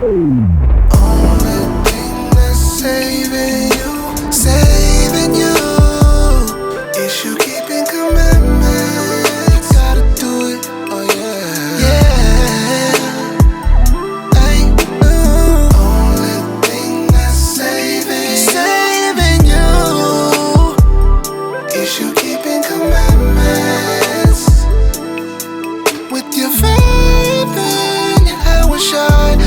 Only thing that's saving you, is you keeping commandments. You gotta do it, oh yeah, yeah. Ay, only thing that's saving you, is you keeping commandments. With your faith in how we shine.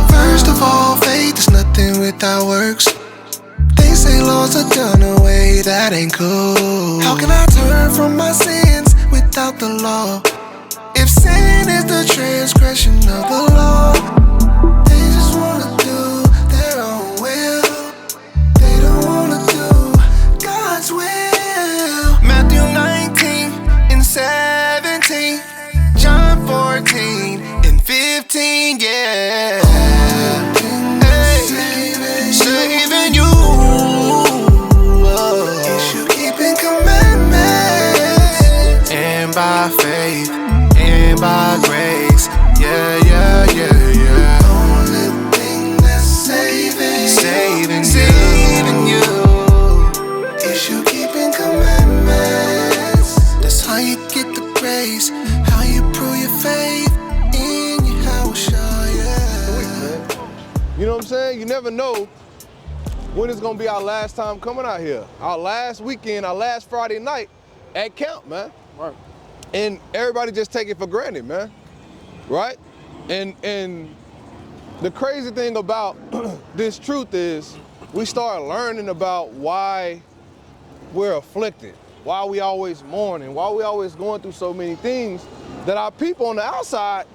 First of all, faith is nothing without works. They say laws are done away, that ain't cool. How can I turn from my sins without the law? If sin is the transgression of the law, they just wanna do their own will. They don't wanna do God's will. Matthew 19 and 17, John 14 and 15, yeah. Hey, saving you. Is you keeping commandments? And by faith, and by grace, yeah, yeah, yeah, yeah. Only thing that's saving you, is you keeping commandments. That's how you get the grace, how you prove your faith in your house, yeah. You know what I'm saying? You never know when it's gonna be our last time coming out here. Our last weekend, our last Friday night at camp, man. Right. And everybody just take it for granted, man. Right? And the crazy thing about this truth is we start learning about why we're afflicted, why we always mourning, why we always going through so many things that our people on the outside,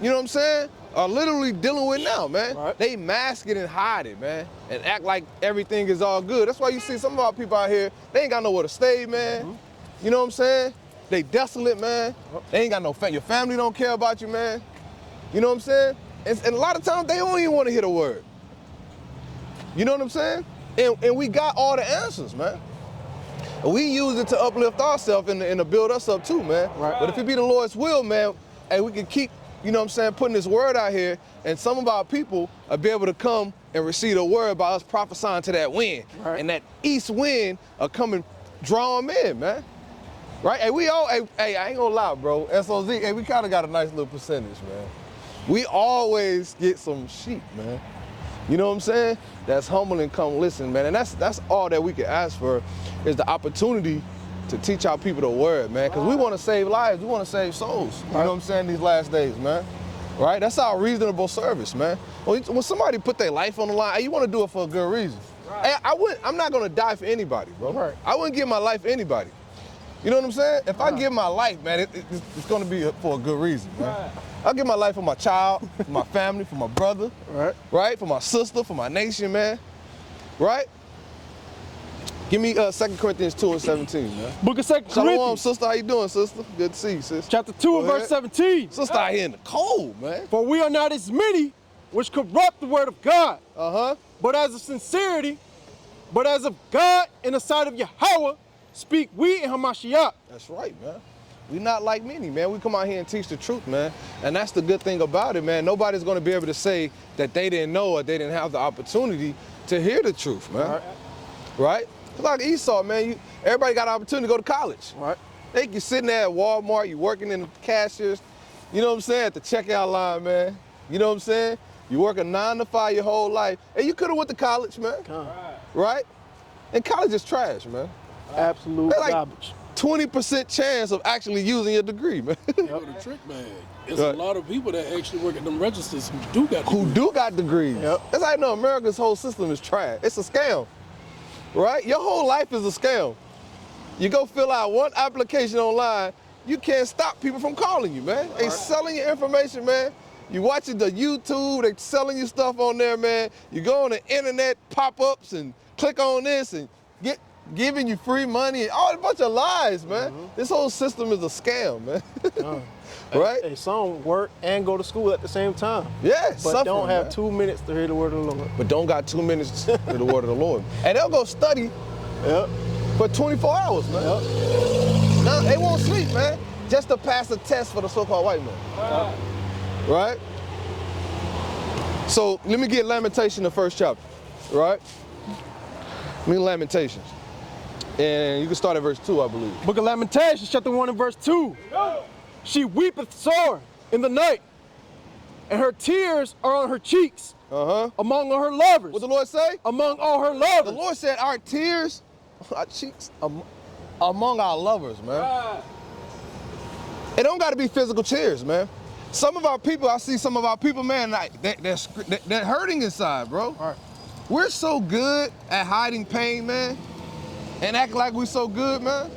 you know what I'm saying, are literally dealing with now, man. Right. They mask it and hide it, man, and act like everything is all good. That's why you see some of our people out here, they ain't got nowhere to stay, man. Mm-hmm. You know what I'm saying? They desolate, man. They ain't got no family. Your family don't care about you, man. You know what I'm saying? And a lot of times they don't even want to hear the word. You know what I'm saying? And we got all the answers, man. And we use it to uplift ourselves and to build us up too, man. Right. But if it be the Lord's will, man, and we can keep, you know what I'm saying, putting this word out here, and some of our people will be able to come and receive the word by us prophesying to that wind. Right. And that east wind will come and draw them in, man. Right? Hey, we all, hey, I ain't gonna lie, bro. SOZ, hey, we kind of got a nice little percentage, man. We always get some sheep, man. You know what I'm saying? That's humble and come listen, man. And that's all that we can ask for, is the opportunity to teach our people the word, man. Because we want to save lives, we want to save souls. You know what I'm saying? These last days, man. Right? That's our reasonable service, man. When somebody put their life on the line, hey, you want to do it for a good reason. Right. Hey, I'm not gonna die for anybody, bro. Right. I wouldn't give my life for anybody. You know what I'm saying? If I give my life, man, it's gonna be for a good reason, man. Right. I'll give my life for my child, for my family, for my brother, right? For my sister, for my nation, man, right? Give me 2 Corinthians 2 and 17, man. Book of 2 Corinthians. Shalom, sister. How you doing, sister? Good to see you, sis. Chapter 2 and verse 17. Sister out here in the cold, man. For we are not as many which corrupt the word of God, but as of God in the sight of Yahweh, speak we in Hamashiach. That's right, man. We not like many, man. We come out here and teach the truth, man. And that's the good thing about it, man. Nobody's gonna be able to say that they didn't know or they didn't have the opportunity to hear the truth, man. Right? It's like Esau, man. Everybody got an opportunity to go to college. Right. They can sitting there at Walmart, you working in the cashiers, you know what I'm saying, at the checkout line, man. You know what I'm saying? You work a 9 to 5 your whole life. And you could have went to college, man. Right? And college is trash, man. Absolute like garbage. 20% chance of actually using your degree, man. The trick bag. There's a lot of people that actually work at them registers who do got degrees. That's how you know America's whole system is trash. It's a scam, right? Your whole life is a scam. You go fill out one application online, you can't stop people from calling you, man. They selling your information, man. You watching the YouTube, they selling you stuff on there, man. You go on the internet, pop-ups and click on this and giving you free money and all a bunch of lies, man. This whole system is a scam, man. Right? Hey, some work and go to school at the same time. Yeah, but don't have 2 minutes to hear the word of the Lord. But don't got 2 minutes to hear the word of the Lord. And they'll go study for 24 hours, man. Now, they won't sleep, man, just to pass a test for the so-called white man. Right? So let me get Lamentation, the first chapter, right? Lamentations. And you can start at verse 2, I believe. Book of Lamentations, chapter 1 and verse 2. She weepeth sore in the night, and her tears are on her cheeks among all her lovers. What the Lord say? Among all her lovers. The Lord said our tears, our cheeks, among our lovers, man. It don't got to be physical tears, man. Some of our people, I see some of our people, man, like they're hurting inside, bro. All right. We're so good at hiding pain, man, and acting like we're so good, man.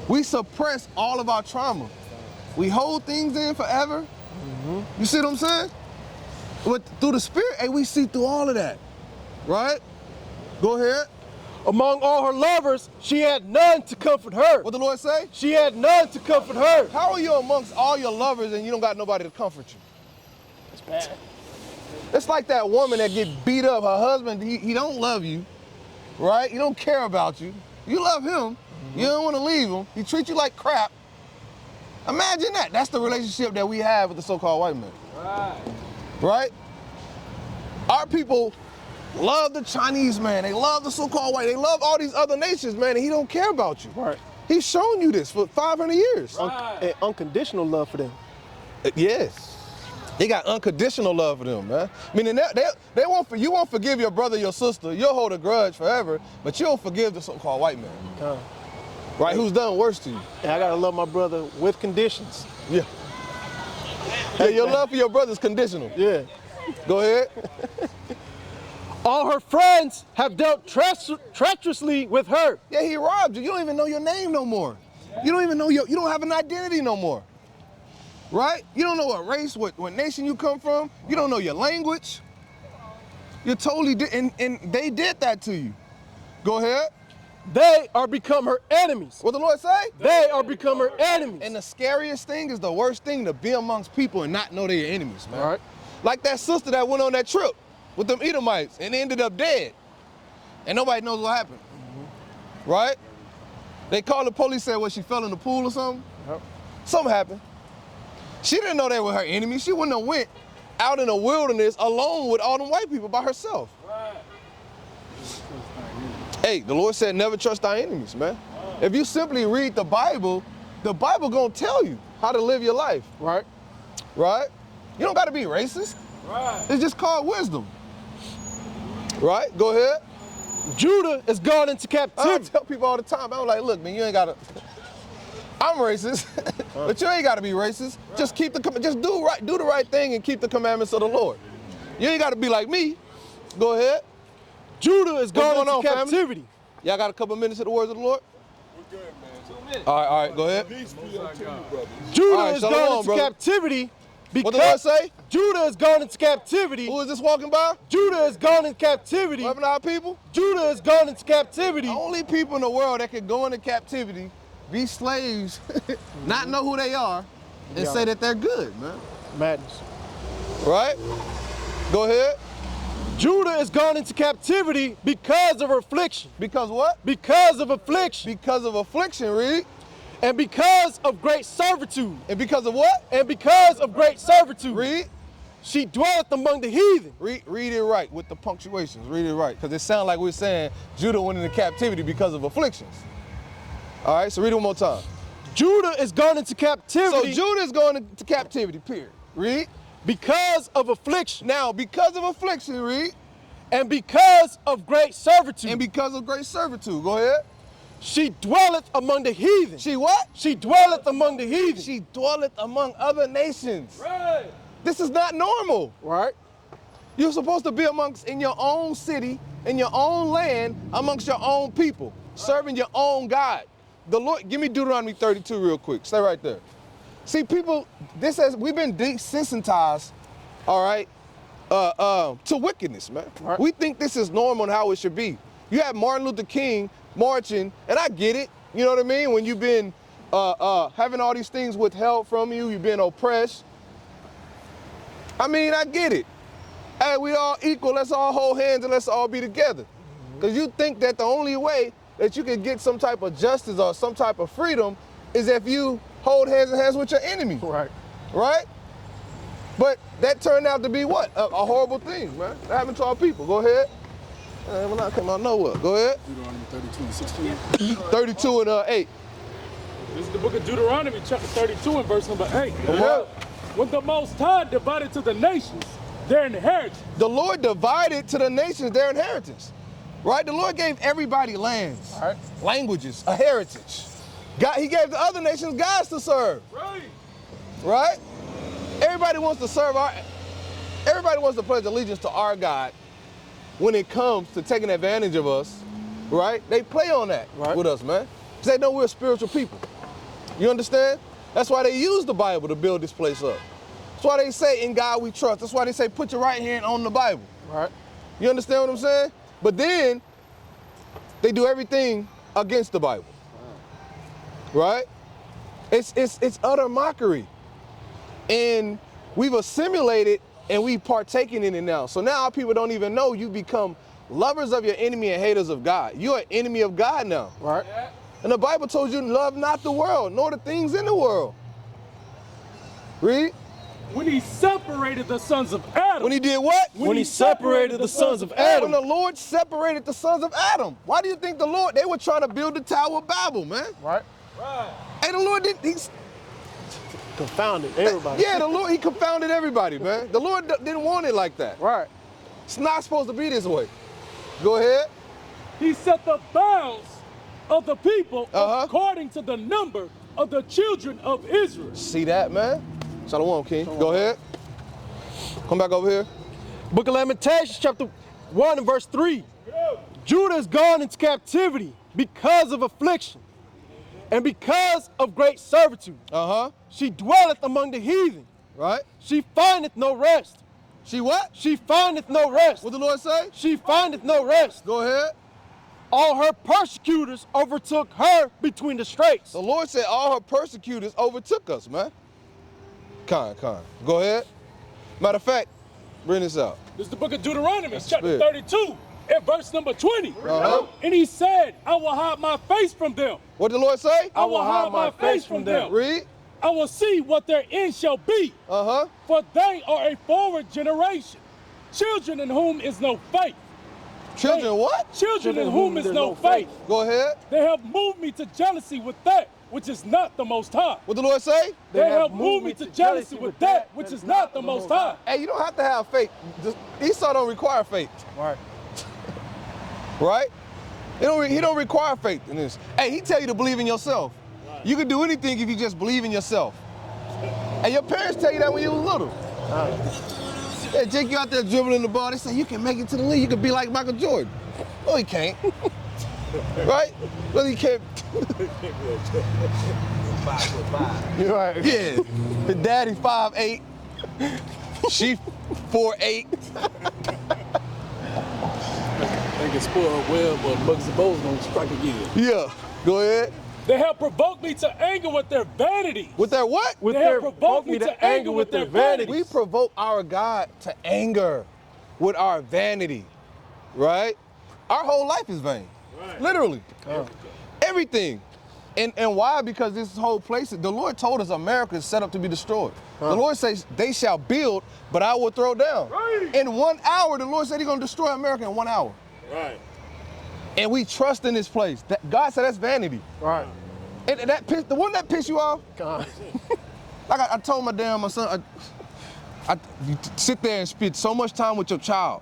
We suppress all of our trauma. We hold things in forever. You see what I'm saying? But through the Spirit, hey, we see through all of that, right? Go ahead. Among all her lovers, she had none to comfort her. What the Lord say? She had none to comfort her. How are you amongst all your lovers and you don't got nobody to comfort you? It's bad. It's like that woman that get beat up. Her husband, he don't love you, right? He don't care about you. You love him. You don't want to leave him. He treats you like crap. Imagine that. That's the relationship that we have with the so-called white man. Right? Our people love the Chinese man. They love the so-called white. They love all these other nations, man, and he don't care about you. Right. He's shown you this for 500 years. And unconditional love for them. Yes. They got unconditional love for them, man. Meaning they you won't forgive your brother, your sister. You'll hold a grudge forever, but you don't forgive the so-called white man. Right? Who's done worse to you. And I gotta love my brother with conditions. Yeah. Yeah, your love for your brother is conditional. Yeah. Go ahead. All her friends have dealt treacherously with her. Yeah, he robbed you. You don't even know your name no more. You don't even know you don't have an identity no more. Right? You don't know what race, what nation you come from. You don't know your language. You're totally, and they did that to you. Go ahead. They are become her enemies. What the Lord say? They are become her enemies. And the scariest thing is the worst thing to be amongst people and not know they're your enemies, man. All right. Like that sister that went on that trip with them Edomites and ended up dead. And nobody knows what happened. Right? They called the police, said, well, she fell in the pool or something? Yep. Something happened. She didn't know they were her enemies. She wouldn't have went out in the wilderness alone with all them white people by herself. Right. Hey, the Lord said never trust thy enemies, man. If you simply read the Bible gonna tell you how to live your life. Right. Right? You don't gotta be racist. Right. It's just called wisdom. Right? Go ahead. Judah is gone into captivity. I tell people all the time, I'm like, look, man, you ain't gotta, I'm racist, but you ain't gotta be racist. Right. Just do the right thing and keep the commandments of the Lord. You ain't gotta be like me. Go ahead. Judah is gone into captivity. Family? Y'all got a couple minutes of the words of the Lord? We're good, man. 2 minutes. All right, go ahead. Judah is gone into captivity. What the Lord say? Judah is gone into captivity. Who is this walking by? Judah is gone into captivity. 11 our people? Judah is gone into captivity. The only people in the world that can go into captivity, be slaves, not know who they are, and say that they're good, man. Madness. Right? Go ahead. Judah is gone into captivity because of affliction. Because what? Because of affliction. Because of affliction, read. And because of great servitude. And because of what? And because of great servitude. Read. She dwelleth among the heathen. Read it right with the punctuations. Read it right. Because it sounds like we're saying Judah went into captivity because of afflictions. All right, so read it one more time. Judah is gone into captivity. So Judah is going into captivity, period. Read. Because of affliction. Now, because of affliction, read. And because of great servitude. And because of great servitude. Go ahead. She dwelleth among the heathen. She what? She dwelleth among the heathen. She dwelleth among other nations. Right. This is not normal. Right. You're supposed to be in your own city, in your own land, amongst your own people, serving your own God. The Lord, give me Deuteronomy 32 real quick. Stay right there. See, people, we've been desensitized, all right, to wickedness, man. Right. We think this is normal and how it should be. You have Martin Luther King marching, and I get it, you know what I mean? When you've been having all these things withheld from you, you've been oppressed. I mean, I get it. Hey, we all equal, let's all hold hands and let's all be together. Because you think that the only way that you can get some type of justice or some type of freedom is if you hold hands in hands with your enemy. Right. Right? But that turned out to be what? A horrible thing, man. That happened to our people. Go ahead. We're not coming out nowhere. Go ahead. Deuteronomy 32 and 16. 32 and 8. This is the book of Deuteronomy, chapter 32 and verse number 8. When the Most High divided to the nations their inheritance. The Lord divided to the nations their inheritance. Right? The Lord gave everybody lands, languages, a heritage. God, he gave the other nations gods to serve. Right? Everybody wants to serve everybody wants to pledge allegiance to our God when it comes to taking advantage of us, right? They play on that with us, man. Because they know we're a spiritual people. You understand? That's why they use the Bible to build this place up. That's why they say, in God we trust. That's why they say, put your right hand on the Bible. Right? You understand what I'm saying? But then, they do everything against the Bible. Right? It's utter mockery. And we've assimilated and we've partaken in it now. So now our people don't even know you become lovers of your enemy and haters of God. You're an enemy of God now. Right? Yeah. And the Bible told you, love not the world, nor the things in the world. Read. When he separated the sons of Adam. When he did what? When he separated the sons of Adam. When the Lord separated the sons of Adam. Why do you think the Lord, they were trying to build the Tower of Babel, man? Right. Hey, the Lord didn't, he's confounded everybody. Yeah, the Lord, he confounded everybody, man. The Lord didn't want it like that. Right. It's not supposed to be this way. Go ahead. He set the bounds of the people according to the number of the children of Israel. See that, man? Shalom, King. Go ahead. Come back over here. Book of Lamentations, chapter 1 and verse 3. Judah is gone into captivity because of affliction and because of great servitude. She dwelleth among the heathen. Right. She findeth no rest. She what? She findeth no rest. What the Lord say? She findeth no rest. Go ahead. All her persecutors overtook her between the straits. The Lord said all her persecutors overtook us, man. Con. Go ahead. Matter of fact, bring this out. This is the book of Deuteronomy, chapter 32, and verse number 20. And he said, I will hide my face from them. What did the Lord say? I will hide my face from them. Read. I will see what their end shall be. For they are a forward generation, children in whom is no faith. Children what? Children in whom is no faith. Go ahead. They have moved me to jealousy with that which is not the Most High. What the Lord say? They have moved me to jealousy with that which is not the Most High. Hey, you don't have to have faith. Esau don't require faith. Right. Right? He don't require faith in this. Hey, he tell you to believe in yourself. Right. You can do anything if you just believe in yourself. And your parents tell you that when you was little. They take you out there dribbling the ball. They say, you can make it to the league. You can be like Michael Jordan. No, he can't. Right? Well, he can't. You're right. Yeah. His daddy 5'8". She 4'8". They can spoil well, but Bugs and Bows don't strike again. Yeah. Go ahead. They have provoked me to anger with their vanity. With their what? They have provoked me to anger with their vanity. We provoke our God to anger with our vanity, right? Our whole life is vain, literally. Everything. And why? Because this whole place, the Lord told us America is set up to be destroyed. The Lord says, they shall build, but I will throw down. In 1 hour, the Lord said he's going to destroy America in 1 hour. Right. And we trust in this place. God said that's vanity. Right. And the one that pissed you off? God. Like I told my son, you sit there and spend so much time with your child,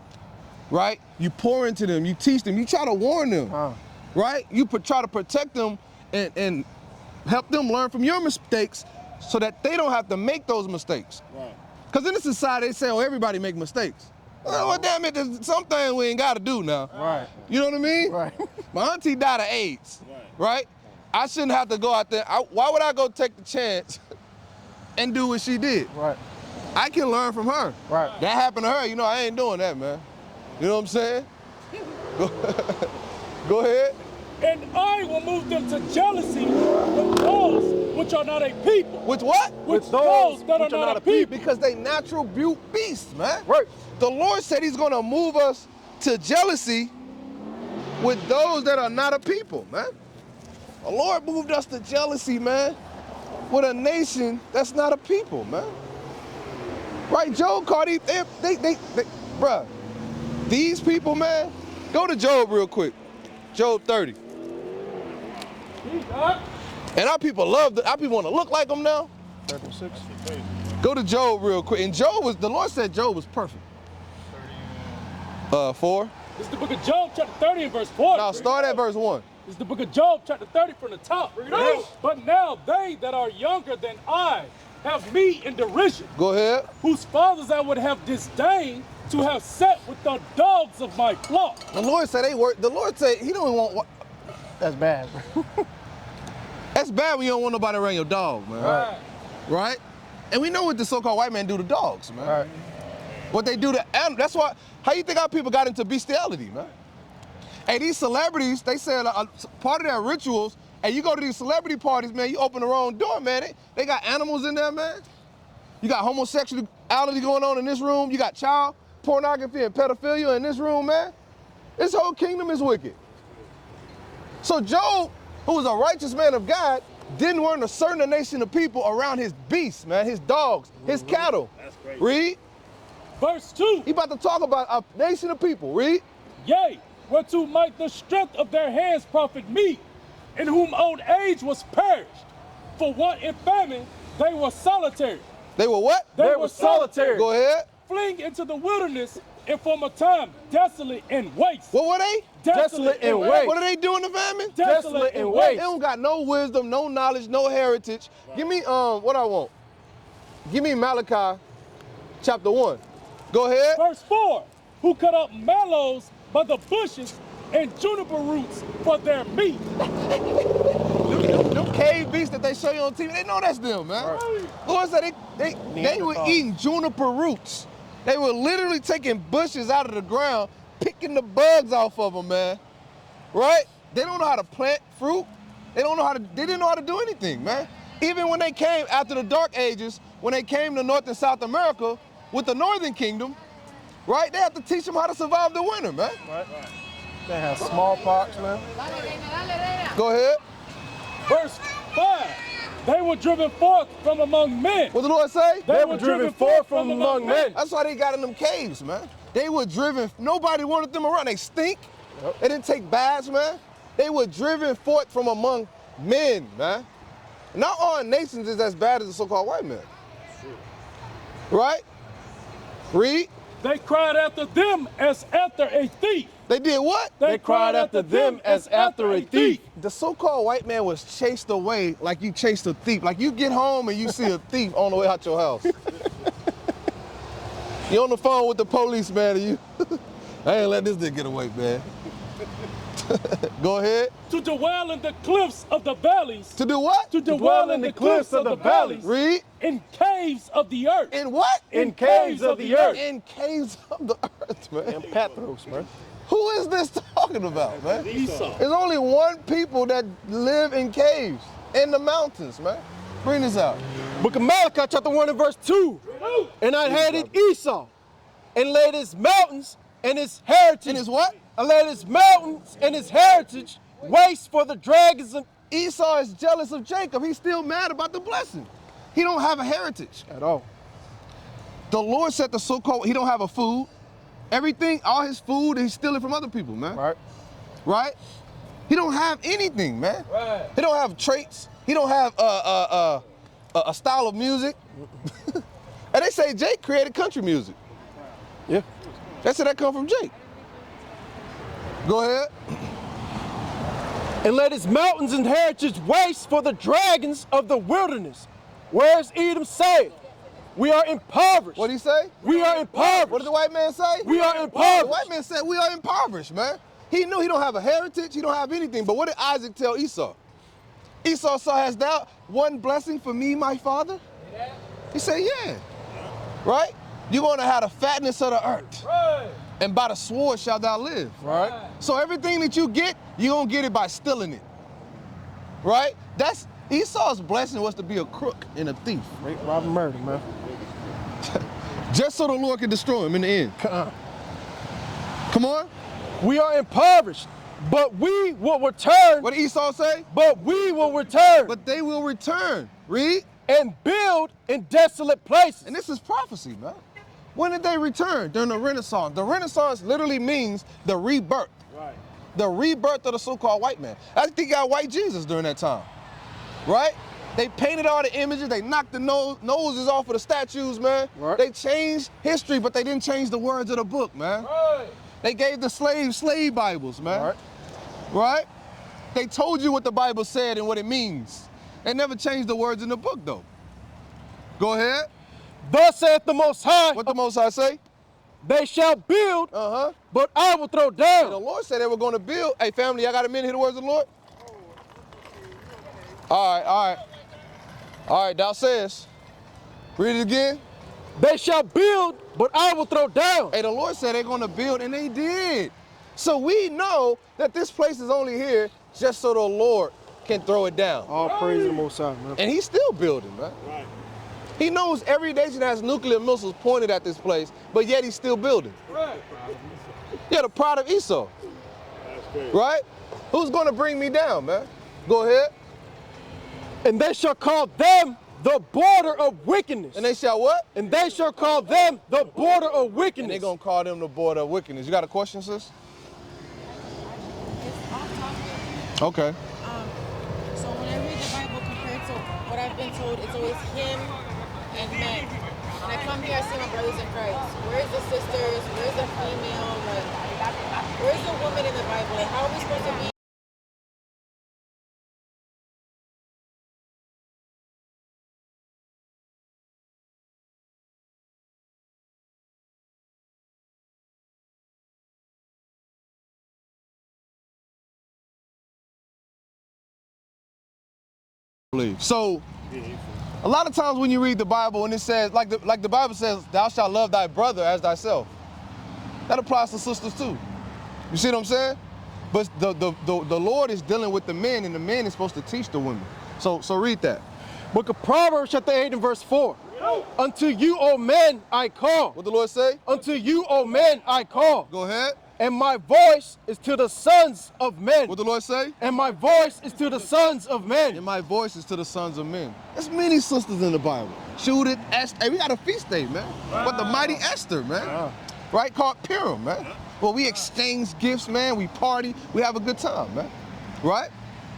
right? You pour into them, you teach them, you try to warn them, right? You try to protect them and help them learn from your mistakes so that they don't have to make those mistakes. Right. Because in this society, they say, oh, everybody make mistakes. Well, damn it, there's some things we ain't got to do now. Right. You know what I mean? Right. My auntie died of AIDS, right? I shouldn't have to go out there. Why would I go take the chance and do what she did? Right. I can learn from her. Right. That happened to her. You know, I ain't doing that, man. You know what I'm saying? Go ahead. And I will move them to jealousy with those which are not a people. With what? With those that are not a people. Because they natural beasts, man. Right. The Lord said he's going to move us to jealousy with those that are not a people, man. The Lord moved us to jealousy, man, with a nation that's not a people, man. Right, Job called these, bruh, these people, man, go to Job real quick. Job 30. And our people our people want to look like them now. 36. Go to Job real quick. And the Lord said Job was perfect. 4. This is the book of Job, chapter 30 and verse 4. Now start at verse 1. This is the book of Job, chapter 30 from the top. But now they that are younger than I have me in derision. Go ahead. Whose fathers I would have disdained to have set with the dogs of my flock. The Lord said they work. The Lord said he don't want what. That's bad, bro. That's bad when you don't want nobody around your dog, man. Right? And we know what the so-called white man do to dogs, man. Right. What they do to animals. That's why, how you think our people got into bestiality, man? Hey, these celebrities, they said part of their rituals, and you go to these celebrity parties, man, you open the wrong door, man. They got animals in there, man. You got homosexuality going on in this room. You got child pornography and pedophilia in this room, man. This whole kingdom is wicked. So Job, who was a righteous man of God, didn't want a certain nation of people around his beasts, man, his dogs, his cattle. That's great. Read. Verse 2. He about to talk about a nation of people. Read. Yea, whereto might the strength of their hands profit me, in whom old age was perished. For want and famine, they were solitary. They were what? They were solitary. Go ahead. Fleeing into the wilderness in former time, desolate and waste. What were they? Desolate and waste. What are they doing in the famine? Desolate and They waste. don't got no wisdom, no knowledge, no heritage. Give me what I want. Give me Malachi chapter 1. Go ahead. Verse 4. Who cut up mallows by the bushes and juniper roots for their meat. Them cave beasts that they show you on TV, they know that's them, man. Right. Lord said they were eating juniper roots. They were literally taking bushes out of the ground, picking the bugs off of them, man. Right? They don't know how to plant fruit. They didn't know how to do anything, man. Even when they came after the Dark Ages, when they came to North and South America with the Northern Kingdom, right? They have to teach them how to survive the winter, man. Right. They have smallpox, man. Go ahead. Verse 5. They were driven forth from among men. What the Lord say? They were driven forth from among men. That's why they got in them caves, man. They were driven, nobody wanted them around. They stink. Yep. They didn't take baths, man. They were driven forth from among men, man. Not all nations is as bad as the so-called white man. Right? Read. They cried after them as after a thief. They did what? They cried after them as after a thief. The so-called white man was chased away like you chased a thief. Like you get home and you see a thief on the way out your house. You're on the phone with the police, man, and you, I ain't let this nigga get away, man. Go ahead. To dwell in the cliffs of the valleys. To do what? To dwell in the cliffs of the valleys. Read. In caves of the earth. In what? In caves of the earth. In caves of the earth, man. And Patros, man. Who is this talking about, man? Esau. There's only one people that live in caves, in the mountains, man. Bring this out. Book of Malachi, chapter 1 and verse 2. And I hated Esau, and laid his mountains and his heritage. And his what? I laid his mountains and his heritage waste for the dragons. And Esau is jealous of Jacob. He's still mad about the blessing. He don't have a heritage at all. The Lord said the so-called, he don't have a food. Everything, all his food, he's stealing from other people, man. Right. Right? He don't have anything, man. Right. He don't have traits. He don't have a style of music. And they say Jake created country music. Yeah. They said that come from Jake. Go ahead. And let his mountains and heritage waste for the dragons of the wilderness. Whereas Edom said, we are impoverished. What did he say? We are impoverished. What did the white man say? We are impoverished. The white man said we are impoverished, man. He knew he don't have a heritage, he don't have anything. But what did Isaac tell Esau? Esau saw, hast thou one blessing for me, my father? Yeah. He said, yeah. Right? You're going to have the fatness of the earth. Right. And by the sword shalt thou live. Right. So everything that you get, you're going to get it by stealing it. Right? That's Esau's blessing was to be a crook and a thief. Rape, rob, and murder, man. Just so the Lord can destroy him in the end. Come on. We are impoverished, but we will return. What did Esau say? But we will return. But they will return. Read. and build in desolate places. And this is prophecy, man. When did they return? During the Renaissance. The Renaissance literally means the rebirth. Right. The rebirth of the so-called white man. I think you got white Jesus during that time, right? They painted all the images. They knocked the noses off of the statues, man. Right. They changed history, but they didn't change the words of the book, man. Right. They gave the slave Bibles, man. Right. Right? They told you what the Bible said and what it means. They never changed the words in the book, though. Go ahead. Thus saith the Most High, What the Most High say? they shall build, but I will throw And the down. Lord said they were going to build. Hey, family, y'all got a minute to hear the words of the Lord? All right, all right. All right, thou says. Read it again. They shall build, but I will throw down. Hey, the Lord said they're going to build, and they did. So we know that this place is only here just so the Lord can throw it down. All praise to the Most High, man. And he's still building, man. Right. He knows every nation has nuclear missiles pointed at this place, but yet he's still building. Right. Yeah, the pride of Esau, That's crazy. right? Who's going to bring me down, man? Go ahead. And they shall call them the border of wickedness. And they shall what? And they shall call them the border of And wickedness. they're going to call them the border of wickedness. You got a question, sis? It's off topic. Okay. So when I read the Bible compared to what I've been told, it's always him and men. When I come here, I see my brothers in Christ. Where's the sisters? Where's the female? Like, where's the woman in the Bible? Like, how are we supposed to be? So, a lot of times when you read the Bible and it says, like the Bible says, thou shalt love thy brother as thyself. That applies to sisters too. You see what I'm saying? But the Lord is dealing with the men, and the men is supposed to teach the women. So read that. Book of Proverbs, chapter 8 and verse 4. Unto you, O men, I call. What the Lord say? Unto you, O men, I call. Go ahead. And my voice is to the sons of men. What the Lord say? And my voice is to the sons of men. And my voice is to the sons of men. There's many sisters in the Bible. Judith, Esther. Hey, we got a feast day, man. But the mighty Esther, man. Right? Called Purim, man. Well, we exchange gifts, man. We party. We have a good time, man. Right?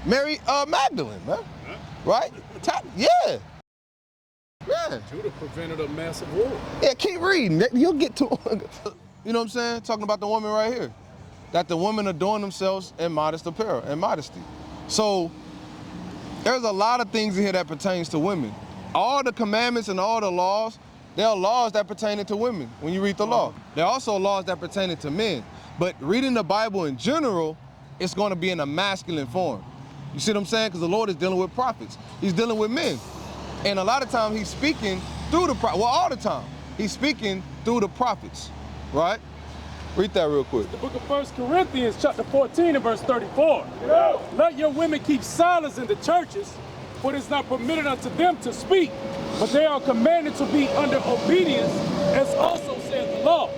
Mary Magdalene, man. Right? Yeah. Yeah. Judah prevented a massive war. Yeah, keep reading. You'll get to you know what I'm saying? Talking about the woman right here. That the women adorn themselves in modest apparel and modesty. So there's a lot of things in here that pertains to women. All the commandments and all the laws, there are laws that pertain to women when you read the law. There are also laws that pertain to men. But reading the Bible in general, it's going to be in a masculine form. You see what I'm saying? Because the Lord is dealing with prophets. He's dealing with men. And a lot of times he's speaking through the prophets. Well, all the time. He's speaking through the prophets, right? Read that real quick. The book of 1 Corinthians, chapter 14 and verse 34. Let your women keep silence in the churches, for it is not permitted unto them to speak, but they are commanded to be under obedience, as also saith the law.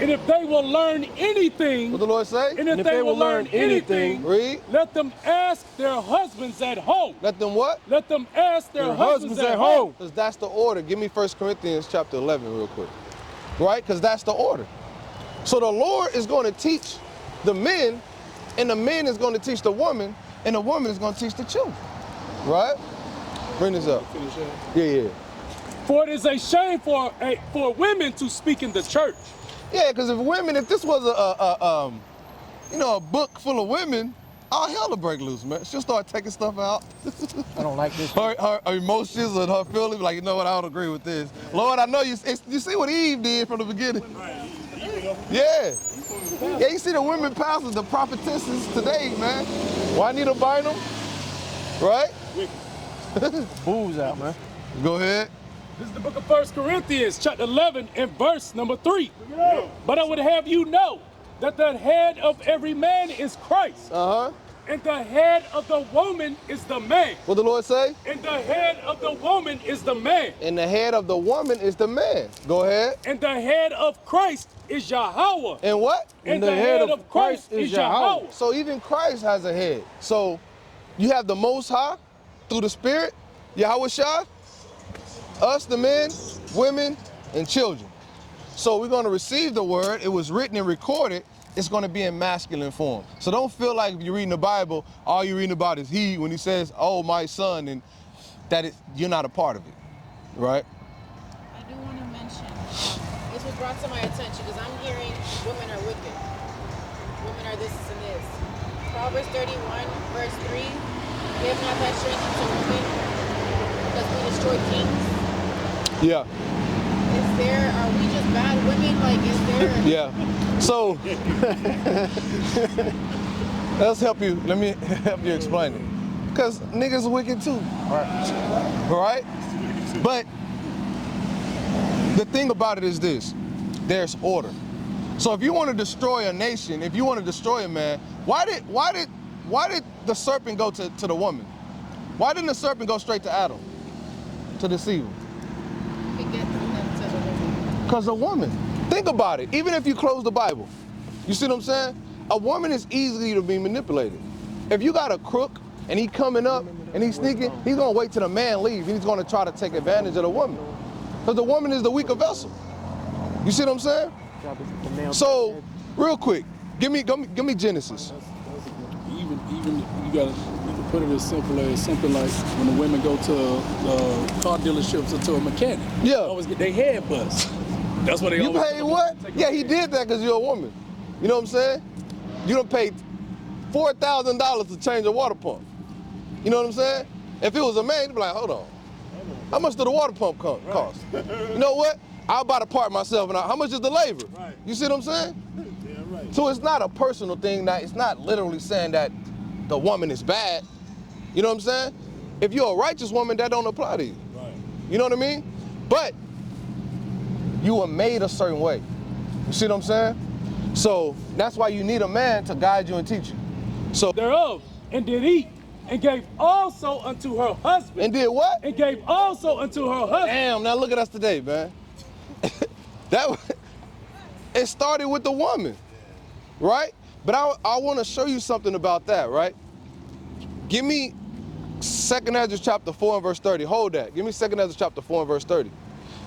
And if they will learn anything, What the Lord say? and if they will learn anything, Read. let them ask their husbands at home. Let them what? Let them ask their husbands at home. Because that's the order. Give me 1 Corinthians chapter 11 real quick. Right? Because that's the order. So the Lord is going to teach the men, and the men is going to teach the woman, and the woman is going to teach the children. Right? Bring this up. Yeah. For it is a shame for women to speak in the church. Yeah, because if this was a book full of women, all hell will break loose, man. She'll start taking stuff out. I don't like this. Her emotions and her feelings, like, you know what, I don't agree with this. Lord, I know you see what Eve did from the beginning. Yeah. Yeah, you see the women pastors, the prophetesses today, man. Why need to bind them? Right? Booze out, man. Go ahead. This is the book of 1 Corinthians, chapter 11, and verse number 3. But I would have you know that the head of every man is Christ. And the head of the woman is the man. What the Lord say? And the head of the woman is the man. And the head of the woman is the man. Go ahead. And the head of Christ is Yahweh. And what? And the head of Christ is Yahweh. So even Christ has a head. So you have the Most High through the Spirit, Yahweh Shah, Us, the men, women, and children. So we're going to receive the word. It was written and recorded. It's going to be in masculine form. So don't feel like if you're reading the Bible, all you're reading about is he when he says, oh, my son, and that you're not a part of it, right? I do want to mention, this was brought to my attention because I'm hearing women are wicked. Women are this and this. Proverbs 31, verse 3, give not that strength unto women because we destroy kings. Yeah. Is there, are we just bad women? Like, is there? Yeah. So, let me help you explain it. Because niggas are wicked too. Right? But the thing about it is this, there's order. So if you want to destroy a nation, if you want to destroy a man, why did the serpent go to the woman? Why didn't the serpent go straight to Adam to deceive him? Because a woman. Think about it. Even if you close the Bible, you see what I'm saying? A woman is easily to be manipulated. If you got a crook and he coming up and he's sneaking, he's gonna wait till the man leaves. He's gonna try to take advantage of the woman. Because the woman is the weaker vessel. You see what I'm saying? So, real quick, give me Genesis. Even you gotta put it as simple as something like when the women go to car dealerships or to a mechanic. Yeah. They always get their head bust. That's what they You always paid what? Yeah, he did that because you're a woman. You know what I'm saying? You done paid $4,000 to change a water pump. You know what I'm saying? If it was a man, he'd be like, hold on. How much does the water pump cost? You know what? I'll buy the part myself. And how much is the labor? Right. You see what I'm saying? Yeah, right. So it's not a personal thing. That it's not literally saying that the woman is bad. You know what I'm saying? If you're a righteous woman, that don't apply to you. Right. You know what I mean? But you were made a certain way. You see what I'm saying? So that's why you need a man to guide you and teach you. So Thereof, and did eat, and gave also unto her husband. And did what? And gave also unto her husband. Damn, now look at us today, man. It started with the woman, right? But I want to show you something about that, right? Give me 2 Ezra chapter 4 and verse 30. Hold that. Give me 2 Ezra chapter 4 and verse 30.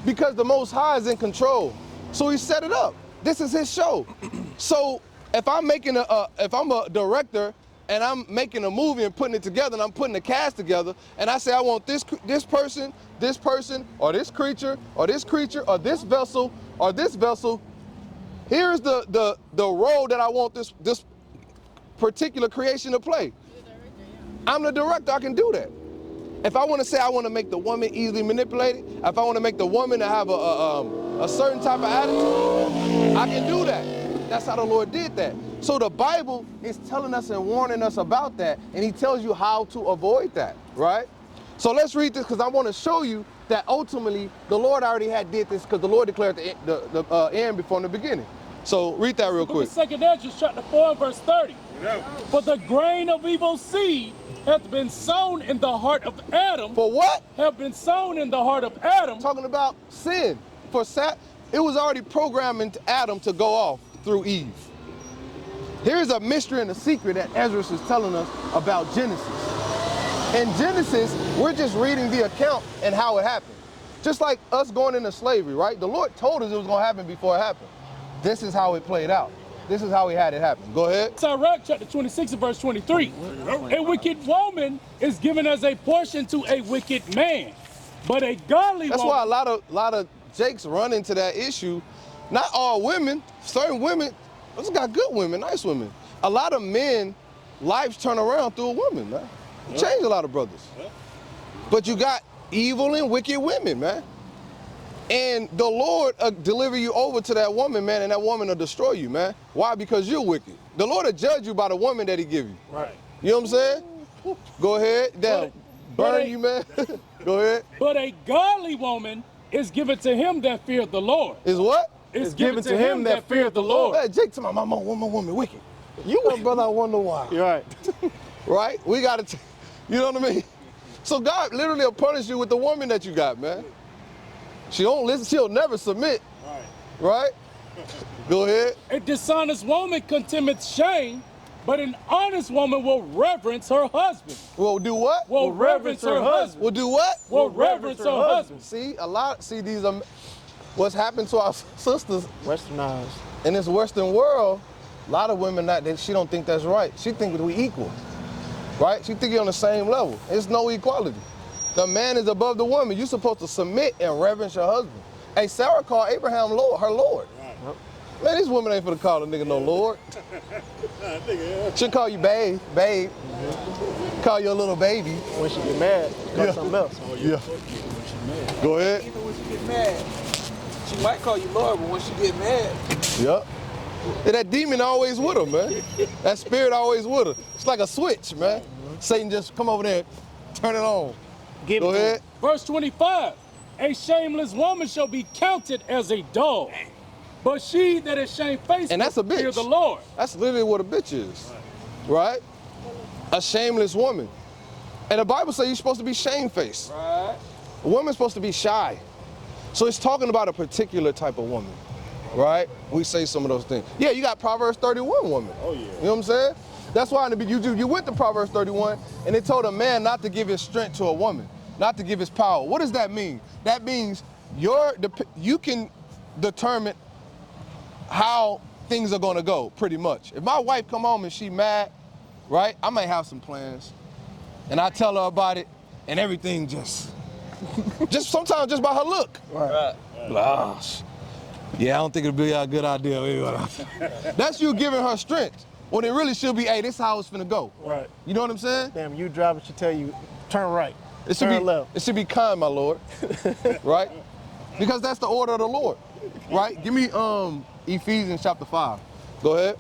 Because the Most High is in control. So he set it up. This is his show. So if I'm if I'm a director and I'm making a movie and putting it together and I'm putting the cast together and I say I want this person, or this creature, or this creature, or this vessel, here's the role that I want this particular creation to play. I'm the director, I can do that. If I want to say I want to make the woman easily manipulated, if I want to make the woman to have a certain type of attitude, I can do that. That's how the Lord did that. So the Bible is telling us and warning us about that, and he tells you how to avoid that, right? So let's read this because I want to show you that ultimately the Lord already did this because the Lord declared the end before the beginning. So read that real quick. 2 Ezra chapter 4 and verse 30. For the grain of evil seed hath been sown in the heart of Adam. For what? Have been sown in the heart of Adam. Talking about sin. It was already programmed into Adam to go off through Eve. Here's a mystery and a secret that Ezra is telling us about Genesis. In Genesis, we're just reading the account and how it happened. Just like us going into slavery, right? The Lord told us it was going to happen before it happened. This is how it played out. This is how he had it happen. Go ahead. Sirach chapter 26 and verse 23. A wicked woman is given as a portion to a wicked man, but a godly That's woman. why a lot of Jakes run into that issue. Not all women, certain women, we got good women, nice women. A lot of men, lives turn around through a woman, man. Change a lot of brothers. But you got evil and wicked women, man. And the Lord deliver you over to that woman, man, and that woman will destroy you, man. Why? Because you're wicked. The Lord will judge you by the woman that he give you. Right. You know what I'm saying? Go ahead. Damn. Burn you, man. Go ahead. But a godly woman is given to him that feareth the Lord. Is what? Is given to him that feareth the Lord. Hey, Jake, to my woman wicked. You one brother, I wonder why. You're right. Right? We got to, you know what I mean? So God literally will punish you with the woman that you got, man. She don't listen, she'll never submit. Right? Go ahead. A dishonest woman contemneth shame, But an honest woman will reverence her husband. Will do what? Will reverence her husband. Will do what? Will reverence her husband. See, these what's happened to our sisters Westernized. in this Western world. A lot of women she don't think that's right. She think we equal, right? She think you're on the same level. There's no equality. The man is above the woman. You're supposed to submit and reverence your husband. Hey, Sarah called Abraham Lord, her Lord. Yep. Man, these women ain't finna call a nigga no Lord. She'll call you babe. Call you a little baby. When she get mad, call something else. Yeah. Go ahead. Even when she get mad, she might call you Lord, but when she get mad, Yep. And that demon always with her, man. That spirit always with her. It's like a switch, man. Satan just come over there, turn it on. Go ahead. Verse 25, a shameless woman shall be counted as a dog, but she that is shamefaced And that's a bitch. fear the Lord. That's literally what a bitch is, right? A shameless woman. And the Bible says you're supposed to be shamefaced. right? A woman's supposed to be shy. So it's talking about a particular type of woman, right? We say some of those things. Yeah, you got Proverbs 31 woman. Oh, yeah. You know what I'm saying? That's why in the you went to Proverbs 31 and it told a man not to give his strength to a woman, not to give his power. What does that mean? That means you can determine how things are gonna go, pretty much. If my wife come home and she mad, right, I may have some plans. And I tell her about it and everything just sometimes just by her look. Right. Gosh. Yeah, I don't think it'd be a good idea. That's you giving her strength. When it really should be, hey, this is how it's finna go. Right. You know what I'm saying? Damn, you driver should tell you, turn right, It should turn be left. It should be kind, my Lord. Right? Because that's the order of the Lord. Right? Give me Ephesians chapter 5. Go ahead.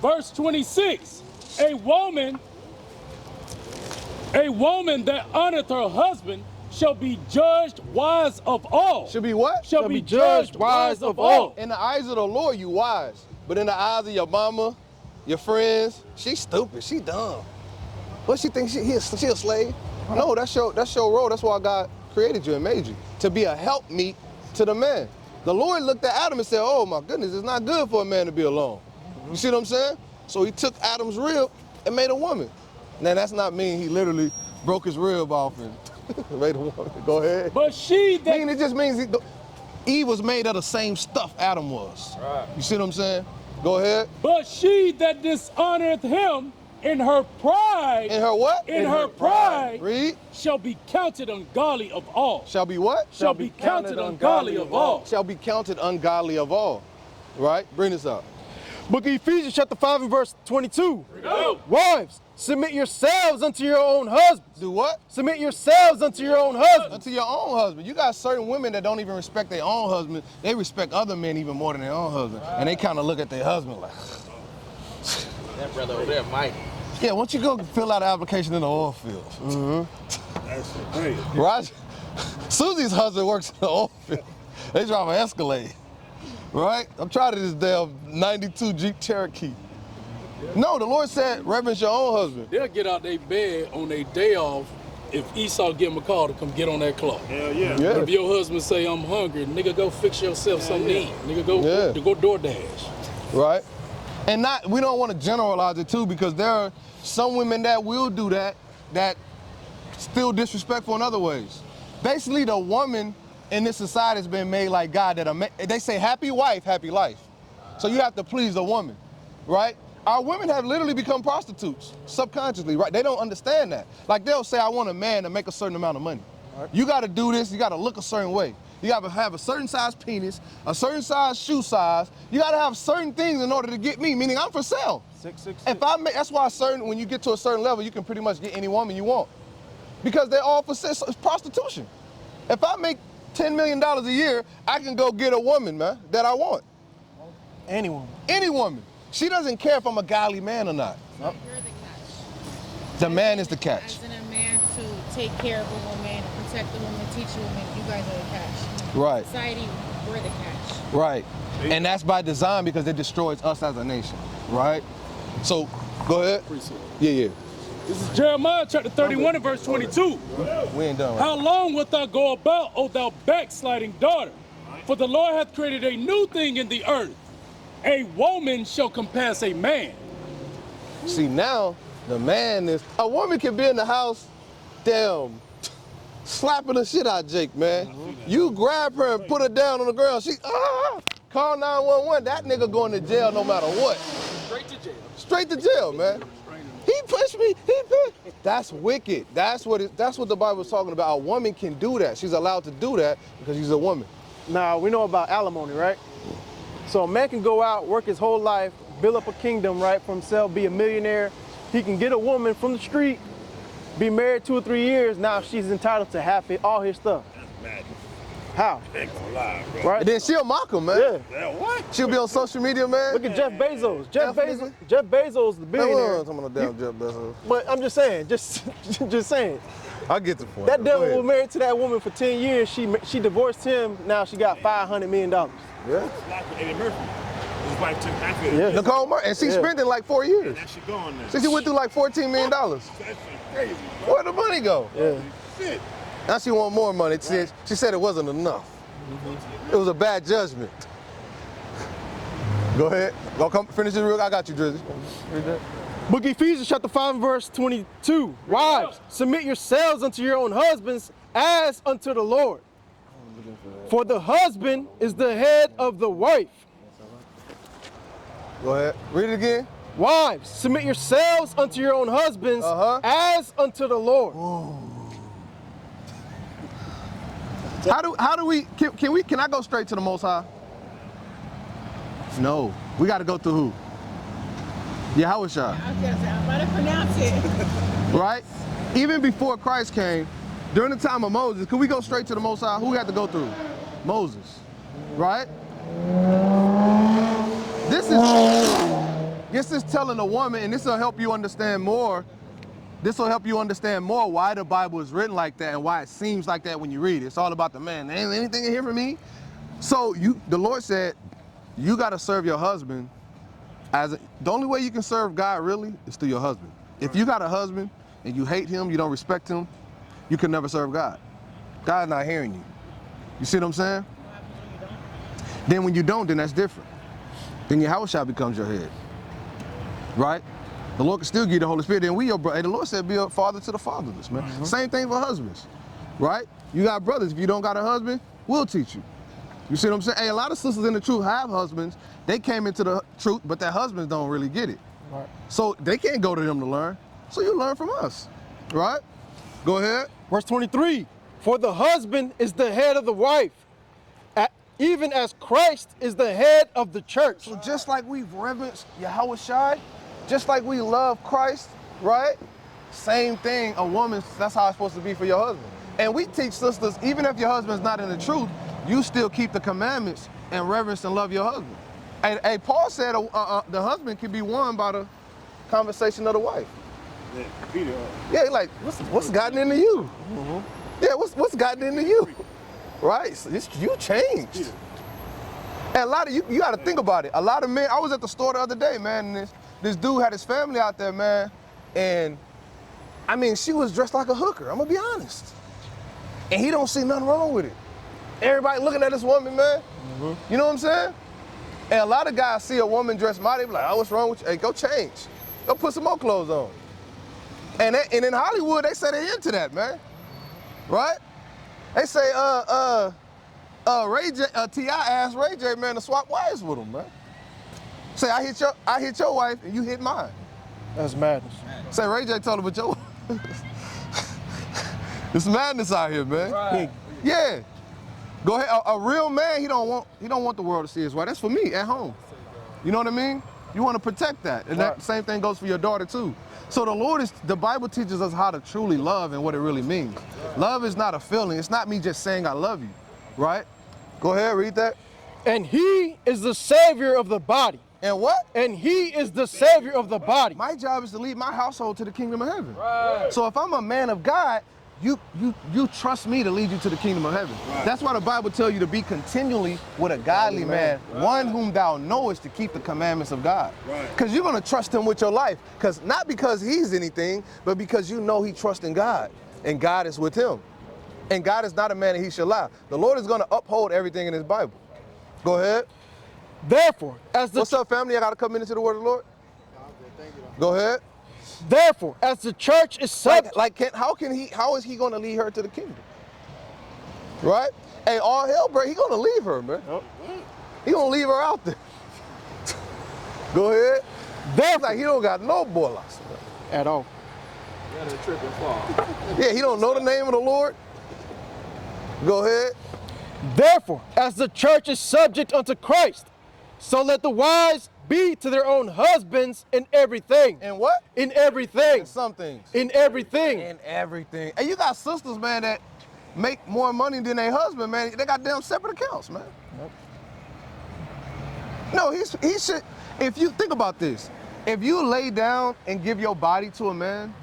Verse 26, a woman that honoreth her husband shall be judged wise of all. Should be what? Shall be judged wise of all. In the eyes of the Lord, you wise. But in the eyes of your mama, your friends, she's stupid, she dumb. What she think she a slave? No, that's your role. That's why God created you and made you. To be a helpmeet to the man. The Lord looked at Adam and said, oh my goodness, it's not good for a man to be alone. You see what I'm saying? So he took Adam's rib and made a woman. Now that's not mean he literally broke his rib off and made a woman. Go ahead. But she that It just means Eve was made of the same stuff Adam was. Right. You see what I'm saying? Go ahead. But she that dishonoreth him in her pride, In her what? in her pride, Read. shall be counted ungodly of all. Shall be what? Shall be counted ungodly of all. Shall be counted ungodly of all. Right? Bring this up. Book of Ephesians chapter 5 and verse 22. Go. Wives, submit yourselves unto your own husbands. Do what? Submit yourselves unto your own husbands. Unto your own husband. You got certain women that don't even respect their own husband. They respect other men even more than their own husband. And they kind of look at their husband like, That brother over there, Mike. yeah, why don't you go fill out an application in the oil field? That's crazy. Roger. Susie's husband works in the oil field. They drive an Escalade. Right? I'm trying to this damn 92 Jeep Cherokee. No, the Lord said, reverence your own husband. They'll get out their bed on their day off if Esau give them a call to come get on that clock. Hell yeah. Yeah. If your husband say, I'm hungry, nigga, go fix yourself something to eat. Nigga, go DoorDash. Right? And we don't want to generalize it too, because there are some women that will do that still disrespectful in other ways. Basically, the woman in this society has been made like God, they say happy wife, happy life. So you have to please the woman, right? Our women have literally become prostitutes, subconsciously, right? They don't understand that. Like they'll say, I want a man to make a certain amount of money. Right. You gotta do this, you gotta look a certain way. You gotta have a certain size penis, a certain size shoe size. You gotta have certain things in order to get me, meaning I'm for sale. 666. That's why when you get to a certain level, you can pretty much get any woman you want. Because they're all for sale, it's prostitution. If I make $10 million a year, I can go get a woman, man, that I want. Any woman. Any woman. She doesn't care if I'm a godly man or not. You're the catch. The man is the catch. As in a man to take care of a woman, protect the woman, teach a woman, you guys are the catch. Right. Society, we're the catch. Right. And that's by design because it destroys us as a nation, right? So, go ahead. Yeah. This is Jeremiah chapter 31 and verse 22. We ain't done right. How long wilt thou go about, O thou backsliding daughter? For the Lord hath created a new thing in the earth. A woman shall compass a man. See, now the man is, a woman can be in the house, damn, slapping the shit out of Jake, man. You grab her and put her down on the ground, she, call 911, that nigga going to jail no matter what. Straight to jail. Straight to jail, man. He pushed me, he pushed. That's wicked. That's what the Bible's talking about. A woman can do that. She's allowed to do that because she's a woman. Now, we know about alimony, right? So a man can go out, work his whole life, build up a kingdom, right, for himself, be a millionaire. He can get a woman from the street, be married 2 or 3 years, now she's entitled to half all his stuff. That's madness. How? Ain't gonna lie, bro. Right? And then she'll mock him, man. Yeah. Yeah, what? She'll be on social media, man. Look at Jeff Bezos. Jeff Bezos, the Man, billionaire. I'm talking about damn Jeff Bezos. But I'm just saying, just saying. I get the point. That Go devil ahead. was married to that woman for 10 years. She divorced him. Now she got $500 million. Yeah. Like with Eddie Murphy. His wife took half of it. Yeah. Nicole Murray, and she spent it like 4 years. Now she gone now. So she went through like $14 million. That shit crazy, bro. Where'd the money go? Yeah. Shit. Now she want more money. She said it wasn't enough. It was a bad judgment. Go ahead. Go come finish this real. I got you, Drizzy. Read that. Book of Ephesians chapter 5 verse 22. Wives, submit yourselves unto your own husbands as unto the Lord. For the husband is the head of the wife. Go ahead. Read it again. Wives, submit yourselves unto your own husbands as unto the Lord. How do we can I go straight to the Most High? No. We got to go through who? Yahushua. I was gonna say, I'm about to pronounce it. Right? Even before Christ came, during the time of Moses, could we go straight to the Most High? Who we had to go through? Moses. Right? This is telling a woman, and this will help you understand more. This will help you understand more why the Bible is written like that and why it seems like that when you read it. It's all about the man. Ain't anything in here for me? So the Lord said, you got to serve your husband the only way you can serve God really is through your husband. If you got a husband and you hate him, you don't respect him, you can never serve God. God's not hearing you. You see what I'm saying? Then when you don't, then that's different. Then Yahushua becomes your head. Right? The Lord can still give you the Holy Spirit. Then we your brother. The Lord said be a father to the fatherless, man. Same thing for husbands. Right? You got brothers. If you don't got a husband, we'll teach you. You see what I'm saying? Hey, a lot of sisters in the truth have husbands. They came into the truth, but their husbands don't really get it. Right. So they can't go to them to learn. So you learn from us. Right? Go ahead. Verse 23. For the husband is the head of the wife, even as Christ is the head of the church. So just like we've reverenced Yahushua, just like we love Christ, right? Same thing, a woman, that's how it's supposed to be for your husband. And we teach sisters, even if your husband's not in the truth, you still keep the commandments and reverence and love your husband. And Paul said the husband can be won by the conversation of the wife. Yeah, Peter. Yeah, like, what's gotten into you? Yeah, what's gotten into you? Right, so you changed. And a lot of you got to think about it. A lot of men, I was at the store the other day, man, and this dude had his family out there, man, and I mean, she was dressed like a hooker, I'm gonna be honest. And he don't see nothing wrong with it. Everybody looking at this woman, man. You know what I'm saying? And a lot of guys see a woman dressed mighty, they be like, oh, what's wrong with you? Hey, go change. Go put some more clothes on. And in Hollywood, they say they into that, man. Right? They say, T.I. asked Ray J, man, to swap wives with him, man. Say, I hit your wife and you hit mine. That's madness. Say, Ray J told him, but your it's madness out here, man. Right. Yeah. Go ahead. A real man, he don't want the world to see his wife. That's for me at home. You know what I mean? You want to protect that. And that same thing goes for your daughter too. So the Bible teaches us how to truly love and what it really means. Love is not a feeling. It's not me just saying I love you, right? Go ahead, read that. And he is the savior of the body. And what? And he is the savior of the body. My job is to lead my household to the kingdom of heaven. Right. So if I'm a man of God, you trust me to lead you to the kingdom of heaven. Right. That's why the Bible tells you to be continually with a godly man, one whom thou knowest to keep the commandments of God. Because you're going to trust him with your life. Not because he's anything, but because you know he trusts in God. And God is with him. And God is not a man that he should lie. The Lord is going to uphold everything in his Bible. Go ahead. Therefore, What's up, family? I got to come into the word of the Lord. Go ahead. Therefore, as the church is subject, How is he going to lead her to the kingdom? Right? Hey, all hell break. He going to leave her, man. He going to leave her out there. Go ahead. That's like he don't got no bolas at all. Got a trip and fall. Yeah, he don't know the name of the Lord. Go ahead. Therefore, as the church is subject unto Christ, so let the wives be to their own husbands in everything. In what? In everything. In some things. In everything. In everything. And you got sisters, man, that make more money than their husband, man. They got damn separate accounts, man. Nope. No, he should. If you think about this, if you lay down and give your body to a man,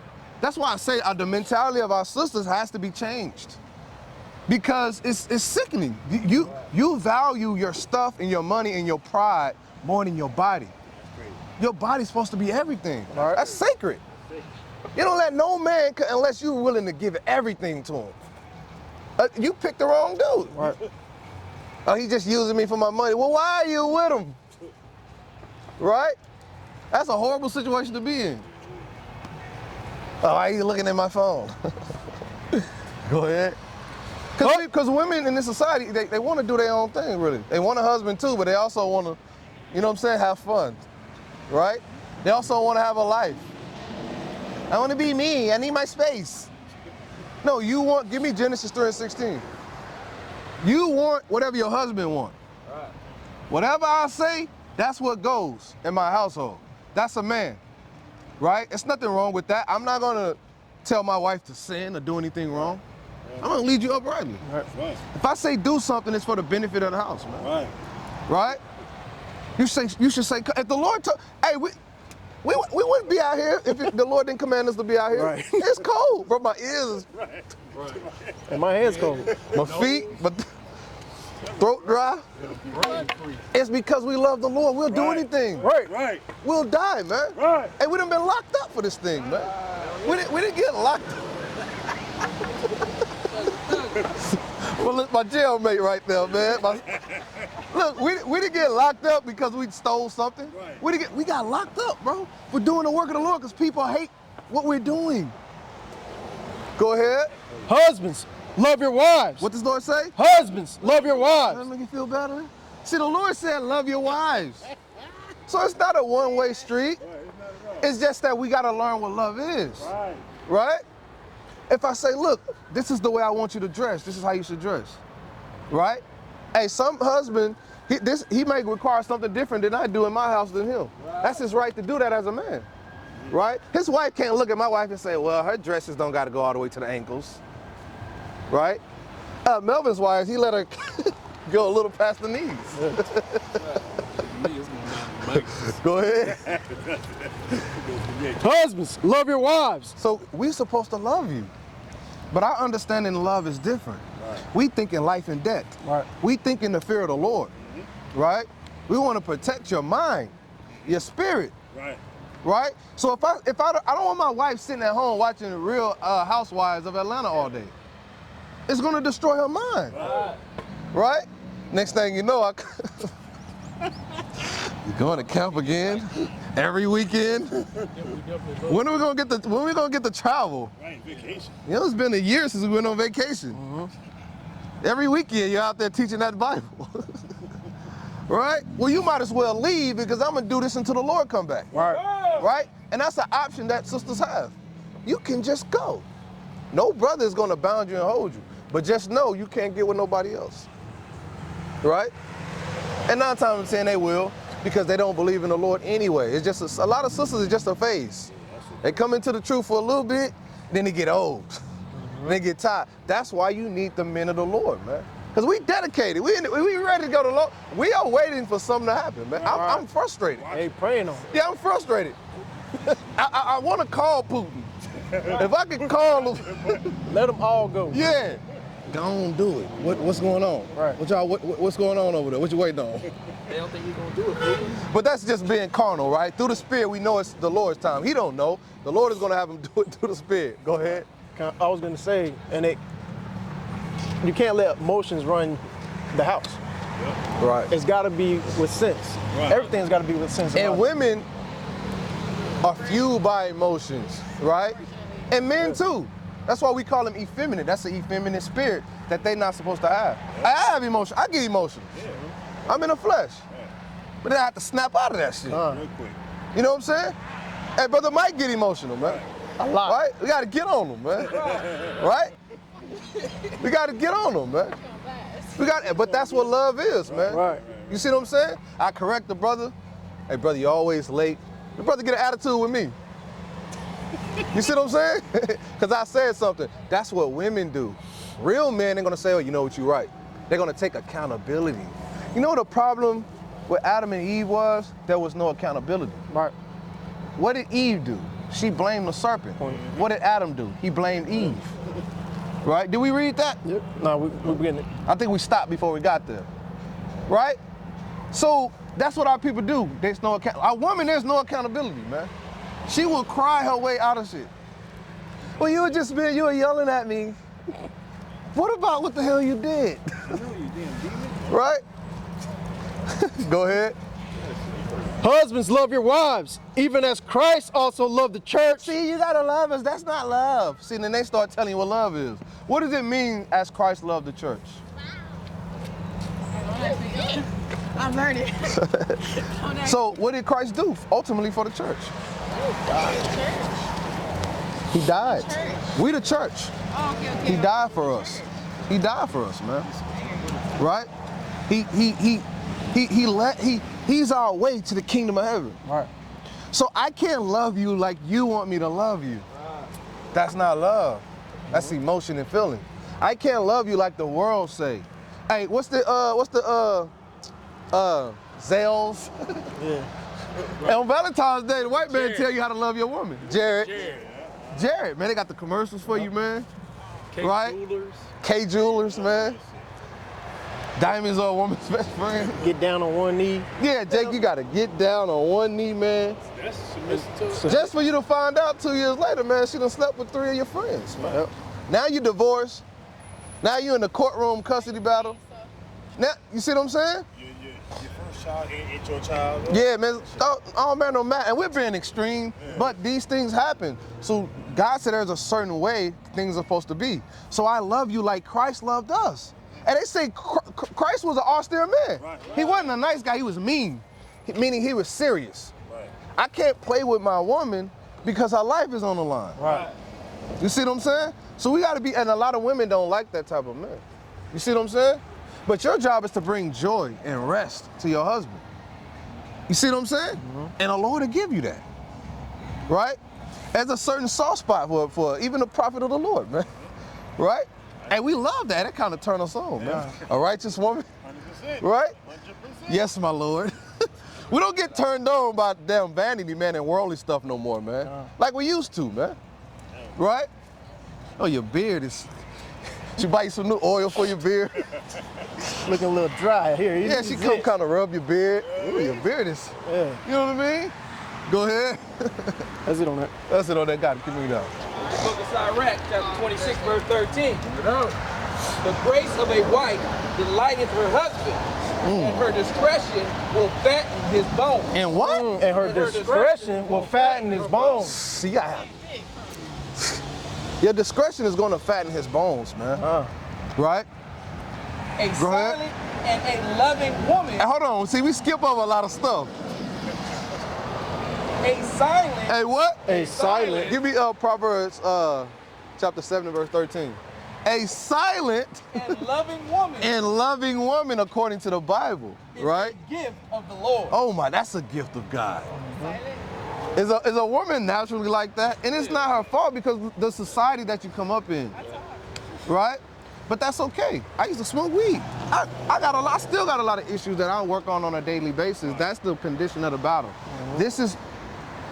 that's why I say the mentality of our sisters has to be changed. Because it's sickening. You value your stuff and your money and your pride more than your body. Your body's supposed to be everything. Right. That's sacred. You don't let no man, unless you're willing to give everything to him. You picked the wrong dude. Right. Oh, he just using me for my money. Well, why are you with him? Right? That's a horrible situation to be in. Oh, why are you looking at my phone? Go ahead. Because women in this society, they want to do their own thing, really. They want a husband too, but they also want to, you know what I'm saying, have fun, right? They also want to have a life. I want to be me. I need my space. No, give me Genesis 3:16. You want whatever your husband wants. Right. Whatever I say, that's what goes in my household. That's a man, right? It's nothing wrong with that. I'm not going to tell my wife to sin or do anything wrong. I'm gonna lead you uprightly. Right. If I say do something, it's for the benefit of the house, man. Right. Right? You should say, if the Lord hey, we wouldn't be out here if the Lord didn't command us to be out here. Right. It's cold, bro. My ears is and my hands cold. My feet, my throat dry. It's because we love the Lord. We'll do anything. Right. We'll die, man. Right. Hey, we done been locked up for this thing, man. We didn't get locked up. Well, look, my jailmate right there, man. Look, we didn't get locked up because we stole something. Right. We got locked up, bro, for doing the work of the Lord because people hate what we're doing. Go ahead. Husbands, love your wives. What does the Lord say? Husbands, love your wives. Doesn't that make you feel better? See, the Lord said, love your wives. So it's not a one-way street. It's just that we got to learn what love is. Right? If I say, look, this is the way I want you to dress. This is how you should dress. Right? Hey, some husband, he may require something different than I do in my house than him. Right. That's his right to do that as a man. Right? His wife can't look at my wife and say, well, her dresses don't got to go all the way to the ankles. Right? Melvin's wife, he let her go a little past the knees. Go ahead. Husbands, love your wives. So we're supposed to love you. But our understanding of love is different. Right. We think in life and death. Right. We think in the fear of the Lord. Mm-hmm. Right? We want to protect your mind, your spirit. Right. Right? So if I don't want my wife sitting at home watching the Real Housewives of Atlanta all day. It's going to destroy her mind. Right? Right? Next thing you know, you're going to camp again every weekend. When are we gonna get to travel? Right, vacation. You know, it's been a year since we went on vacation. Mm-hmm. Every weekend you're out there teaching that Bible. Right? Well, you might as well leave because I'm gonna do this until the Lord come back. Right. Right? And that's an option that sisters have. You can just go. No brother is gonna bound you and hold you. But just know you can't get with nobody else. Right? And 9 times out of 10 they will, because they don't believe in the Lord anyway. It's just a lot of sisters is just a phase. They come into the truth for a little bit, then they get old. Mm-hmm. They get tired. That's why you need the men of the Lord, man. Because we dedicated. We ready to go to the Lord. We are waiting for something to happen, man. I'm frustrated. Hey, praying on it. Yeah, I'm frustrated. I want to call Putin. If I could call him. Let them all go. Yeah. Go on, do it. What's going on? Right. What's going on over there? What you waiting on? They don't think you're gonna do it, Putin. But that's just being carnal, right? Through the Spirit, we know it's the Lord's time. He don't know. The Lord is gonna have him do it through the Spirit. Go ahead. I was gonna say, you can't let emotions run the house. Right. It's gotta be with sense. Right. Everything's gotta be with sense. And women, are fueled by emotions, right? And men too. That's why we call them effeminate. That's an effeminate spirit that they're not supposed to have. I have emotion. I get emotions. I'm in the flesh. But then I have to snap out of that shit. Real quick. You know what I'm saying? Hey, brother Mike get emotional, man. A lot. Right? We gotta get on them, man. Right? We gotta get on them, man. But that's what love is, man. Right. You see what I'm saying? I correct the brother. Hey, brother, you always late. The brother get an attitude with me. You see what I'm saying? Because I said something. That's what women do. Real men ain't gonna say, oh, you know what, you're right. They're gonna take accountability. You know what the problem with Adam and Eve was? There was no accountability. Right. What did Eve do? She blamed the serpent. What did Adam do? He blamed Eve. Right? Did we read that? Yep. No, we're getting it. I think we stopped before we got there. Right? So that's what our people do. There's no a woman, there's no accountability, man. She will cry her way out of shit. Well, you were yelling at me. What about what the hell you did? Right? Go ahead. Husbands, love your wives, even as Christ also loved the church. See, you gotta love us. That's not love. See, then they start telling you what love is. What does it mean as Christ loved the church? I'm learning. So what did Christ do ultimately for the church? He died. We the church. Oh, okay. He died for us. He died for us, man. Right? He's our way to the kingdom of heaven. Right. So I can't love you like you want me to love you. That's not love. That's emotion and feeling. I can't love you like the world say. Hey, what's the Zales? Yeah. And on Valentine's Day, the white man tell you how to love your woman. Jared, man, they got the commercials for you, man. Right? K Jewelers, man. Diamonds are a woman's best friend. Get down on one knee. Yeah, Jake, you gotta get down on one knee, man. That's submissive to it. Just for you to find out 2 years later, man, she done slept with 3 of your friends, man. Yep. Now you divorced. Now you in the courtroom custody battle. Now, you see what I'm saying? Your first child ain't your child. Yeah, man. Oh man, no matter. And we're being extreme, but these things happen. So God said there's a certain way things are supposed to be. So I love you like Christ loved us. And they say Christ was an austere man. Right. He wasn't a nice guy, he was mean, meaning he was serious. Right. I can't play with my woman because her life is on the line. Right. You see what I'm saying? So we gotta be, and a lot of women don't like that type of man. You see what I'm saying? But your job is to bring joy and rest to your husband. You see what I'm saying? Mm-hmm. And the Lord will give you that, right? There's a certain soft spot for even the prophet of the Lord, man, right? And we love that. It kind of turns us on, man. A righteous woman, 100%. right? 100%. Yes, my Lord. We don't get turned on by damn vanity, man, and worldly stuff no more, man. Like we used to, man. Right? Oh, your beard is... She buy you some new oil for your beard. Looking a little dry here. Yeah, she come kind of rub your beard. Ooh, your beard is... Yeah. You know what I mean? Go ahead. That's it on that. That's it on that. Got it. Give me that. Book of Sirach, chapter 26, verse 13. The grace of a wife delighteth her husband, and her discretion will fatten his bones. And what? And her discretion will fatten his bones. See, your discretion is going to fatten his bones, man. Right? A Go silent ahead. and a loving woman. Hey, hold on. See, we skip over a lot of stuff. A silent. Hey, what? A silent. Give me Proverbs chapter 7, verse 13. A silent and loving woman according to the Bible, is right? a gift of the Lord. Oh my, that's a gift of God. Is a woman naturally like that? And it's not her fault because the society that you come up in, right? But that's okay. I used to smoke weed. I still got a lot of issues that I work on a daily basis. That's the condition of the battle. This is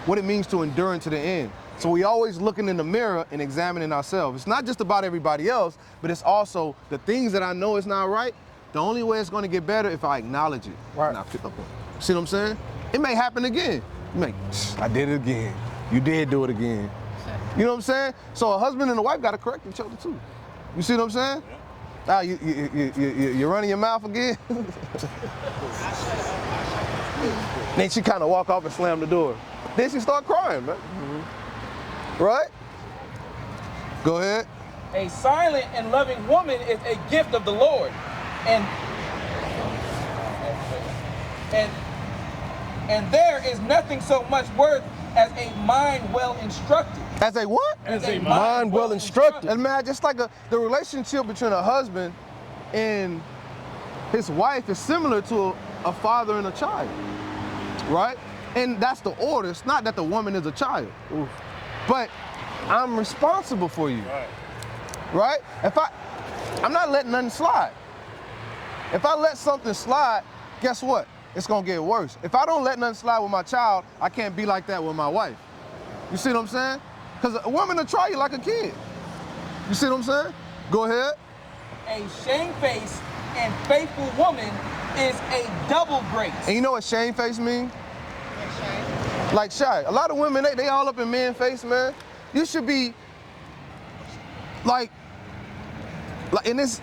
what it means to endure to the end. So we always looking in the mirror and examining ourselves. It's not just about everybody else, but it's also the things that I know is not right. The only way it's going to get better if I acknowledge it. Right. And I pick up on it. See what I'm saying? It may happen again. You may, I did it again. You did do it again. You know what I'm saying? So a husband and a wife got to correct each other too. You see what I'm saying? Ah, you're running your mouth again? Then she kind of walk off and slam the door. Then she start crying, man. Right? Go ahead. A silent and loving woman is a gift of the Lord, and there is nothing so much worth as a mind well instructed. As a what? As a Mind well instructed. And man, just like the relationship between a husband and his wife is similar to a father and a child, right? And that's the order. It's not that the woman is a child, but I'm responsible for you, right? I'm not letting nothing slide. If I let something slide, guess what? It's gonna get worse. If I don't let nothing slide with my child, I can't be like that with my wife. You see what I'm saying? Because a woman will try you like a kid. You see what I'm saying? Go ahead. A shamefaced and faithful woman is a double grace. And you know what shamefaced mean? Like shy. A lot of women, they all up in man face, man. You should be like in this,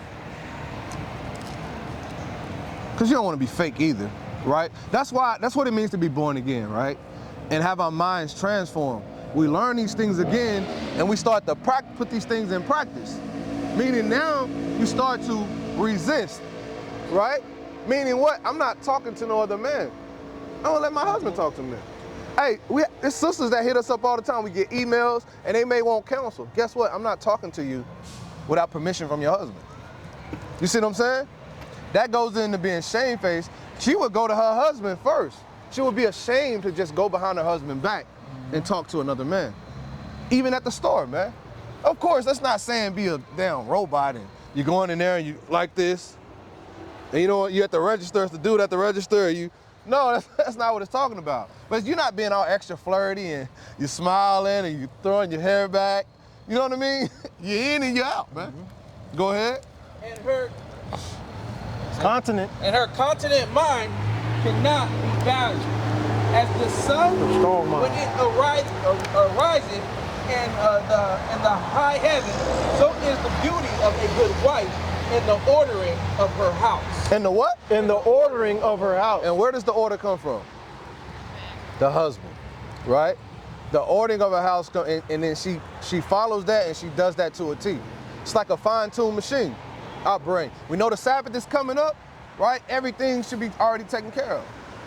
because you don't want to be fake either, right? That's what it means to be born again, right? And have our minds transformed. We learn these things again, and we start to put these things in practice. Meaning now you start to resist, right? Meaning what? I'm not talking to no other man. I don't let my husband talk to me. Hey, there's sisters that hit us up all the time. We get emails, and they may want counsel. Guess what? I'm not talking to you without permission from your husband. You see what I'm saying? That goes into being shamefaced. She would go to her husband first. She would be ashamed to just go behind her husband back and talk to another man. Even at the store, man. Of course, that's not saying be a damn robot and you're going in there and you like this. And you know what, you at the register, it's the dude at the register, no, that's not what it's talking about. But you're not being all extra flirty and you're smiling and you're throwing your hair back. You know what I mean? You're in and you're out, man. Go ahead. And her Continent. continent mind cannot be valued. As the sun, Strong mind. when it arises in the high heaven, so is the beauty of a good wife in the ordering of her house. And the what? In the ordering of her house. And where does the order come from? The husband, right? The ordering of a house, and then she follows that and she does that to a T. It's like a fine-tuned machine. Our brain. We know the Sabbath is coming up, right? Everything should be already taken care of.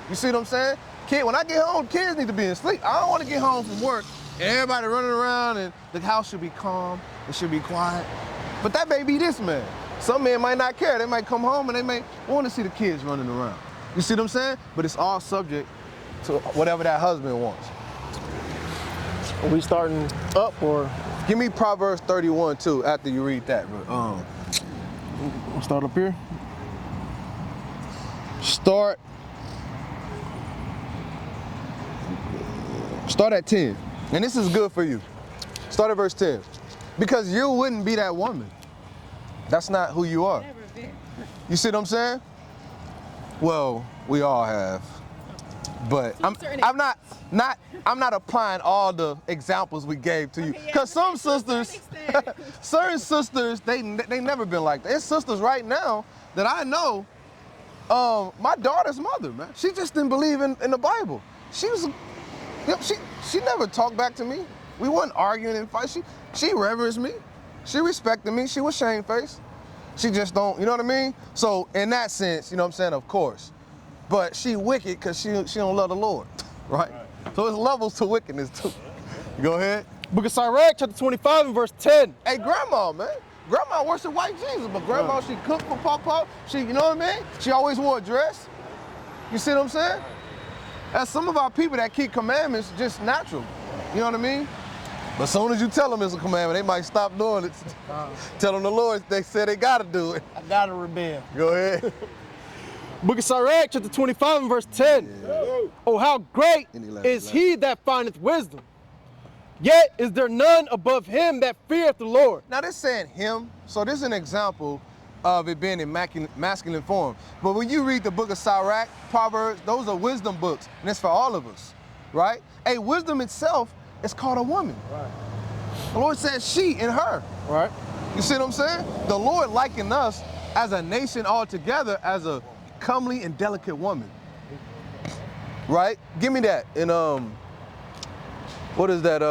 You see what I'm saying? When I get home, kids need to be asleep. I don't want to get home from work and everybody running around and the house should be calm, it should be quiet. But that may be this man. Some men might not care. They might come home and they may want to see the kids running around. You see what I'm saying? But it's all subject to whatever that husband wants. Are we starting up or? Give me Proverbs 31 too after you read that. We'll start up here. Start at 10. And this is good for you. Start at verse 10. Because you wouldn't be that woman. That's not who you are. You see what I'm saying? Well, we all have. But I'm not applying all the examples we gave to you. Because some sisters, certain sisters, they never been like that. There's sisters right now that I know, my daughter's mother, man. She just didn't believe in the Bible. She was, she never talked back to me. We weren't arguing and fighting. She reverenced me. She respected me. She was shamefaced. She just don't, you know what I mean? So in that sense, you know what I'm saying, of course. But she wicked because she don't love the Lord, right? So there's levels to wickedness too. Go ahead. Book of Sirach, chapter 25 and verse 10. Hey, grandma, man. Grandma worshiped white Jesus, but grandma, she cooked for Papa. She, you know what I mean? She always wore a dress. You see what I'm saying? That's some of our people that keep commandments just natural. You know what I mean? But as soon as you tell them it's a commandment, they might stop doing it. Tell them the Lord, they said they gotta do it. I gotta rebel. Go ahead. Book of Sirach, chapter 25 and verse 10. Yeah. Oh, how great is he that findeth wisdom. Yet is there none above him that feareth the Lord. Now this saying him, so this is an example of it being in masculine form. But when you read the book of Sirach, Proverbs, those are wisdom books, and it's for all of us, right? Hey, wisdom itself is called a woman. Right. The Lord says she and her. Right. You see what I'm saying? The Lord likened us as a nation altogether as a comely and delicate woman. Right? Give me that in What is that?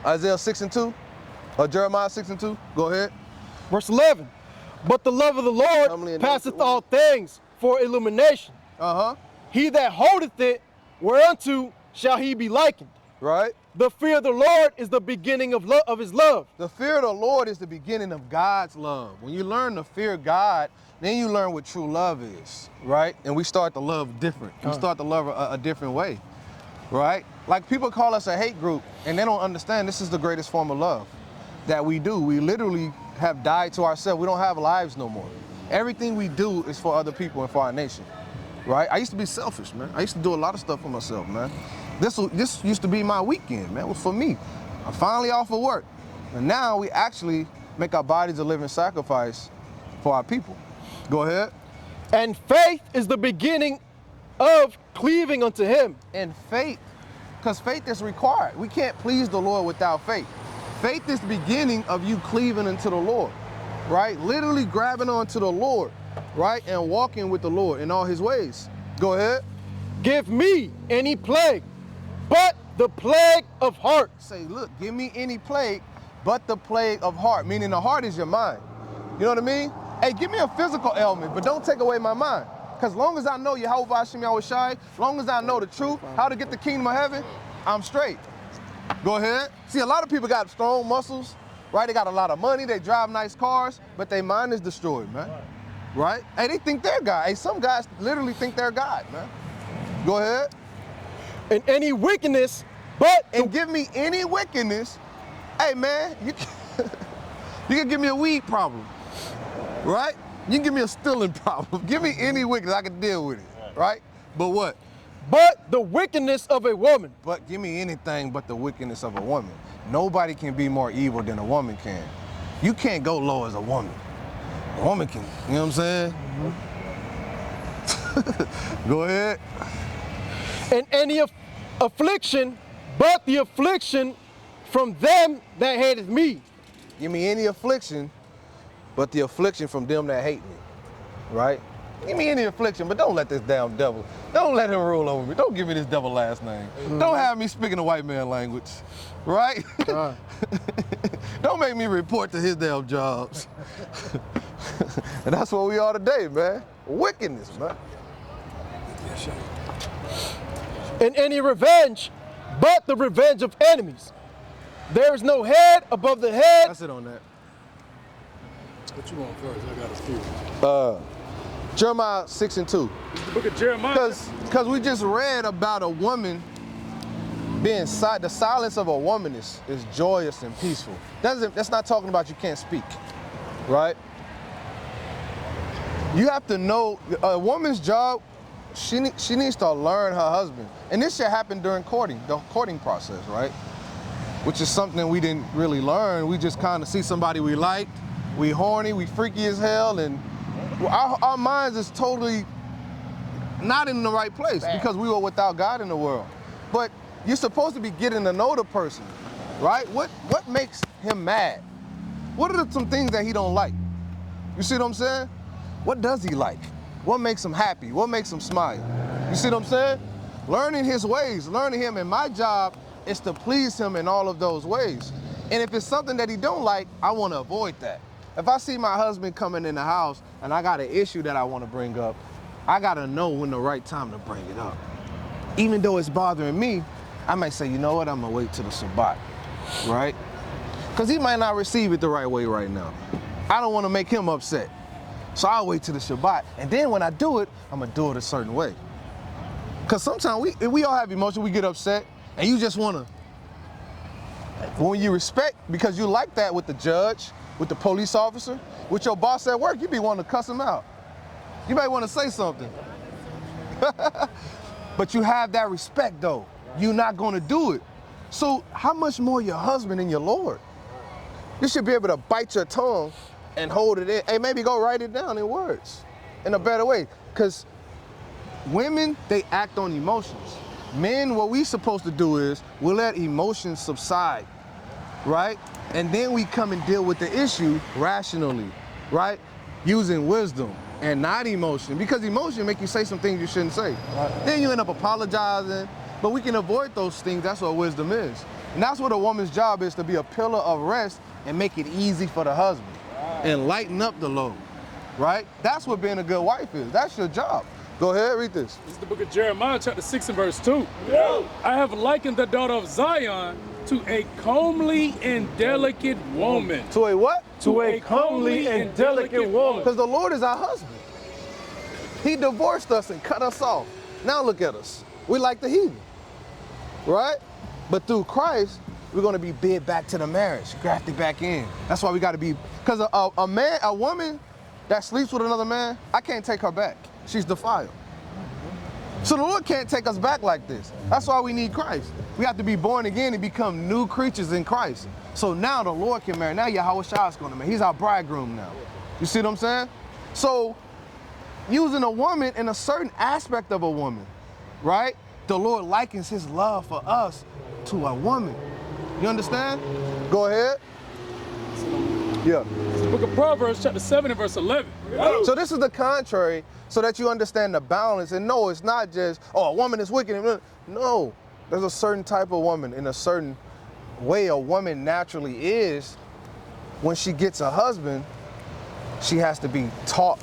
Isaiah 6:2? Or Jeremiah 6:2? Go ahead. Verse 11. But the love of the Lord passeth all things for illumination. He that holdeth it, whereunto shall he be likened. Right? The fear of the Lord is the beginning of his love. The fear of the Lord is the beginning of God's love. When you learn to fear God, then you learn what true love is, right? And we start to love different. We start to love a different way, right? Like people call us a hate group, and they don't understand this is the greatest form of love that we do. We literally have died to ourselves. We don't have lives no more. Everything we do is for other people and for our nation, right? I used to be selfish, man. I used to do a lot of stuff for myself, man. This used to be my weekend, man. It was for me. I'm finally off of work. And now we actually make our bodies a living sacrifice for our people. Go ahead. And faith is the beginning of cleaving unto him. And faith, because faith is required. We can't please the Lord without faith. Faith is the beginning of you cleaving unto the Lord, right? Literally grabbing onto the Lord, right? And walking with the Lord in all his ways. Go ahead. Give me any plague, but the plague of heart. Say, look, give me any plague, but the plague of heart, meaning the heart is your mind. You know what I mean? Hey, give me a physical ailment, but don't take away my mind. Because long as I know Yahweh Hashem Yahweh Shai, long as I know the truth, how to get the kingdom of heaven, I'm straight. Go ahead. See, a lot of people got strong muscles, right? They got a lot of money, they drive nice cars, but their mind is destroyed, man. Right? Hey, they think they're God. Hey, some guys literally think they're God, man. Go ahead. And any wickedness, but... And give me any wickedness. Hey, man, you can give me a weed problem, right? You can give me a stealing problem. Give me any wickedness, I can deal with it, right? But what? But the wickedness of a woman. But give me anything but the wickedness of a woman. Nobody can be more evil than a woman can. You can't go low as a woman. A woman can, you know what I'm saying? Go ahead. And any affliction, but the affliction from them that hateth me. Give me any affliction, but the affliction from them that hate me, right? Give me any affliction, but don't let this damn devil, don't let him rule over me. Don't give me this devil last name. Don't have me speaking the white man language, right? Don't make me report to his damn jobs. And that's what we are today, man. Wickedness, man. And any revenge, but the revenge of enemies. There is no head above the head. That's it on that. What you want first? I got a few. Jeremiah 6:2. The book of Jeremiah. Because we just read about a woman being the silence of a woman is joyous and peaceful. That's not talking about you can't speak, right? You have to know a woman's job. She needs to learn her husband, and this should happen during the courting process, right? Which is something we didn't really learn. We just kind of see somebody we like, we horny, we freaky as hell, and our minds is totally not in the right place because we were without God in the world. But you're supposed to be getting to know the person, right? What makes him mad? What are some things that he don't like? You see what I'm saying? What does he like? What makes him happy? What makes him smile? You see what I'm saying? Learning his ways, learning him, and my job is to please him in all of those ways. And if it's something that he don't like, I want to avoid that. If I see my husband coming in the house and I got an issue that I want to bring up, I got to know when the right time to bring it up. Even though it's bothering me, I might say, you know what, I'm going to wait till the Shabbat, right? Because he might not receive it the right way right now. I don't want to make him upset. So I'll wait till the Shabbat. And then when I do it, I'm going to do it a certain way. Because sometimes we all have emotion, we get upset, and you just want to, when you respect, because you like that with the judge, with the police officer, with your boss at work, you be wanting to cuss him out. You might want to say something. But you have that respect though. You're not going to do it. So how much more your husband and your Lord? You should be able to bite your tongue and hold it in. Hey, maybe go write it down in words in a better way. Because women, they act on emotions. Men, what we supposed to do is we let emotions subside, right? And then we come and deal with the issue rationally, right? Using wisdom and not emotion. Because emotion make you say some things you shouldn't say. Right. Then you end up apologizing. But we can avoid those things. That's what wisdom is. And that's what a woman's job is, to be a pillar of rest and make it easy for the husband and lighten up the load, right? That's what being a good wife is. That's your job. Go ahead, read this. This is the book of Jeremiah, chapter 6 and verse 2. I have likened the daughter of Zion to a comely and delicate woman. To a what? To a comely and delicate woman. Because the Lord is our husband. He divorced us and cut us off. Now look at us. We like the heathen, right? But through Christ, we're going to be bid back to the marriage, grafted back in. That's why we got to be, because a woman that sleeps with another man, I can't take her back. She's defiled. So the Lord can't take us back like this. That's why we need Christ. We have to be born again and become new creatures in Christ. So now the Lord can marry. Now Yahweh Shai is going to marry. He's our bridegroom now. You see what I'm saying? So using a woman in a certain aspect of a woman, right? The Lord likens his love for us to a woman. You understand? Go ahead. Yeah. It's the book of Proverbs, chapter 7 and verse 11. So this is the contrary, so that you understand the balance. And no, it's not just, oh, a woman is wicked. No, there's a certain type of woman, in a certain way a woman naturally is. When she gets a husband, she has to be taught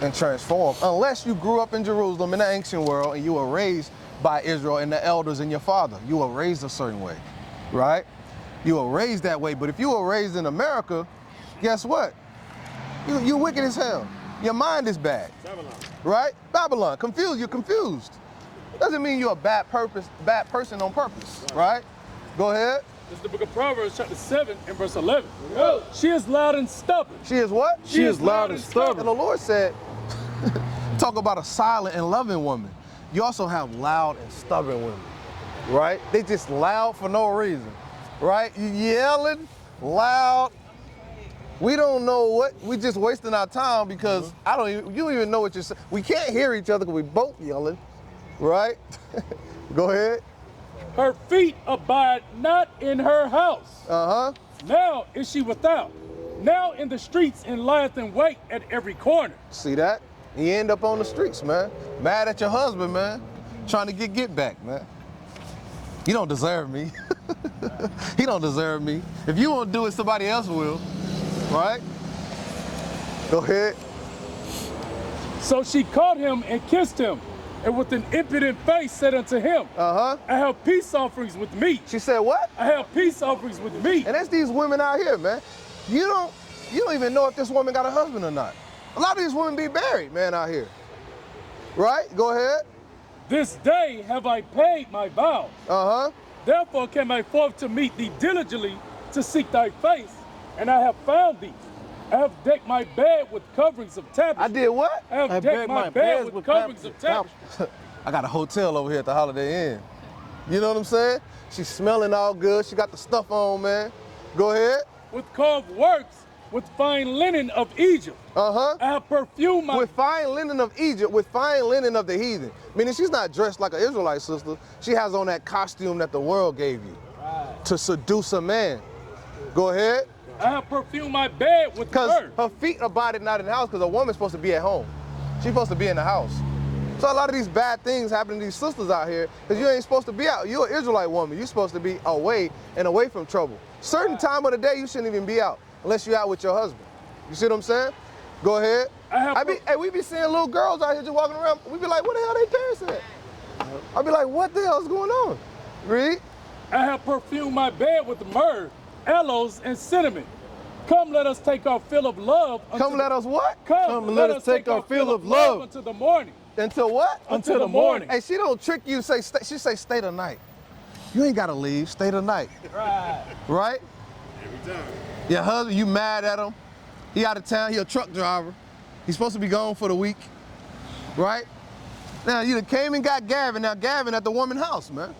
and transformed. Unless you grew up in Jerusalem in the ancient world and you were raised by Israel and the elders and your father. You were raised a certain way, right? You were raised that way. But if you were raised in America, guess what? You're wicked as hell. Your mind is bad, right? Babylon, confused. You're confused. Doesn't mean you're a bad person on purpose, right? Go ahead. This is the book of Proverbs, chapter 7 and verse 11. She is loud and stubborn. She is what? She is loud and stubborn. And the Lord said, talk about a silent and loving woman. You also have loud and stubborn women, right? They just loud for no reason, right? You yelling, loud. We don't know what, we just wasting our time because you don't even know what you're saying. We can't hear each other because we both yelling, right? Go ahead. Her feet abide not in her house. Uh-huh. Now is she without. Now in the streets and lieth in wait at every corner. See that? You end up on the streets, man. Mad at your husband, man. Trying to get back, man. You don't deserve me. He don't deserve me. If you won't do it, somebody else will, right? Go ahead. So she caught him and kissed him, and with an impudent face said unto him, I have peace offerings with me. She said what? I have peace offerings with me. And that's these women out here, man. You don't even know if this woman got a husband or not. A lot of these women be married, man, out here. Right? Go ahead. This day have I paid my vows. Therefore came I forth to meet thee diligently to seek thy face, and I have found thee. I have decked my bed with coverings of tapestry. I did what? I have decked my bed with coverings of tapestry. I got a hotel over here at the Holiday Inn. You know what I'm saying? She's smelling all good. She got the stuff on, man. Go ahead. With carved works, with fine linen of Egypt. I have perfumed my... With fine linen of Egypt, with fine linen of the heathen. Meaning she's not dressed like an Israelite sister. She has on that costume that the world gave you to seduce a man. Go ahead. I have perfumed my bed with myrrh. Her feet abided not in the house because a woman's supposed to be at home. She's supposed to be in the house. So a lot of these bad things happen to these sisters out here because you ain't supposed to be out. You're an Israelite woman. You're supposed to be away and away from trouble. Certain time of the day, you shouldn't even be out unless you're out with your husband. You see what I'm saying? Go ahead. We be seeing little girls out here just walking around. We be like, what the hell they parents at? I be like, what the hell's going on? Read. I have perfumed my bed with myrrh, aloes, and cinnamon. Come, let us take our fill of love. Come, let us what? Come, let us take our fill of love until the morning. Until what? Until the morning. Hey, she don't trick you. She say stay the night. You ain't gotta leave. Stay the night. Right? Every time. Your husband, you mad at him. He out of town. He a truck driver. He's supposed to be gone for the week. Right? Now you done came and got Gavin. Now Gavin at the woman's house, man.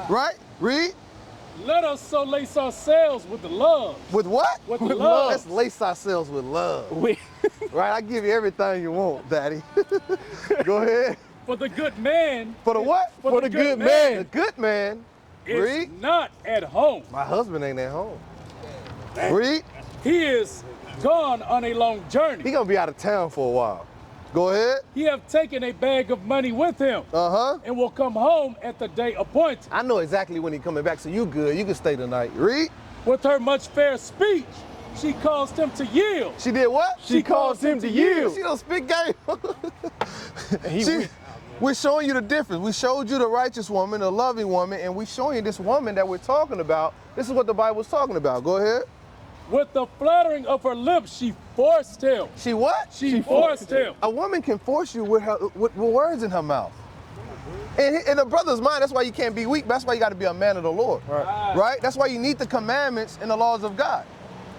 Right? Read. Let us so lace ourselves with the love. With what? With love. Let's lace ourselves with love. Right? I give you everything you want, Daddy. Go ahead. For the good man. For the what? For the good man. The good man. Is not at home. My husband ain't at home. Read. He is gone on a long journey. He gonna be out of town for a while. Go ahead. He have taken a bag of money with him. And will come home at the day appointed. I know exactly when he coming back, so you good. You can stay tonight. Read. With her much fair speech, she caused him to yield. She did what? She caused him to yield. She don't speak game. We're showing you the difference. We showed you the righteous woman, the loving woman, and we're showing you this woman that we're talking about. This is what the Bible's talking about. Go ahead. With the flattering of her lips, she forced him. She what? She forced him. A woman can force you with words in her mouth. And in a brother's mind, that's why you can't be weak. That's why you got to be a man of the Lord. Right? That's why you need the commandments and the laws of God.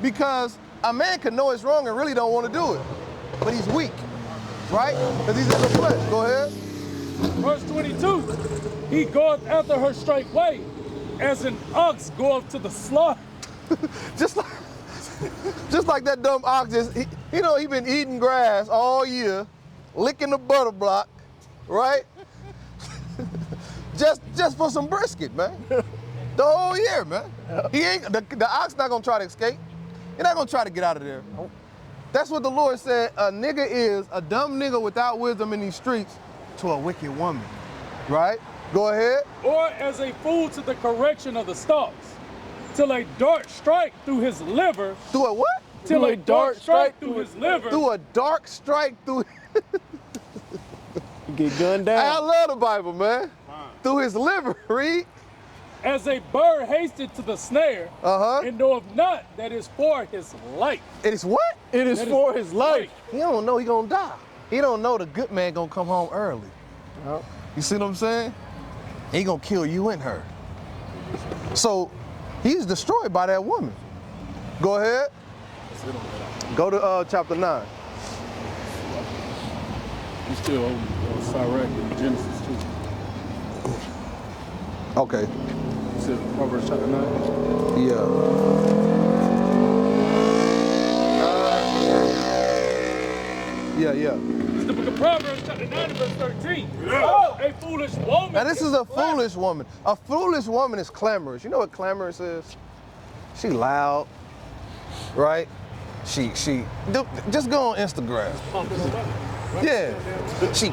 Because a man can know it's wrong and really don't want to do it. But he's weak. Right? Because he's in the flesh. Go ahead. Verse 22. He goeth after her straightway, as an ox goeth to the slaughter. Just like that dumb ox, he been eating grass all year, licking the butter block, right? just for some brisket, man. The whole year, man. He ain't the ox not gonna try to escape. He's not gonna try to get out of there. That's what the Lord said. A nigga is a dumb nigga without wisdom in these streets to a wicked woman, right? Go ahead. Or as a fool to the correction of the stalks, till a dart strike through his liver. Through a what? Till a dart strike through his liver. Through a dark strike through. Get gunned down. I love the Bible, man. Through his liver, read. As a bird hasted to the snare, and knoweth not that is for his life. It is what? It is for his life. He don't know he gonna die. He don't know the good man gonna come home early. You see what I'm saying? He gonna kill you and her. So he's destroyed by that woman. Go ahead. Go to chapter 9. You still on Sirach in Genesis too. Okay. You said Proverbs chapter 9? Yeah. Yeah. It's the book of Proverbs chapter 9 verse 13. Oh, a foolish woman. Now this is a foolish woman. A foolish woman is clamorous. You know what clamorous is? She loud, right? Just go on Instagram. Yeah. She,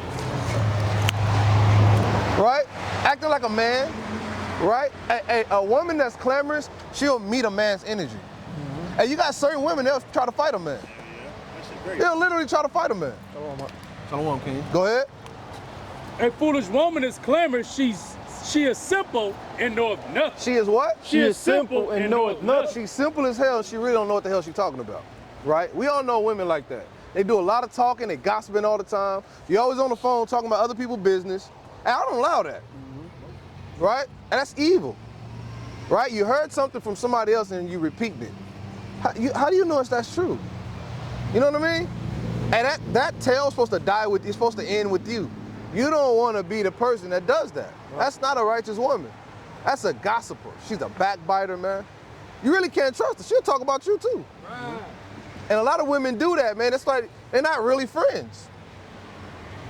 right? Acting like a man, right? A woman that's clamorous, she'll meet a man's energy. And you got certain women, they'll try to fight a man. They'll literally try to fight a man. Shalom, King. Go ahead. A foolish woman is clamorous. She is simple and knoweth nothing. She is what? She is simple and knoweth nothing. She's simple as hell. She really don't know what the hell she's talking about, right? We all know women like that. They do a lot of talking. They gossiping all the time. You're always on the phone talking about other people's business. And I don't allow that, right? And that's evil, right? You heard something from somebody else and you repeated it. How do you know if that's true? You know what I mean? And that tale's supposed to die with you. It's supposed to end with you. You don't want to be the person that does that. Right. That's not a righteous woman. That's a gossiper. She's a backbiter, man. You really can't trust her. She'll talk about you too. Right. And a lot of women do that, man. It's like they're not really friends.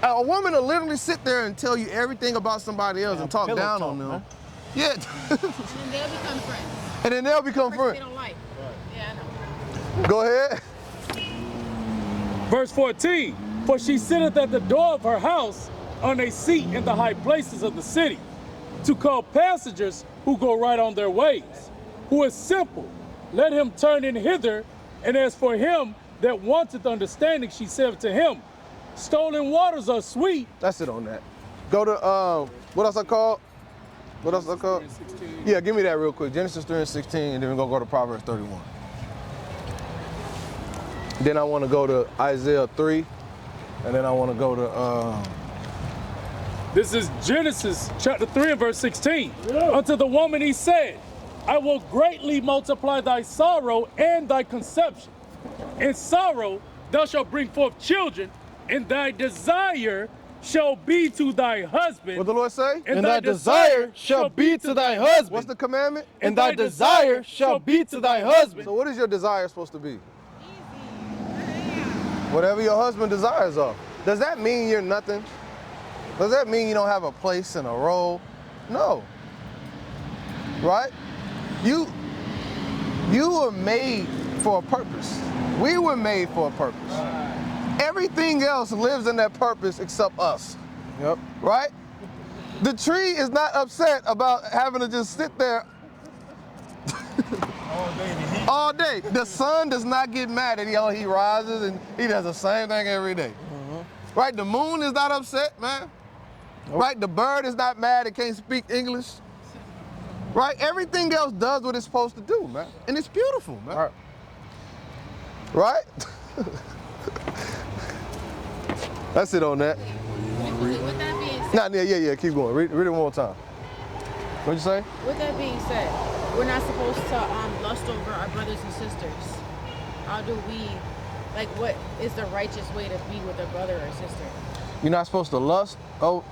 A woman will literally sit there and tell you everything about somebody else and talk down on them. Huh? Yeah. And then they'll become friends. And then they'll become friends. They don't like. Right. Yeah, I know. Go ahead. Verse 14, for she sitteth at the door of her house on a seat in the high places of the city, to call passengers who go right on their ways. Who is simple, let him turn in hither, and as for him that wanteth understanding, she said to him, stolen waters are sweet. That's it on that. Go to, what else I called? What else I called? Yeah, give me that real quick. Genesis 3 and 16, and then we're gonna go to Proverbs 31. Then I want to go to Isaiah 3, and then I want to go to... This is Genesis chapter 3 and verse 16. Yeah. Unto the woman he said, I will greatly multiply thy sorrow and thy conception. In sorrow thou shalt bring forth children, and thy desire shall be to thy husband. What the Lord say? And thy desire shall be to thy husband. What's the commandment? And thy desire shall be to thy husband. So what is your desire supposed to be? Whatever your husband desires are. Does that mean you're nothing? Does that mean you don't have a place and a role? No. Right? You were made for a purpose. We were made for a purpose. Everything else lives in that purpose except us. Yep. Right? The tree is not upset about having to just sit there all day. The sun does not get mad at he rises and he does the same thing every day. Right? The moon is not upset, man. Nope. Right? The bird is not mad and can't speak English. Right? Everything else does what it's supposed to do, man. And it's beautiful, man. All right. Right? That's it on that. With that being said, Nah, yeah, keep going. Read it one more time. What'd you say? with that being said, we're not supposed to lust over our brothers and sisters. How do we, like, what is the righteous way to be with a brother or sister? You're not supposed to lust? Oh,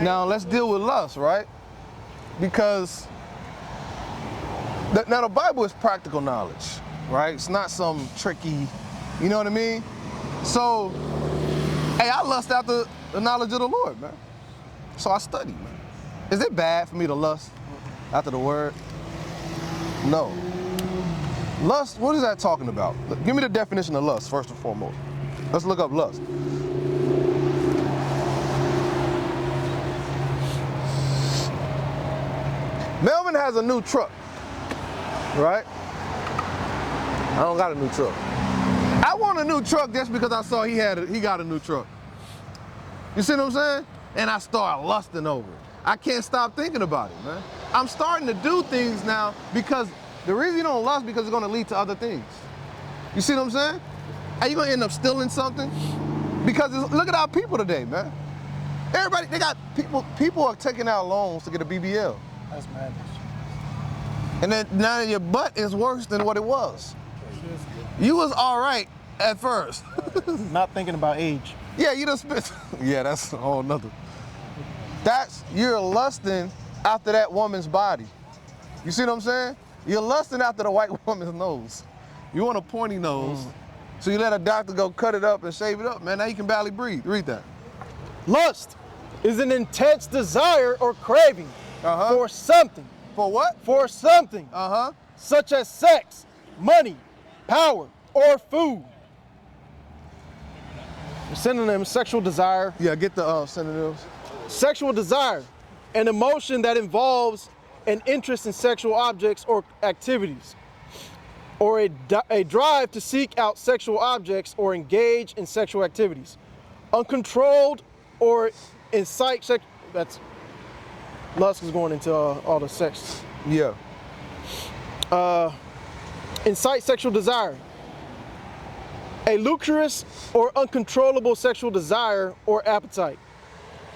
now let's deal with lust, right? Because now the Bible is practical knowledge, right? It's not some tricky, you know what I mean? So, hey, I lust after the knowledge of the Lord, man. So I study, man. Is it bad for me to lust after the word? No. Lust, what is that talking about? Give me the definition of lust, first and foremost. Let's look up lust. Melvin has a new truck, right? I don't got a new truck. I want a new truck just because I saw he got a new truck. You see what I'm saying? And I started lusting over it. I can't stop thinking about it, man. I'm starting to do things now because the reason you don't lust because it's gonna lead to other things. You see what I'm saying? Are you gonna end up stealing something? Because look at our people today, man. Everybody, they got people are taking out loans to get a BBL. That's madness. And then now your butt is worse than what it was. You was all right at first. Not thinking about age. Yeah, you done spent. Yeah, that's a whole nother. You're lusting after that woman's body. You see what I'm saying? You're lusting after the white woman's nose. You want a pointy nose, so you let a doctor go cut it up and shave it up, man. Now you can barely breathe. Read that. Lust is an intense desire or craving for something. For what? For something. Such as sex, money, power, or food. Synonym, sexual desire. Yeah, get the synonyms. Sexual desire, an emotion that involves an interest in sexual objects or activities, or a drive to seek out sexual objects or engage in sexual activities. Uncontrolled or incite sex. That's lust is going into all the sex. Yeah. Incite sexual desire. A lucrative or uncontrollable sexual desire or appetite.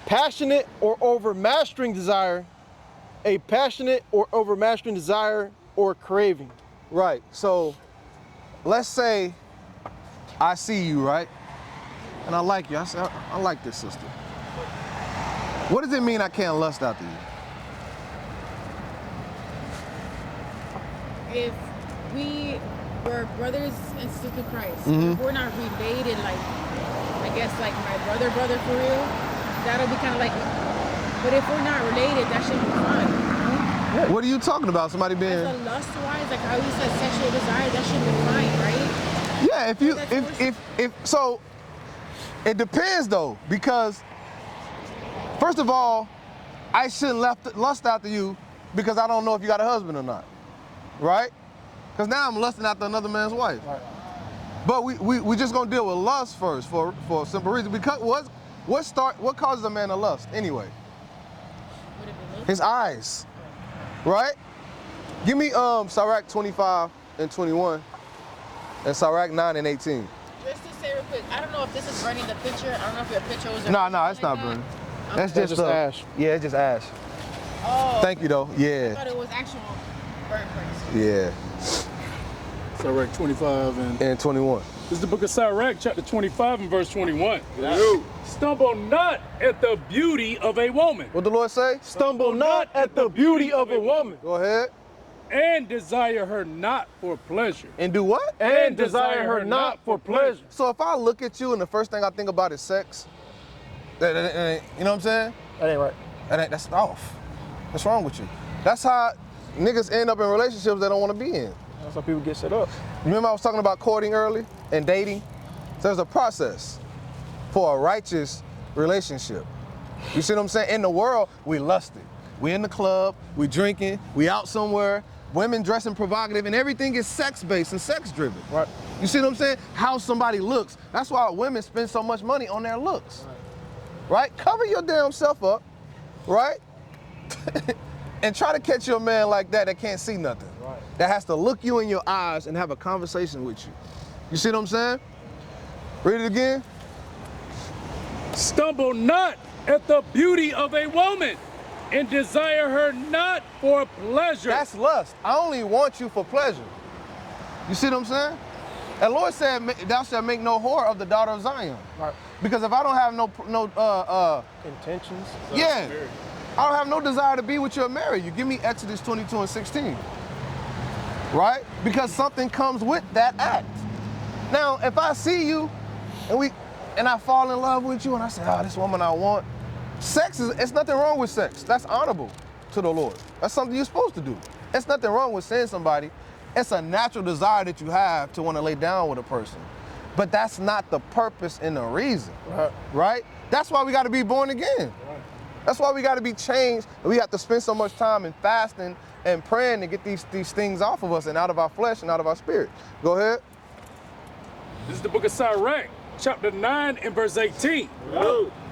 Passionate or overmastering desire. A passionate or overmastering desire or craving. Right. So let's say I see you, right? And I like you. I say, I like this sister. What does it mean I can't lust after you? If we were brothers and sisters in Christ, if we're not related, like, I guess, like my brother for real, that'll be kind of like, but if we're not related, that shouldn't be fine, you know? What are you talking about? Somebody being... As a lust-wise, like how you said sexual desire, that shouldn't be fine, right? Yeah, so it depends though, because first of all, I shouldn't lust after you because I don't know if you got a husband or not, right? Because now I'm lusting after another man's wife. Right. But we just gonna deal with lust first for a simple reason. Because what causes a man to lust anyway? His eyes, right? Give me Sirach 25 and 21 and Sirach 9 and 18. Just to say real quick, I don't know if this is burning the picture. I don't know if your picture was. No, it's not burning. That's just ash. Yeah, it's just ash. Oh. Thank you though. Yeah. I thought it was actual burn place. Yeah. Sirach 25 and 21. This is the book of Sirach, chapter 25 and verse 21. Stumble not at the beauty of a woman. What the Lord say? Stumble not at the beauty of a woman. Go ahead. And desire her not for pleasure. And do what? And desire her not for pleasure. So if I look at you and the first thing I think about is sex, you know what I'm saying? That ain't right. That's off. What's wrong with you? That's how niggas end up in relationships they don't want to be in. That's how people get set up. Remember I was talking about courting early and dating? So there's a process. for a righteous relationship. You see what I'm saying? In the world, we lusted. We in the club, we drinking, we out somewhere, women dressing provocative, and everything is sex-based and sex-driven. Right. You see what I'm saying? How somebody looks. That's why women spend so much money on their looks. Right? Cover your damn self up, right? And try to catch your man like that can't see nothing. Right. That has to look you in your eyes and have a conversation with you. You see what I'm saying? Read it again. Stumble not at the beauty of a woman, and desire her not for pleasure. That's lust. I only want you for pleasure. You see what I'm saying? And Lord said, thou shalt make no whore of the daughter of Zion. Right. Because if I don't have no Intentions. yeah, I don't have no desire to be with you or marry you. Give me Exodus 22 and 16. Right? Because something comes with that act. Now, if I see you and I fall in love with you and I say, oh, this woman I want, it's nothing wrong with sex. That's honorable to the Lord. That's something you're supposed to do. It's nothing wrong with seeing somebody. It's a natural desire that you have to want to lay down with a person. But that's not the purpose and the reason, right? That's why we got to be born again. That's why we got to be changed. We have to spend so much time in fasting and praying to get these things off of us and out of our flesh and out of our spirit. Go ahead. This is the book of Sirach, chapter 9 and verse 18.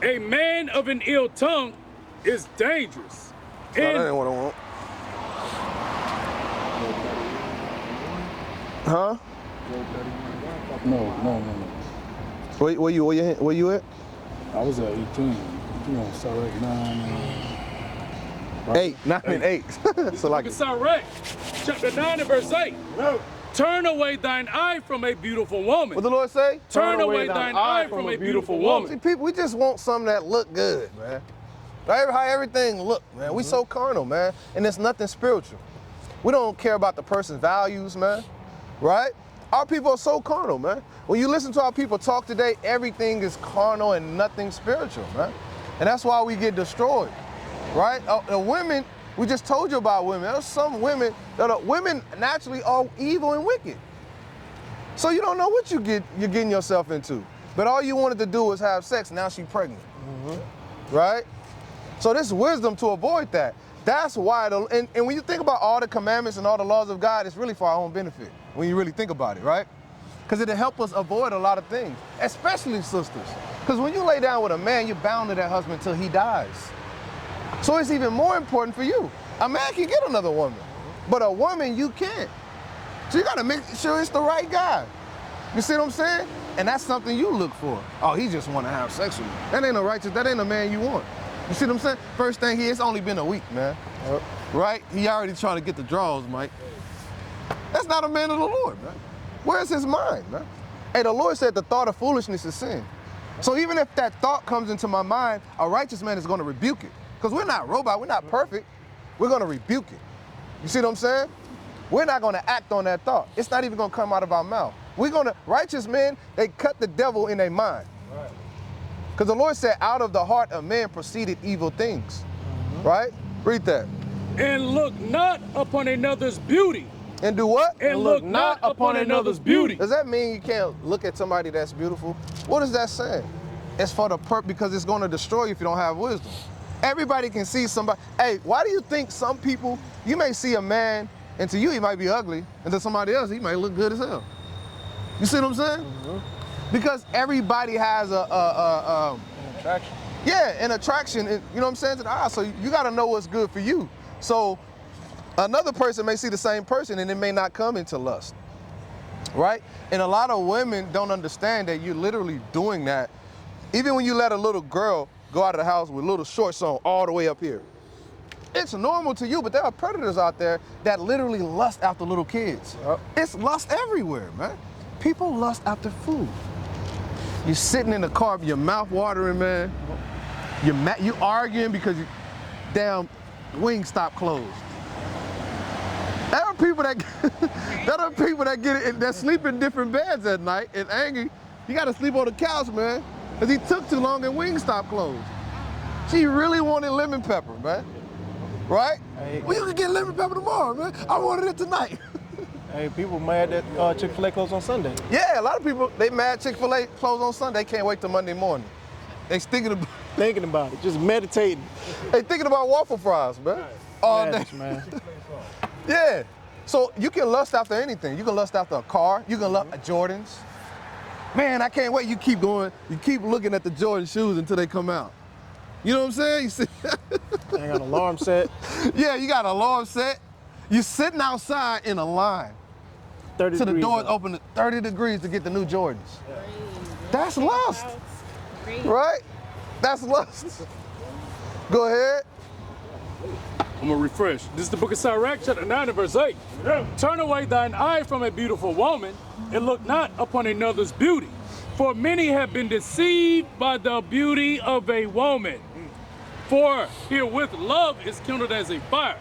A man of an ill tongue is dangerous. No, that ain't what I want. Huh? No. Where you at? I was at 18. You know, Sirach 9. 9 and 8. So like, Book of Sirach, chapter 9 and verse 8. Turn away thine eye from a beautiful woman. what the Lord say? Turn away thine eye from a beautiful See, woman. people, we just want something that look good, man. How everything look, man. We so carnal, man, and it's nothing spiritual. We don't care about the person's values, man, right? Our people are so carnal, man. When you listen to our people talk today, everything is carnal and nothing spiritual, man. And that's why we get destroyed, right? The women, we just told you about women. There's some women women naturally are evil and wicked. So you don't know what you're getting yourself into. But all you wanted to do was have sex. Now she's pregnant, right? So this wisdom to avoid that. That's why, and when you think about all the commandments and all the laws of God, it's really for our own benefit, when you really think about it, right? Because it'll help us avoid a lot of things, especially sisters. Because when you lay down with a man, you're bound to that husband until he dies. So it's even more important for you. A man can get another woman, but a woman, you can't. So you gotta make sure it's the right guy. You see what I'm saying? And that's something you look for. Oh, he just wanna have sex with me. That ain't that ain't a man you want. You see what I'm saying? First thing, it's only been a week, man. Right? He already trying to get the draws, Mike. That's not a man of the Lord, man. Where's his mind, man? Hey, the Lord said the thought of foolishness is sin. So even if that thought comes into my mind, a righteous man is gonna rebuke it. Because we're not robots, we're not perfect. We're gonna rebuke it. You see what I'm saying? We're not gonna act on that thought. It's not even gonna come out of our mouth. Righteous men, they cut the devil in their mind. Because the Lord said, out of the heart of man proceeded evil things. Right? Read that. And look not upon another's beauty. And do what? And look not upon another's beauty. Does that mean you can't look at somebody that's beautiful? What is that saying? It's for the purpose, because it's going to destroy you if you don't have wisdom. Everybody can see somebody. Hey, why do you think some people, you may see a man, and to you he might be ugly, and to somebody else he might look good as hell? You see what I'm saying? Because everybody has an attraction. Yeah, an attraction, you know what I'm saying, to the eye. So you got to know what's good for you. So another person may see the same person and it may not come into lust, right? And a lot of women don't understand that you're literally doing that. Even when you let a little girl go out of the house with little shorts on all the way up here. It's normal to you, but there are predators out there that literally lust after little kids. It's lust everywhere, man. People lust after food. You're sitting in the car, your mouth watering, man. You arguing because your damn wing stop closed. There are people that that sleep in different beds at night and angry. You got to sleep on the couch, man, because he took too long and wing stop closed. She really wanted lemon pepper, man. Right? Well, you can get lemon pepper tomorrow, man. I wanted it tonight. Hey, people mad that Chick-fil-A closed on Sunday. Yeah, a lot of people, they mad Chick-fil-A closed on Sunday. They can't wait till Monday morning. They thinking About it, just meditating. they thinking about waffle fries, man. All day. Yes, man. Yeah. So you can lust after anything. You can lust after a car. You can lust Jordans. Man, I can't wait. You keep going. You keep looking at the Jordan shoes until they come out. You know what I'm saying? You see? I got an alarm set. Yeah, you got an alarm set. You're sitting outside in a line 30 till the degrees doors out. open at 30 degrees to get the new Jordans. That's lust, Great. right? That's lust. Go ahead. I'm gonna refresh. This is the book of Sirach, chapter 9 and verse 8. Turn away thine eye from a beautiful woman, and look not upon another's beauty. For many have been deceived by the beauty of a woman. For herewith love is kindled as a fire.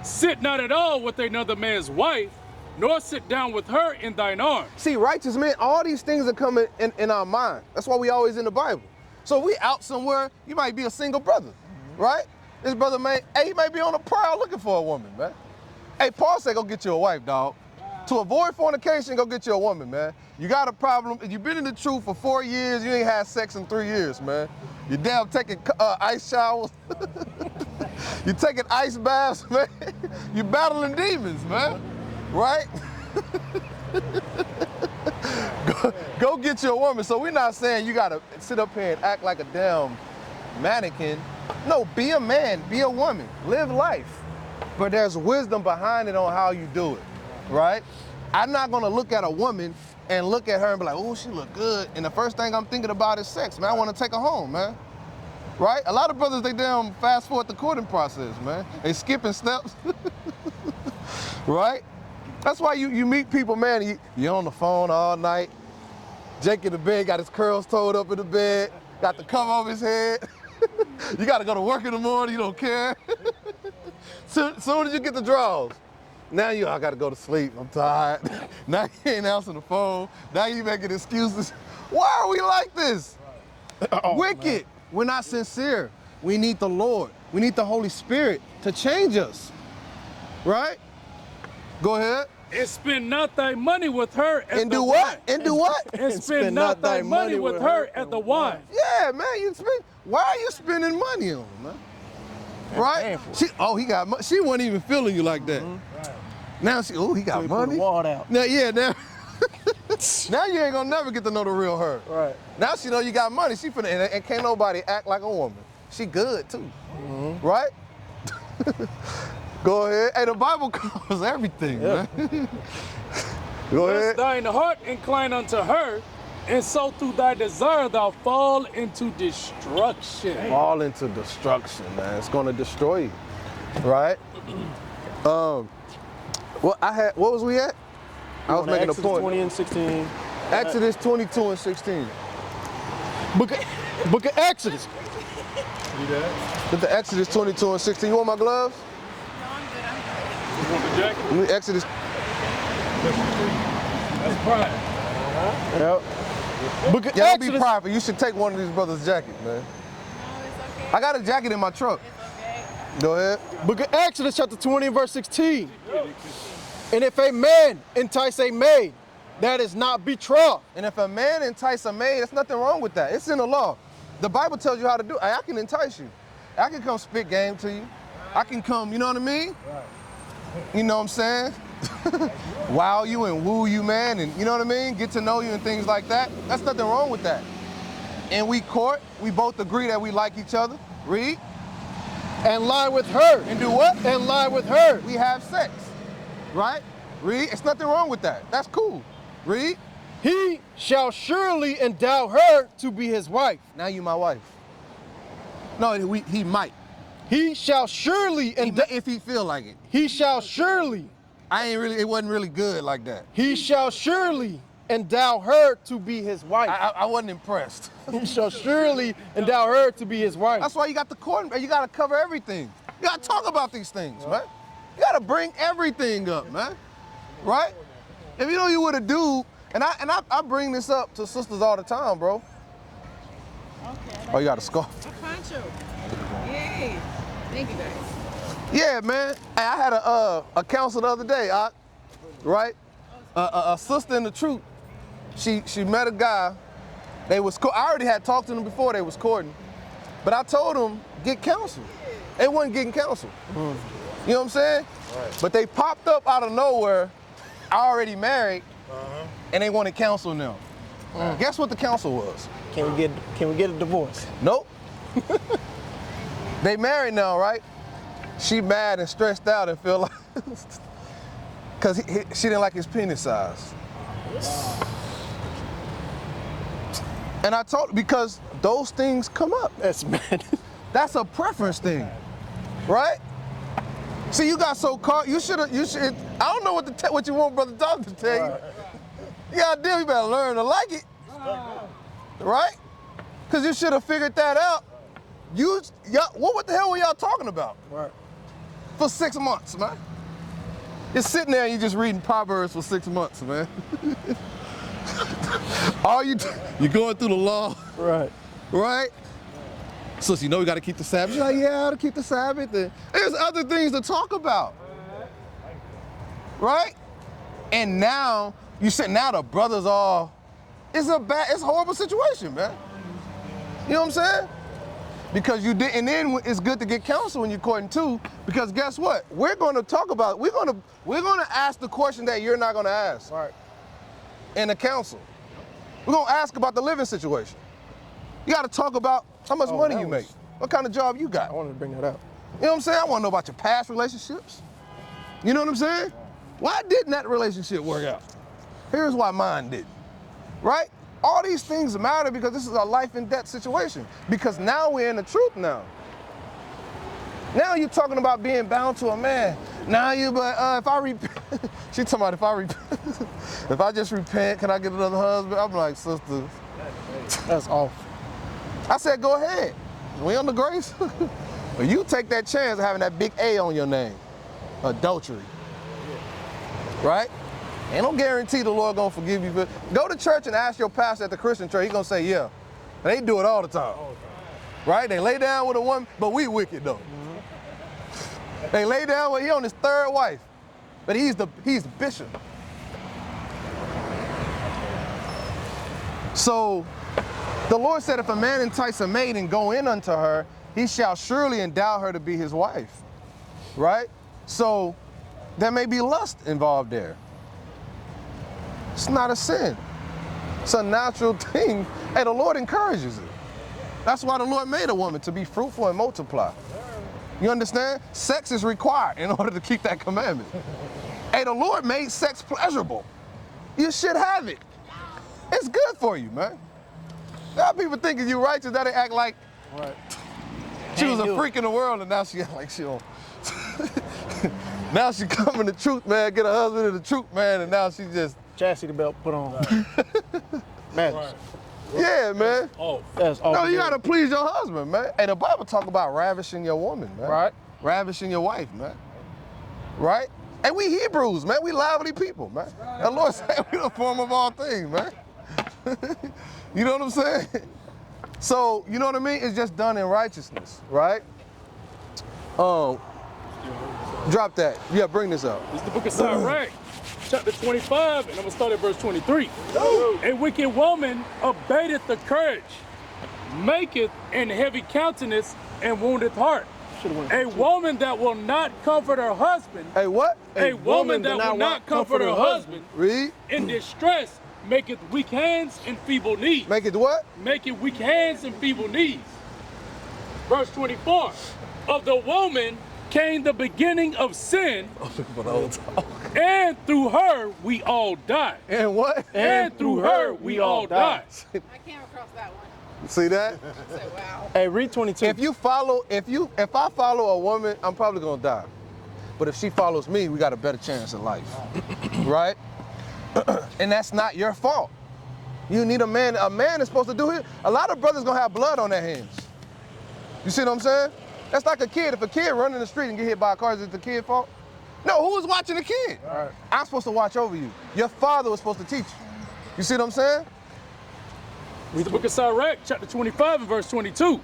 Sit not at all with another man's wife, nor sit down with her in thine arms. See, righteous men, all these things are coming in our mind. That's why we always in the Bible. So we out somewhere, you might be a single brother, right? This brother he may be on the prowl looking for a woman, man. Hey, Paul said, go get you a wife, dog. To avoid fornication, go get you a woman, man. You got a problem. If you've been in the truth for 4 years, you ain't had sex in 3 years, man. You damn taking ice showers. You taking ice baths, man. You battling demons, man. Right? go get you a woman. So we're not saying you gotta sit up here and act like a damn mannequin. No, be a man, be a woman, live life. But there's wisdom behind it on how you do it, right? I'm not gonna look at a woman and look at her and be like, oh, she look good. And the first thing I'm thinking about is sex, man. I wanna take her home, man. Right? A lot of brothers, they damn fast forward the courting process, man. They skipping steps, right? That's why you meet people, man, you're on the phone all night. Jake in the bed, got his curls toed up in the bed, got the cover over his head. You gotta go to work in the morning, you don't care. Soon as you get the draws, now I gotta go to sleep, I'm tired. Now you ain't answering the phone, now you making excuses. Why are we like this? Wicked, man. We're not sincere. We need the Lord. We need the Holy Spirit to change us, right? Go ahead. And spend not thy money with her at And the do wine. what? And do what? And spend not thy money with her at the wine. Yeah, man, why are you spending money on him, man? Right? He got money. She wasn't even feeling you like that. Right. Now he got He money. put the wad out. Now you ain't gonna never get to know the real her. Right. Now she know you got money. She finna, and can't nobody act like a woman. She good too, right? Go ahead. Hey, the Bible covers everything, man. Go ahead. Lest thine heart incline unto her, and so through thy desire thou fall into destruction. Fall into destruction, man. It's gonna destroy you, right? What was we at? I was making a point. 20 and 16. Exodus 22 and 16. Book of Exodus. Get the Exodus 22 and 16. You want my gloves? No, I'm good. I'm good. You want the jacket? Let me Exodus. That's pride. Yep. Book of Yeah, don't be Exodus. prideful. You should take one of these brothers' jackets, man. No, it's okay. I got a jacket in my truck. It's okay. Go ahead. Book of Exodus, chapter 20 and verse 16. And if a man entice a maid that is not betrothed, And if a man entice a maid, there's nothing wrong with that. It's in the law. The Bible tells you how to do it. I can entice you. I can come spit game to you. I can come, you know what I mean? You know what I'm saying? Wow you and woo you, man, and you know what I mean? Get to know you and things like that. That's nothing wrong with that. And we court, we both agree that we like each other. Read. and lie with her. And do what? And lie with her. We have sex. Right? Read. It's nothing wrong with that. That's cool. Read. He shall surely endow her to be his wife. Now you my wife. No, he might. He shall surely endow. If he feel like it. He shall surely. It wasn't really good like that. He shall surely endow her to be his wife. I wasn't impressed. He shall surely endow her to be his wife. That's why you got the court, you gotta cover everything. You gotta talk about these things, man. You gotta bring everything up, man. Right? If you know you with a dude, and I bring this up to sisters all the time, bro. Okay. Oh, you got a scarf? A poncho. Yay. Thank you guys. Yeah, man. Hey, I had a council the other day. right? A sister in the truth. She met a guy. I already had talked to them before they was courting, but I told them get counsel. They wasn't getting counsel. You know what I'm saying? Right. But they popped up out of nowhere, already married, and they wanted counsel now. Guess what the counsel was? Can we get a divorce? Nope. They married now, right? She mad and stressed out and feel like, because she didn't like his penis size. And I told, because those things come up. That's bad. That's a preference thing, right? See, you got so caught, you should, I don't know what you want Brother Tom to tell you. You gotta deal, you better learn to like it, right? Because you should have figured that out. What the hell were y'all talking about? Right. For 6 months, man. You're sitting there and you're just reading Proverbs for 6 months, man. You're going through the law. Right. Right? So you know we got to keep the Sabbath. You're like, yeah, I got to keep the Sabbath. And there's other things to talk about. Right? And now, now the brothers all, it's a horrible situation, man. You know what I'm saying? Because you did, and then it's good to get counsel when you're courting too, because guess what? We're going to talk about, we're going to ask the question that you're not going to ask. Right. In the counsel. We're going to ask about the living situation. You got to talk about how much money you make. What kind of job you got? I wanted to bring that up. You know what I'm saying? I want to know about your past relationships. You know what I'm saying? Why didn't that relationship work out? Here's why mine didn't. Right? All these things matter because this is a life and death situation. Because now we're in the truth now. Now you're talking about being bound to a man. Now if I repent, she talking about if I just repent, can I get another husband? I'm like, sister. That's off. I said, go ahead. We on the grace. But you take that chance of having that big A on your name. Adultery. Right? Ain't no guarantee the Lord gonna forgive you. Go to church and ask your pastor at the Christian church, he gonna say, yeah. And they do it all the time. Right? They lay down with a woman, but we wicked though. They lay down with, he on his third wife, but he's the bishop. So the Lord said, if a man entice a maid and go in unto her, he shall surely endow her to be his wife. Right? So there may be lust involved there. It's not a sin. It's a natural thing. Hey, the Lord encourages it. That's why the Lord made a woman, to be fruitful and multiply. You understand? Sex is required in order to keep that commandment. Hey, the Lord made sex pleasurable. You should have it. It's good for you, man. There are people thinking you righteous that they act like she was a freak in the world and now she act like she don't. Now she come in the truth, man, get a husband in the truth, man, and now she just. Chastity belt put on. Matters. Yeah, man. Oh, that's all. No, you gotta please your husband, man. Hey, the Bible talk about ravishing your woman, man. Right. Ravishing your wife, man. Right? And we Hebrews, man. We lively people, man. The Lord said we the form of all things, man. You know what I'm saying? So, you know what I mean? It's just done in righteousness, right? Drop that. Yeah, bring this up. It's the book of Sirach, chapter 25, and I'm going to start at verse 23. A wicked woman abateth the courage, maketh an heavy countenance, and woundeth heart. A woman that will not comfort her husband. Hey, what? A woman that will not comfort her husband. Read. In distress, maketh weak hands and feeble knees. Make it what? Maketh weak hands and feeble knees. Verse 24. Of the woman came the beginning of sin, and through her we all die. And what? And through her we all die. I came across that one. See that? I said, wow. Hey, read 22. If I follow a woman, I'm probably gonna die. But if she follows me, we got a better chance in life. Right? And that's not your fault. You need a man. A man is supposed to do it. A lot of brothers gonna have blood on their hands. You see what I'm saying? That's like a kid. If a kid run in the street and get hit by a car, is it the kid's fault? No, who was watching the kid? Right. I'm supposed to watch over you. Your father was supposed to teach you. You see what I'm saying? Read the book of Sirach, chapter 25 and verse 22.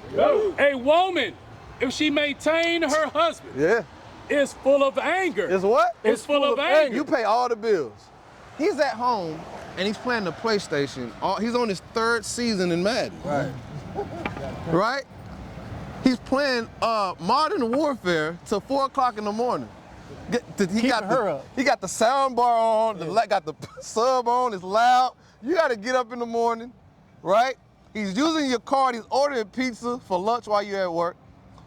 A woman, if she maintain her husband, is full of anger. Is what? It's full of anger. You pay all the bills. He's at home and he's playing the PlayStation. He's on his 3rd season in Madden. Right. Right? He's playing Modern Warfare till 4 o'clock in the morning. He got the sound bar on, got the sub on, it's loud. You gotta get up in the morning, right? He's using your card, he's ordering pizza for lunch while you're at work.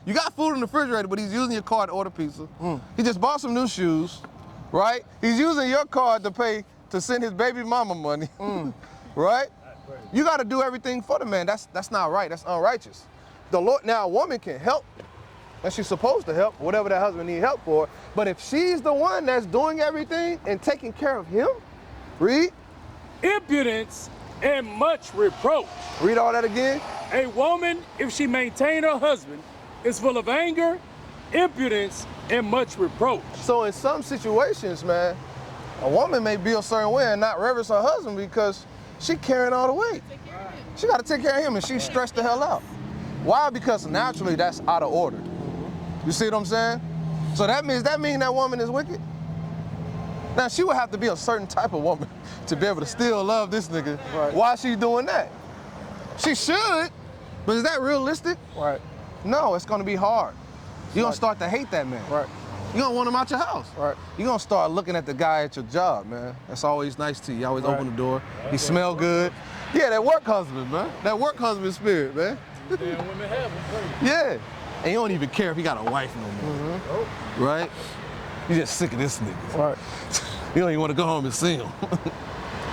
You got food in the refrigerator, but he's using your card to order pizza. He just bought some new shoes, right? He's using your card to pay to send his baby mama money, right? You gotta do everything for the man. That's not right, that's unrighteous. The Lord, now a woman can help, and she's supposed to help, whatever that husband needs help for. But if she's the one that's doing everything and taking care of him, read. Impudence and much reproach. Read all that again. A woman, if she maintain her husband, is full of anger, impudence, and much reproach. So in some situations, man, a woman may be a certain way and not reverence her husband because she carrying all the weight. She got to take care of him and she's stressed the hell out. Why? Because naturally that's out of order. You see what I'm saying? So that means that woman is wicked? Now she would have to be a certain type of woman to be able to still love this nigga. Right. Why is she doing that? She should, but is that realistic? Right. No, it's gonna be hard. You're gonna start to hate that man. Right. You're gonna want him out your house. Right. You're gonna start looking at the guy at your job, man. That's always nice to you. You always open the door. He smell good. Yeah, that work husband, man. That work husband spirit, man. Damn women have them. Yeah. And you don't even care if he got a wife no more. Right? You just sick of this nigga. Right. You don't even want to go home and see him.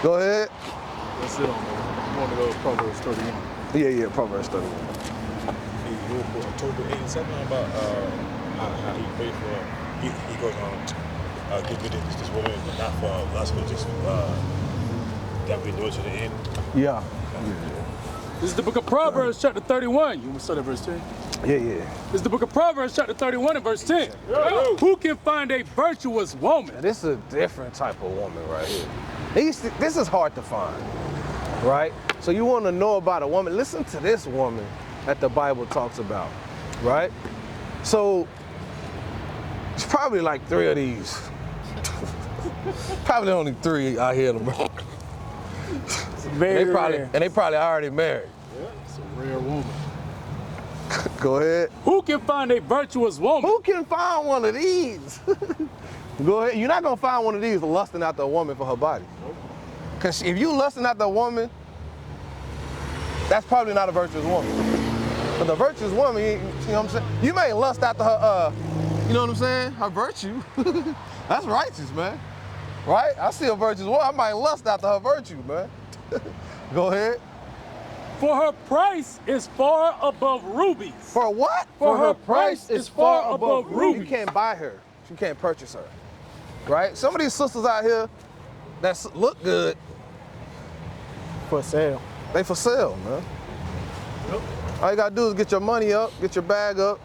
Go ahead. That's it on there. You want to go to Proverbs 31. Yeah, Proverbs 31. He wrote for October 8 something about how he prayed for. He goes on, give me this woman, but not for lust, but just that we know to the end. Yeah. This is the book of Proverbs, chapter 31. You want to start at verse 10? Yeah. This is the book of Proverbs, chapter 31 and verse 10. Who can find a virtuous woman? Now, this is a different type of woman right here. This is hard to find, right? So you want to know about a woman, listen to this woman that the Bible talks about, right? So it's probably like 3 of these. Probably only 3 out here in America. Very rare. And they probably already married. Yeah, it's a rare woman. Go ahead. Who can find a virtuous woman? Who can find one of these? Go ahead. You're not gonna find one of these lusting after a woman for her body. Cause if you lusting after a woman, that's probably not a virtuous woman. But the virtuous woman, you know what I'm saying? You may lust after her, you know what I'm saying? Her virtue. That's righteous, man. Right? I see a virtuous woman, I might lust after her virtue, man. Go ahead. For her price is far above rubies. For what? For her price is far above You rubies. can't buy her. You can't purchase her. Right? Some of these sisters out here that look good, For sale. they for sale, man. All you gotta do is get your money up, get your bag up,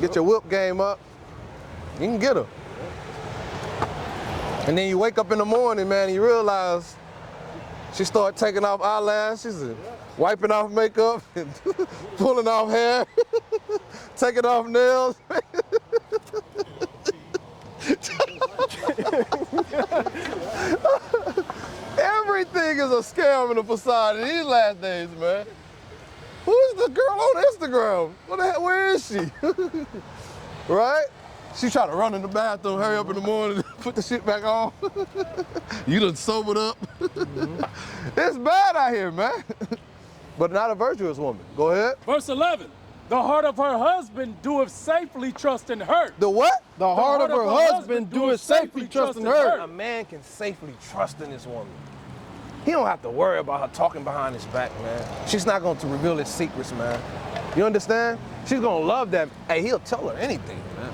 get your whip game up. You can get her. And then you wake up in the morning, man, and you realize she started taking off eyelashes and wiping off makeup and pulling off hair, taking off nails. Everything is a scam in the facade in these last days, man. Who is the girl on Instagram? What the heck, where is she? Right? She trying to run in the bathroom, hurry up in the morning, put the shit back on. You done sobered up. It's bad out here, man. But not a virtuous woman. Go ahead. Verse 11. The heart of her husband doeth safely trust in her. The what? The heart of her husband doeth safely trust in her. A man can safely trust in this woman. He don't have to worry about her talking behind his back, man. She's not going to reveal his secrets, man. You understand? She's going to love that. Hey, he'll tell her anything, man.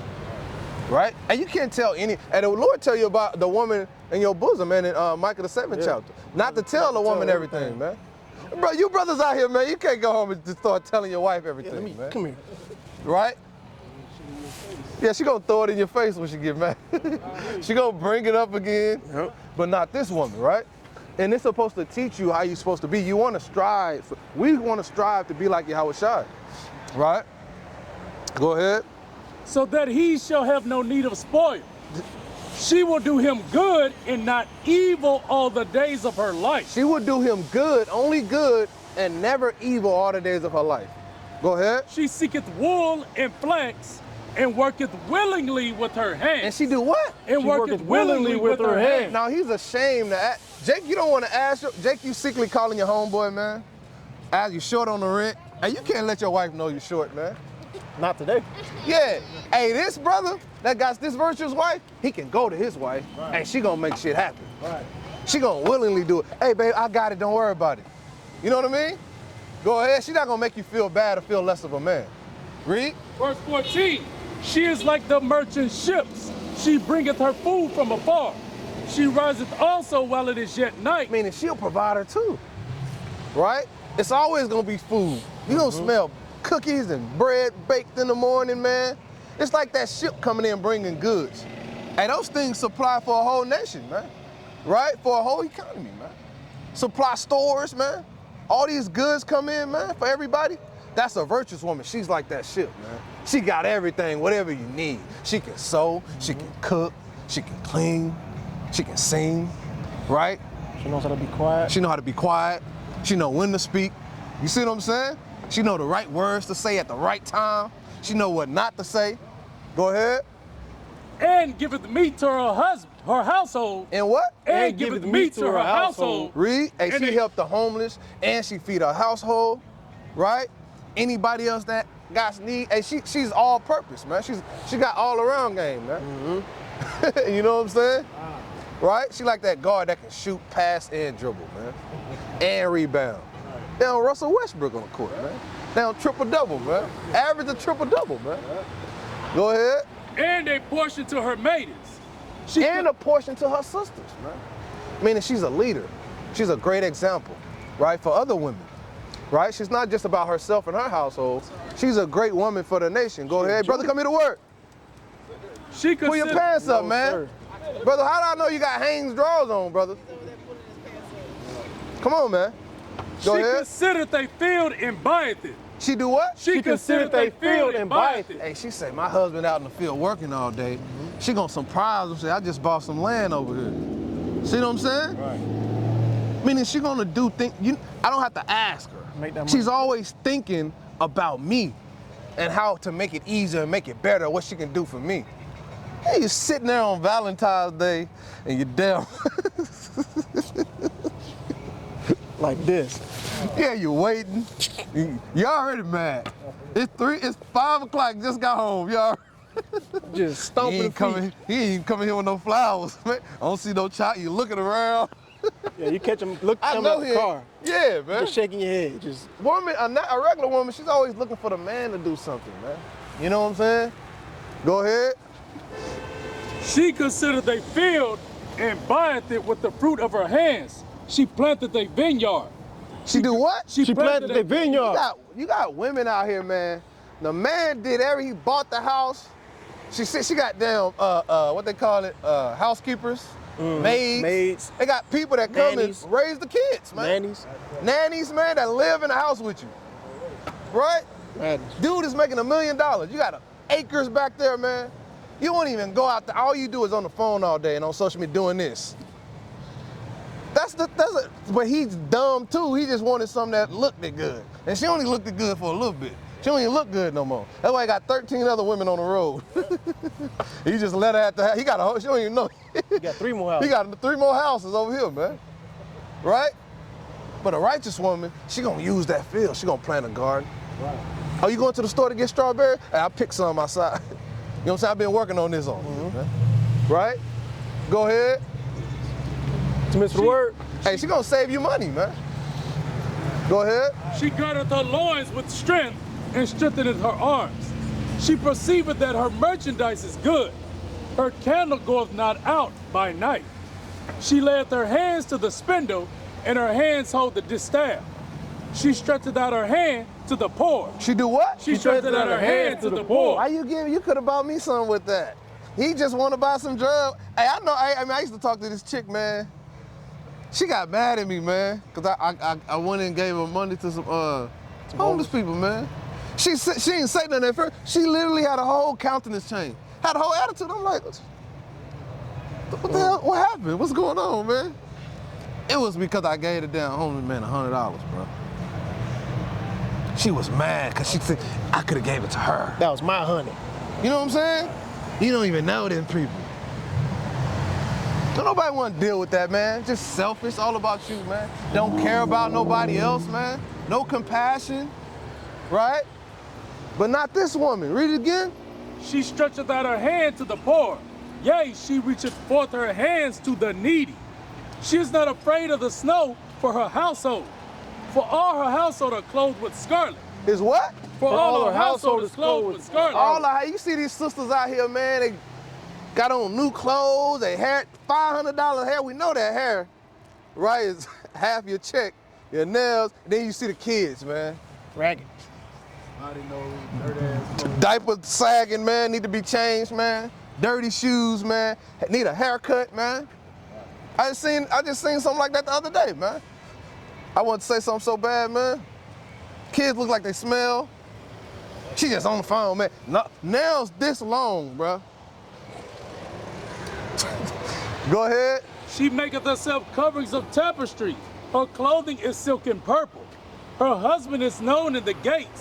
Right? And you can't tell any, and the Lord tell you about the woman in your bosom, man, in Micah the 7th chapter. Not to tell a woman everything, man. Bro, you brothers out here, man, you can't go home and just start telling your wife everything, man. Come here. Right? Yeah, she gonna throw it in your face when she get mad. She gonna bring it up again, but not this woman, right? And it's supposed to teach you how you're supposed to be. You wanna strive, we wanna strive to be like Yahweh Shai, right? Go ahead. so that he shall have no need of spoil. She will do him good and not evil all the days of her life. She will do him good, only good, and never evil all the days of her life. Go ahead. She seeketh wool and flax, and worketh willingly with her hands. And she do what? And She worketh willingly with her hands. Now he's ashamed to ask. Jake, you don't want to ask. Jake, you secretly calling your homeboy, man. As you short on the rent. Hey, you can't let your wife know you're short, man. Not today. Yeah. Hey, this brother that got this virtuous wife, he can go to his wife, and she gonna make shit happen. Right. She gonna willingly do it. Hey, babe, I got it. Don't worry about it. You know what I mean? Go ahead. She not gonna make you feel bad or feel less of a man. Read. Verse 14, she is like the merchant ships. She bringeth her food from afar. She riseth also while it is yet night. Meaning she'll provide her too, right? It's always gonna be food. You gonna smell cookies and bread baked in the morning, man. It's like that ship coming in bringing goods. Hey, those things supply for a whole nation, man, right? For a whole economy, man. Supply stores, man. All these goods come in, man, for everybody. That's a virtuous woman. She's like that ship, man. She got everything, whatever you need. She can sew, she can cook, she can clean, she can sing, right? She knows how to be quiet. She know how to be quiet. She know when to speak. You see what I'm saying? She know the right words to say at the right time. She know what not to say. Go ahead. And giveth meat to her husband, her household. And what? And giveth meat to her household. Read. Hey, And she they- helped the homeless and she feed her household, right? Anybody else that got need, hey, she's all purpose, man. She got all around game, man. You know what I'm saying? Right? She like that guard that can shoot, pass, and dribble, man. And rebound. Down Russell Westbrook on the court, man. Down triple-double, man. Average a triple-double, man. Go ahead. And a portion to her maidens. And a portion to her sisters, man. Meaning she's a leader. She's a great example, right, for other women, right? She's not just about herself and her household. She's a great woman for the nation. Go ahead, brother, come here to work. She Pull your consider- pants up, man. Brother, how do I know you got Hanes drawers on, brother? Come on, man. Go She ahead. considereth a field and buyeth it. She do what? She considereth a field and buyeth it. Hey, she say, my husband out in the field working all day. She gonna surprise him, say, I just bought some land over here. See what I'm saying? Right. Meaning she gonna do things, I don't have to ask her. Make that money. She's always thinking about me and how to make it easier and make it better, what she can do for me. Hey, you're sitting there on Valentine's Day and you're down. Like this. Yeah, you're waiting. You already mad. It's 5 o'clock, just got home. Y'all. Just He stomping ain't feet. he ain't coming here with no flowers, man. I don't see no child. You looking around. Yeah, you catch him, look I coming know out the him. car. Yeah, man. Just shaking your head. Just Woman, a regular woman, she's always looking for the man to do something, man. You know what I'm saying? Go ahead. She considereth a field and buyeth it with the fruit of her hands. She planteth a vineyard. She do what? She planted a vineyard. You got women out here, man. The man did he bought the house. She said she got damn what they call it, housekeepers, maids. They got people that come Nannies. and raise the kids, man. nannies. Nannies, man, that live in the house with you. Right? Madness. Dude is making $1 million. You got acres back there, man. You won't even go out there. All you do is on the phone all day and on social media doing this. But he's dumb too. He just wanted something that looked good. And she only looked good for a little bit. She don't even look good no more. That's why he got 13 other women on the road. He just let her at the house. He got a whole, she don't even know. You got 3 more houses. He got 3 more houses over here, man. Right? But a righteous woman, she gonna use that field. She gonna plant a garden. Right. Are you going to the store to get strawberries? Hey, I picked some outside. You know what I'm saying? I've been working on this on you, man. Right? Go ahead. To miss the word. Hey, she gonna save you money, man. Go ahead. She girdeth her loins with strength and strengtheneth her arms. She perceiveth that her merchandise is good. Her candle goeth not out by night. She layeth her hands to the spindle, and her hands hold the distaff. She stretcheth out her hand to the poor. She do what? She stretcheth out her hand to the poor. Why you could have bought me something with that. He just want to buy some drugs. Hey, I know, I used to talk to this chick, man. She got mad at me, man, because I went and gave her money to some homeless people, man. She didn't say nothing at first. She literally had a whole countenance change. Had a whole attitude. I'm like, what the hell? What happened? What's going on, man? It was because I gave the damn homeless man $100, bro. She was mad because she said I could have gave it to her. That was my honey. You know what I'm saying? You don't even know them people. Don't nobody want to deal with that, man. Just selfish, all about you, man. Don't care about nobody else, man. No compassion, right? But not this woman. Read it again. She stretcheth out her hand to the poor. Yea, she reacheth forth her hands to the needy. She is not afraid of the snow for her household. For all her household are clothed with scarlet. Is what? For all her household is clothed with scarlet. All of you see these sisters out here, man, they got on new clothes, they hair, $500 hair. We know that hair, right, is half your check, your nails, and then you see the kids, man. Ragged. I didn't know dirt ass. Diapers sagging, man, need to be changed, man. Dirty shoes, man. Need a haircut, man. I just seen something like that the other day, man. I wanted to say something so bad, man. Kids look like they smell. She just on the phone, man. Nails this long, bro. Go ahead. She maketh herself coverings of tapestry. Her clothing is silk and purple. Her husband is known in the gates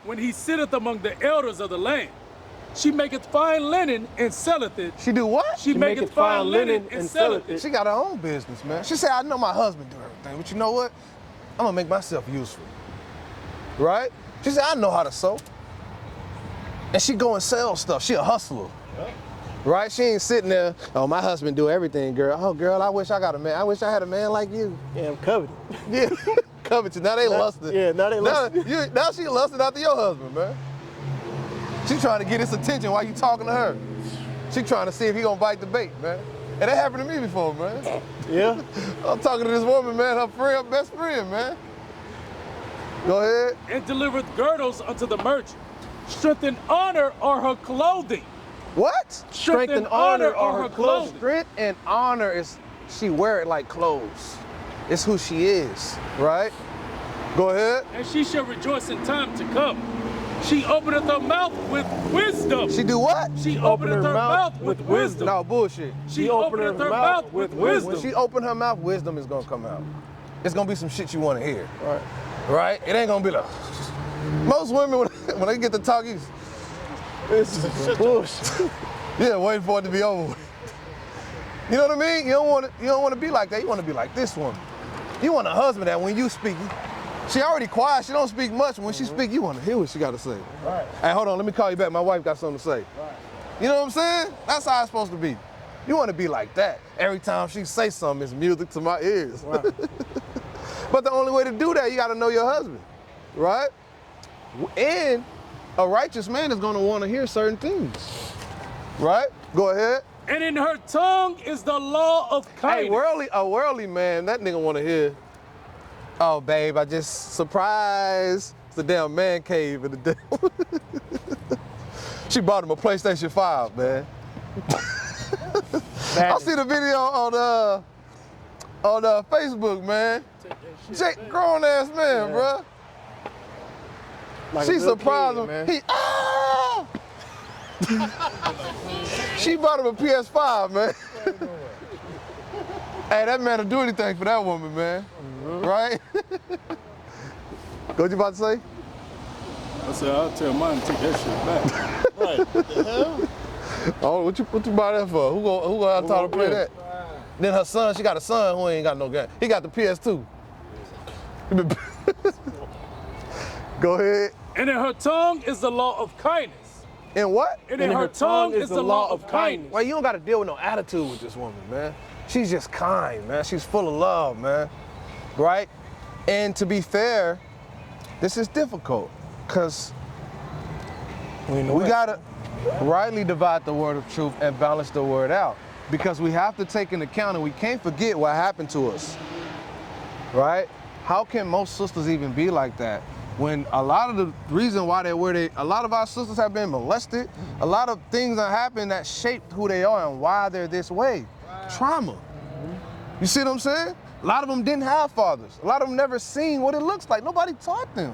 when he sitteth among the elders of the land. She maketh fine linen and selleth it. She do what? She maketh fine linen and selleth it. She got her own business, man. She said, I know my husband do everything, but you know what? I'm gonna make myself useful, right? She said, I know how to sew. And she go and sell stuff. She a hustler, right? She ain't sitting there, oh, my husband do everything, girl. Oh, girl, I wish I got a man. I wish I had a man like you. Yeah, I'm coveted. Yeah, coveted. Now they lusting. Yeah, now they lusting. Now she lusting after your husband, man. She trying to get his attention while you talking to her. She trying to see if he gonna bite the bait, man. And that happened to me before, man. Yeah? I'm talking to this woman, man, her friend, best friend, man. Go ahead. And delivereth girdles unto the merchant. Strength and honor are her clothing. What? Strength and honor are her clothing. Strength and honor is, she wear it like clothes. It's who she is, right? Go ahead. And she shall rejoice in time to come. She openeth her mouth with wisdom. She do what? She openeth her mouth with wisdom. No, bullshit. She openeth her mouth with wisdom. When she open her mouth, wisdom is gonna come out. It's gonna be some shit you wanna hear. Right. Right? It ain't gonna be like, most women, when they get to talk, This is bullshit. yeah, waiting for it to be over with. You know what I mean? You don't wanna be like that. You wanna be like this woman. You want a husband that when you speak, she already quiet, she don't speak much. When she speak, you want to hear what she got to say. Right. Hey, hold on, let me call you back. My wife got something to say. Right. You know what I'm saying? That's how it's supposed to be. You want to be like that. Every time she say something, it's music to my ears. Right. But the only way to do that, you got to know your husband, right? And a righteous man is going to want to hear certain things, right? Go ahead. And in her tongue is the law of kindness. Hey, a worldly man, that nigga want to hear, oh, babe, I just surprised. It's a damn man cave in the damn. She bought him a PlayStation 5, man. I see the video on Facebook, man. Jake, grown ass man, bro. Like She surprised him. Man. She bought him a PS5, man. Hey, that man will do anything for that woman, man. Right? What you about to say? I said, I'll tell mine to take that shit back. Right. What the hell? Oh, what you buy that for? Who gonna have time to play that? Then her son, she got a son who ain't got no game. He got the PS2. Go ahead. And in her tongue is the law of kindness. And what? And in her tongue is the law of kindness. Well, you don't gotta deal with no attitude with this woman, man. She's just kind, man. She's full of love, man. Right? And to be fair, this is difficult because we gotta rightly divide the word of truth and balance the word out, because we have to take into account and we can't forget what happened to us, right? How can most sisters even be like that when a lot of the reason why a lot of our sisters have been molested, a lot of things that happened that shaped who they are and why they're this way. Trauma. You see what I'm saying? A lot of them didn't have fathers. A lot of them never seen what it looks like. Nobody taught them.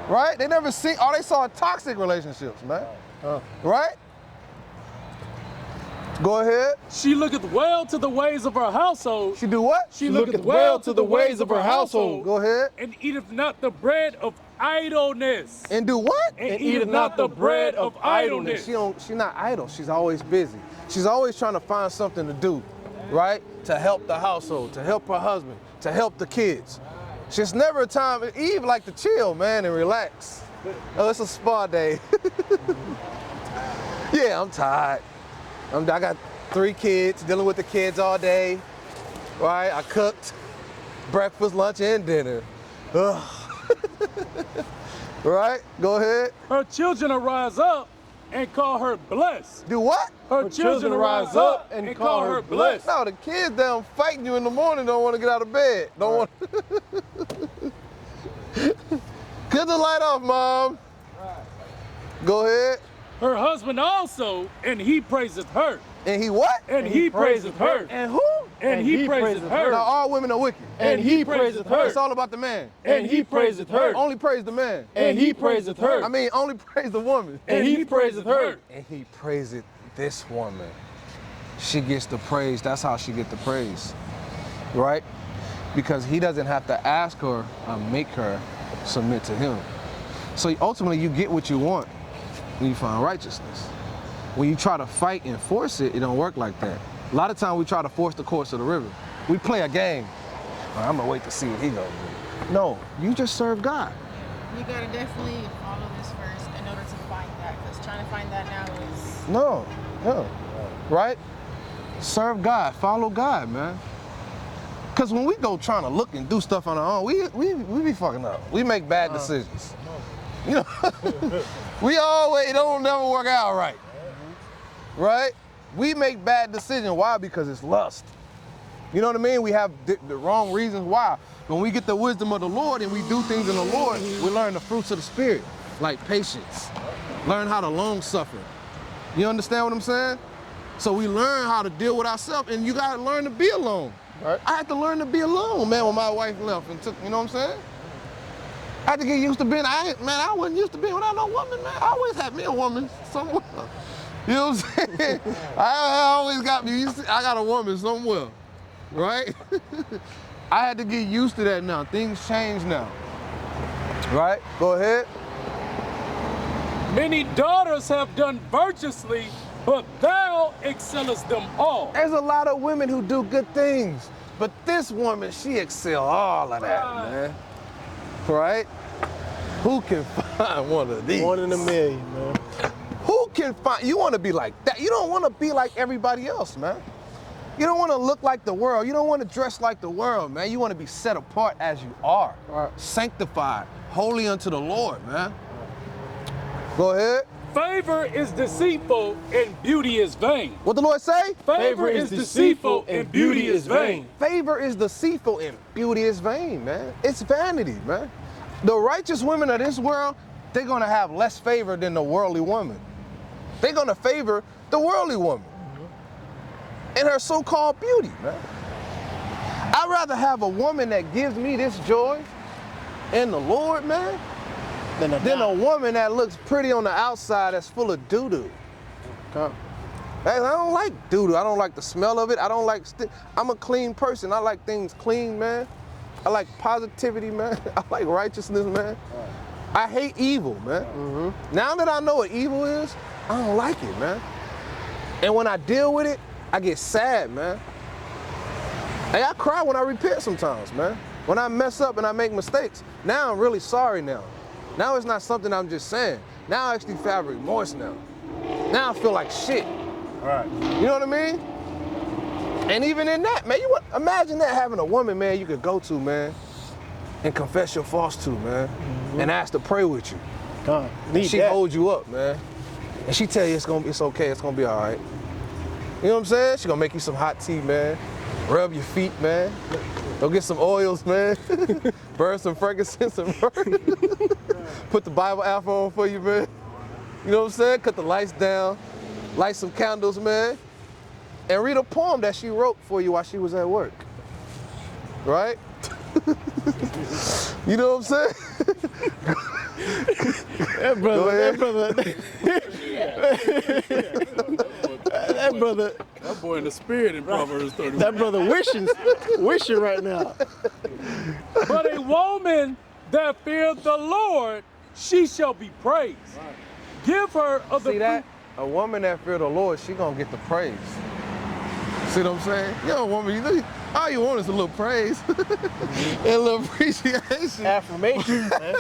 right? They never see, all they saw are toxic relationships, man. Right? Go ahead. She looketh well to the ways of her household. She do what? She looketh well to the ways of her household. Go ahead. And eateth not the bread of idleness. And do what? And eateth not the bread of idleness. She's not idle. She's always busy. She's always trying to find something to do, right? To help the household, to help her husband, to help the kids. She's never a time, Eve like to chill, man, and relax. Oh, it's a spa day. Yeah, I'm tired. I got 3 kids, dealing with the kids all day, right? I cooked breakfast, lunch, and dinner. Ugh. Right? Go ahead. Her children arise up and call her blessed. Do what? Her children arise up and call her blessed. No, the kids down fighting you in the morning don't want to get out of bed. Don't want. Cut the light off, Mom. Go ahead. Her husband also, and he praiseth her. And he what? And he praiseth her. And who? And he praiseth her. Now all women are wicked. And he praiseth her. It's all about the man. And he praiseth her. Only praise the man. And he praiseth her. I mean, only praise the woman. And he praiseth her. And he praiseth this woman. She gets the praise. That's how she get the praise, right? Because he doesn't have to ask her or make her submit to him. So ultimately, you get what you want when you find righteousness. When you try to fight and force it, it don't work like that. A lot of times we try to force the course of the river. We play a game. I'm gonna wait to see what he gonna do. No, you just serve God. You gotta definitely follow this first in order to find that, because trying to find that now is... No, right? Serve God, follow God, man. Because when we go trying to look and do stuff on our own, we be fucking up. We make bad decisions. You know, it don't never work out right. Right? We make bad decisions. Why? Because it's lust. You know what I mean? We have the wrong reasons why. When we get the wisdom of the Lord and we do things in the Lord, we learn the fruits of the Spirit, like patience. Learn how to long suffer. You understand what I'm saying? So we learn how to deal with ourselves, and you gotta learn to be alone. Right. I had to learn to be alone, man, when my wife left and took, you know what I'm saying? I had to get used to being, I wasn't used to being without no woman, man. I always had me a woman somewhere. You know what I'm saying? I always got me, I got a woman somewhere, right? I had to get used to that now. Things change now, right? Go ahead. Many daughters have done virtuously, but thou excellest them all. There's a lot of women who do good things, but this woman, she excel all of that, man. Right? Who can find one of these? 1 in a million, man. Who can find, you want to be like that. You don't want to be like everybody else, man. You don't want to look like the world. You don't want to dress like the world, man. You want to be set apart as you are. Right. Sanctified, holy unto the Lord, man. Go ahead. Favor is deceitful and beauty is vain. What the Lord say? Favor is deceitful and beauty is vain. Favor is deceitful and beauty is vain, man. It's vanity, man. The righteous women of this world, they're gonna have less favor than the worldly woman. They're gonna favor the worldly woman and her so-called beauty, man. I'd rather have a woman that gives me this joy in the Lord, man, than a woman that looks pretty on the outside that's full of doo-doo. I don't like doo-doo. I don't like the smell of it. I don't like, I'm a clean person. I like things clean, man. I like positivity, man. I like righteousness, man. I hate evil, man. Now that I know what evil is, I don't like it, man. And when I deal with it, I get sad, man. Hey, I cry when I repent sometimes, man. When I mess up and I make mistakes. Now I'm really sorry now. Now it's not something I'm just saying. Now I actually feel remorse now. Now I feel like shit. All right. You know what I mean? And even in that, man, imagine that, having a woman, man, you could go to, man, and confess your faults to, man, and ask to pray with you. She holds you up, man. And she tell you it's okay, it's gonna be all right. You know what I'm saying? She gonna make you some hot tea, man. Rub your feet, man. Go get some oils, man. Burn some frankincense and myrrh. Put the Bible app on for you, man. You know what I'm saying? Cut the lights down, light some candles, man. And read a poem that she wrote for you while she was at work. Right? You know what I'm saying? That brother, That boy in the spirit in Proverbs 31. that brother wishing right now. But a woman that feareth the Lord, she shall be praised. Give her of the See that? A woman that fear the Lord, she gonna get the praise. See what I'm saying? You know, woman, all you want is a little praise and a little appreciation. Affirmation, man.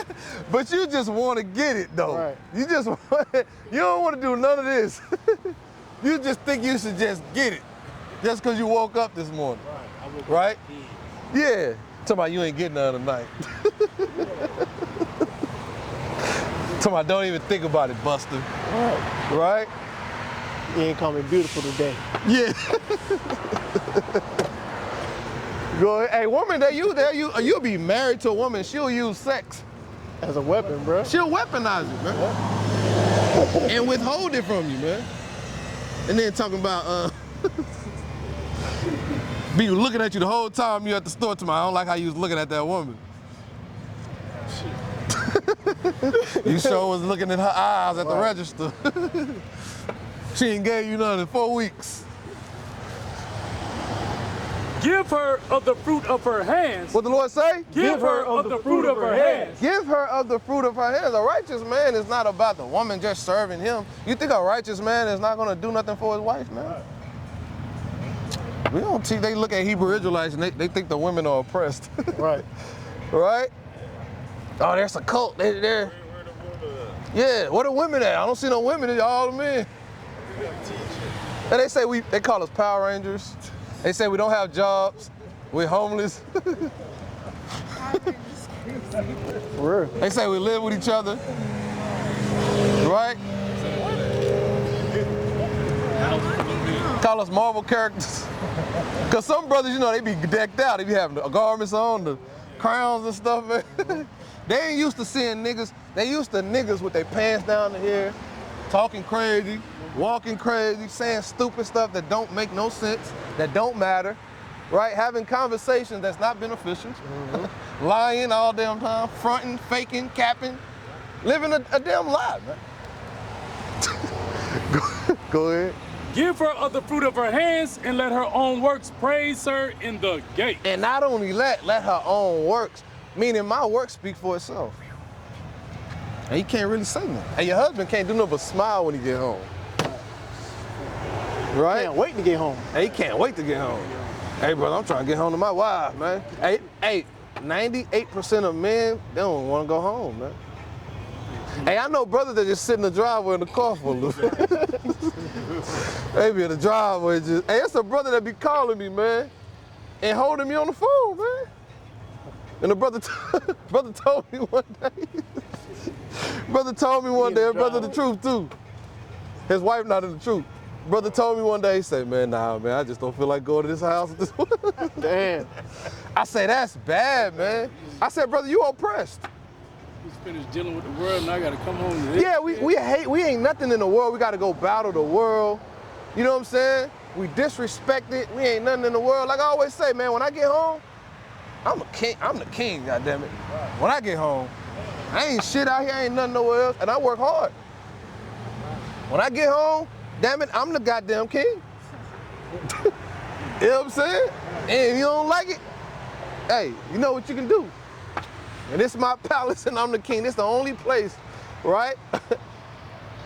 But you just want to get it though. Right. You just you don't want to do none of this. You just think you should just get it, just because you woke up this morning, right? Yeah. Talking about you ain't getting none tonight. Talking about don't even think about it, Buster. Right? You ain't call me beautiful today. Yeah. Go ahead. Hey, woman, you'll be married to a woman, she'll use sex. As a weapon, bro. She'll weaponize it, man. And withhold it from you, man. And then talking about, be looking at you the whole time you at the store tomorrow. I don't like how you was looking at that woman. You sure was looking in her eyes at the register. She ain't gave you none in 4 weeks. Give her of the fruit of her hands. What the Lord say? Give her of the fruit of her hands. Give her of the fruit of her hands. A righteous man is not about the woman just serving him. You think a righteous man is not gonna do nothing for his wife, man? We don't teach, they look at Hebrew Israelites and they think the women are oppressed. Right. Right? Oh, there's a cult. They're yeah, where the women at? I don't see no women, it's all the men. And they say they call us Power Rangers. They say we don't have jobs, we're homeless. For real. They say we live with each other, right? Call us Marvel characters. Cause some brothers, you know, they be decked out. They be having the garments on, the crowns and stuff, man. They ain't used to seeing niggas. They used to niggas with their pants down to here, talking crazy, walking crazy, saying stupid stuff that don't make no sense, that don't matter, right? Having conversations that's not beneficial, lying all damn time, fronting, faking, capping, living a damn lie, man. Go ahead. Give her of the fruit of her hands, and let her own works praise her in the gate. And not only let her own works, meaning my work speak for itself. And he can't really say nothing. And your husband can't do nothing but smile when he get home. Right? Can't wait to get home. Hey, he can't wait to get home. Hey, brother, I'm trying to get home to my wife, man. Hey, 98% of men, they don't want to go home, man. Hey, I know brothers that just sit in the driveway in the car for a little bit. They be in the driveway just, hey, it's a brother that be calling me, man, and holding me on the phone, man. And the brother told me one day, brother the truth too. His wife not in the truth. Brother told me one day, he said, man, nah, man, I just don't feel like going to this house. Damn. I said, that's bad, man. I said, brother, you oppressed. He's finished dealing with the world, now I gotta come home to this. Yeah, we ain't nothing in the world. We gotta go battle the world. You know what I'm saying? We disrespect it. We ain't nothing in the world. Like I always say, man, when I get home, I'm a king. I'm the king, goddammit. When I get home, I ain't shit out here. I ain't nothing nowhere else, and I work hard. When I get home, damn it, I'm the goddamn king. You know what I'm saying? And if you don't like it, hey, you know what you can do. And this is my palace, and I'm the king. This is the only place, right?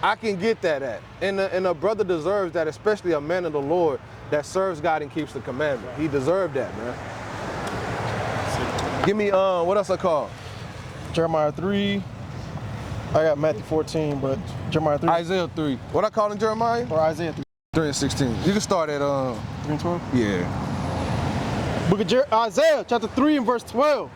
I can get that at. And a brother deserves that, especially a man of the Lord that serves God and keeps the commandment. He deserved that, man. Give me, what else I call? Jeremiah 3. I got Matthew 14, but Jeremiah 3. Isaiah 3. What I call in Jeremiah? Or Isaiah 3. 3 and 16. You can start at, 3 and 12? yeah. Book of Isaiah, chapter 3 and verse 12.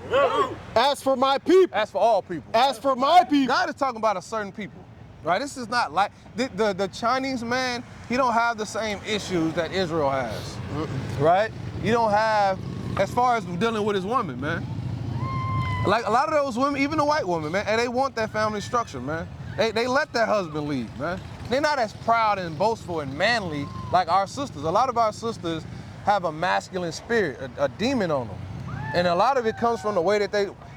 As for my people. As for all people. As for my people. God is talking about a certain people, right? This is not like, the Chinese man, he don't have the same issues that Israel has, right? You don't have, as far as dealing with his woman, man. Like a lot of those women, even the white women, man, and they want that family structure, man. They let their husband lead, man. They're not as proud and boastful and manly like our sisters. A lot of our sisters have a masculine spirit, a demon on them. And a lot of it comes from the way that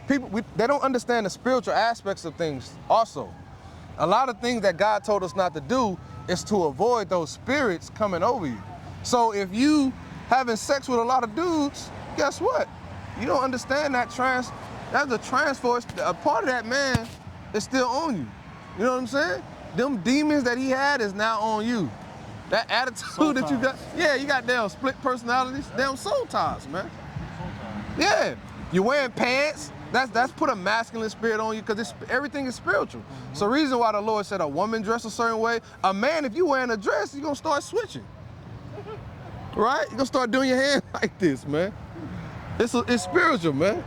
they don't understand the spiritual aspects of things also. A lot of things that God told us not to do is to avoid those spirits coming over you. So if you having sex with a lot of dudes, guess what? You don't understand that that's a transfer. A part of that man is still on you. You know what I'm saying? Them demons that he had is now on you. That attitude that you got, yeah, you got damn split personalities, damn soul ties, man. Yeah, you're wearing pants. That's put a masculine spirit on you because everything is spiritual. So the reason why the Lord said a woman dress a certain way, a man, if you wearing a dress, you're gonna start switching. Right? You're gonna start doing your hand like this, man. It's spiritual, man.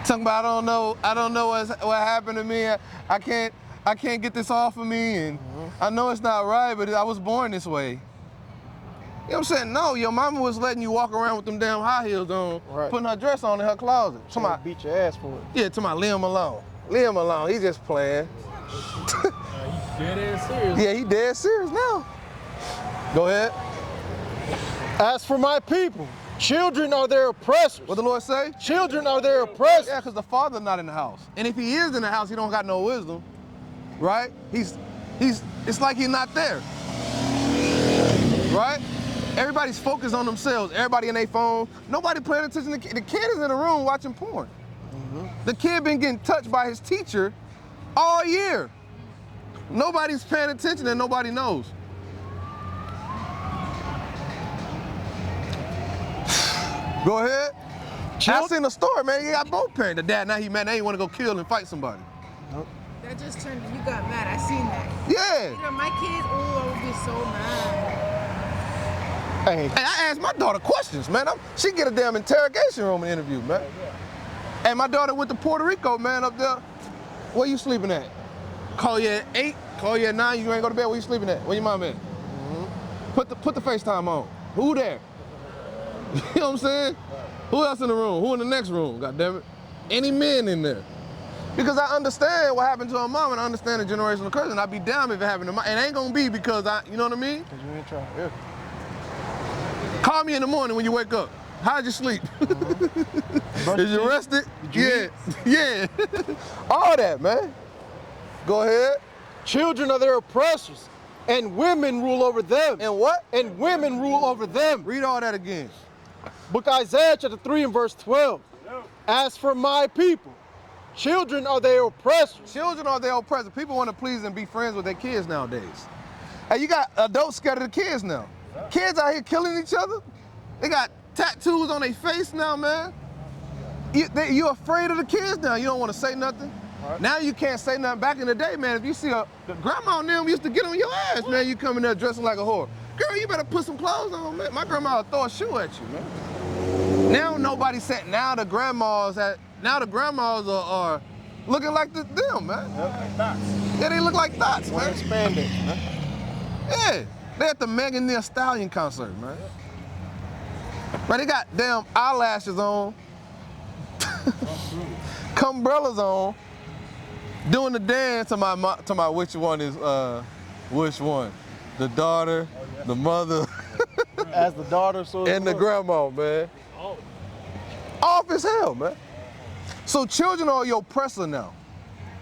Talking about I don't know what happened to me. I can't get this off of me, and I know it's not right, but I was born this way. You know what I'm saying? No, your mama was letting you walk around with them damn high heels on, putting her dress on in her closet. Somebody beat your ass for it. Yeah, to my leave him alone. Leave him alone. He just playing. He dead ass serious. Yeah, he dead serious now. Go ahead. As for my people, children are their oppressors. What the Lord say? Children are their oppressors. Yeah, because the father's not in the house. And if he is in the house, he don't got no wisdom, right? It's like he's not there, right? Everybody's focused on themselves. Everybody in their phone. Nobody paying attention. The kid is in the room watching porn. The kid been getting touched by his teacher all year. Nobody's paying attention and nobody knows. Go ahead. I seen a story, man. He got both parents. The dad, now he mad. Now he want to go kill and fight somebody. That just turned, you got mad. I seen that. Yeah. You know, my kids, I would be so mad. Hey, I asked my daughter questions, man. She get a damn interrogation room interview, man. And my daughter went to Puerto Rico, man, up there. Where you sleeping at? Call you at 8, call you at 9, you ain't go to bed. Where you sleeping at? Where your mom at? Put the FaceTime on. Who there? You know what I'm saying? Who else in the room? Who in the next room? God damn it. Any men in there? Because I understand what happened to her mom and I understand the generational curse, and I'd be damned if it happened to mine. It ain't gonna be because you know what I mean? Because you ain't trying. Yeah. Call me in the morning when you wake up. How'd you sleep? Is you rested? Yeah. All that, man. Go ahead. Children are their oppressors, and women rule over them. And what? And women rule over them. Read all that again. Book Isaiah chapter 3 and verse 12. As for my people, children are their oppressors. Children are their oppressors. People want to please and be friends with their kids nowadays. Hey, you got adults scared of the kids now. Kids out here killing each other. They got tattoos on their face now, man. You're afraid of the kids now. You don't want to say nothing. Right. Now you can't say nothing. Back in the day, man, if you see the grandma and them used to get on your ass, man. You come in there dressing like a whore. Girl, you better put some clothes on, man. My grandma would throw a shoe at you, man. Now nobody said. Now the grandmas are looking like them, man. Yeah, they look like thoughts, man. Spandex, man. Yeah, they at the Megan Thee Stallion concert, man. But they got damn eyelashes on, umbrellas on, doing the dance to my which one is which one? The daughter, the mother, As the daughter, so and the grandma, man. Off as hell, man. So children are your oppressor now,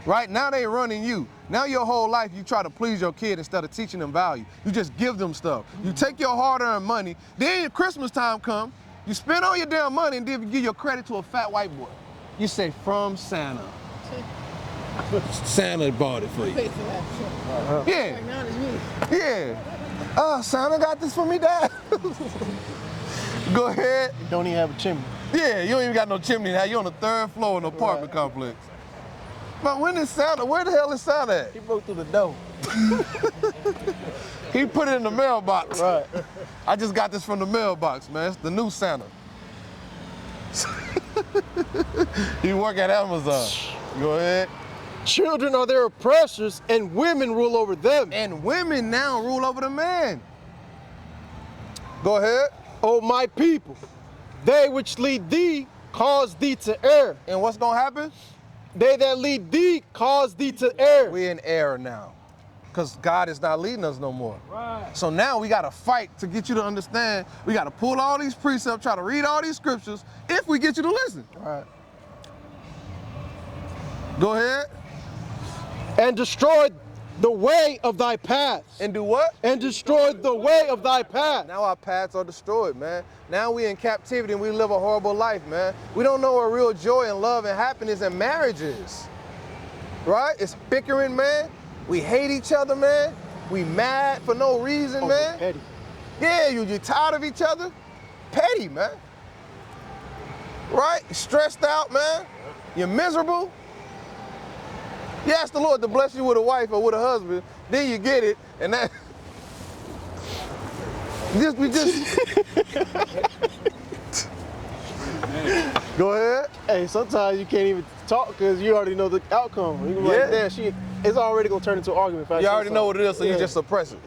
right? Now they running you. Now your whole life you try to please your kid instead of teaching them value. You just give them stuff. You take your hard-earned money, then Christmas time come, you spend all your damn money and then you give your credit to a fat white boy. You say, from Santa. Santa bought it for you. Yeah. Yeah. Santa got this for me, Dad. Go ahead. You don't even have a chimney. Yeah, you don't even got no chimney now. You're on the 3rd floor in an apartment complex. But when is Santa? Where the hell is Santa at? He broke through the door. He put it in the mailbox. Right. I just got this from the mailbox, man. It's the new Santa. You work at Amazon. Go ahead. Children are their oppressors, and women rule over them. And women now rule over the man. Go ahead. O my people, they which lead thee cause thee to err. And what's gonna happen? They that lead thee cause thee to err. We're in error now, because God is not leading us no more. Right. So now we gotta fight to get you to understand. We gotta pull all these precepts, try to read all these scriptures, if we get you to listen. Right. Go ahead. And destroyed the way of thy paths. And do what? And destroyed the way of thy path. Now our paths are destroyed, man. Now we in captivity and we live a horrible life, man. We don't know what real joy and love and happiness and marriage is. Right? It's bickering, man. We hate each other, man. We mad for no reason, man. Petty. Yeah, you're tired of each other. Petty, man. Right? Stressed out, man. You're miserable. You ask the Lord to bless you with a wife or with a husband, then you get it, and that. We just. Go ahead. Hey, sometimes you can't even talk because you already know the outcome. You can be like, damn, it's already gonna turn into an argument. You already know what it is, so you just suppress it.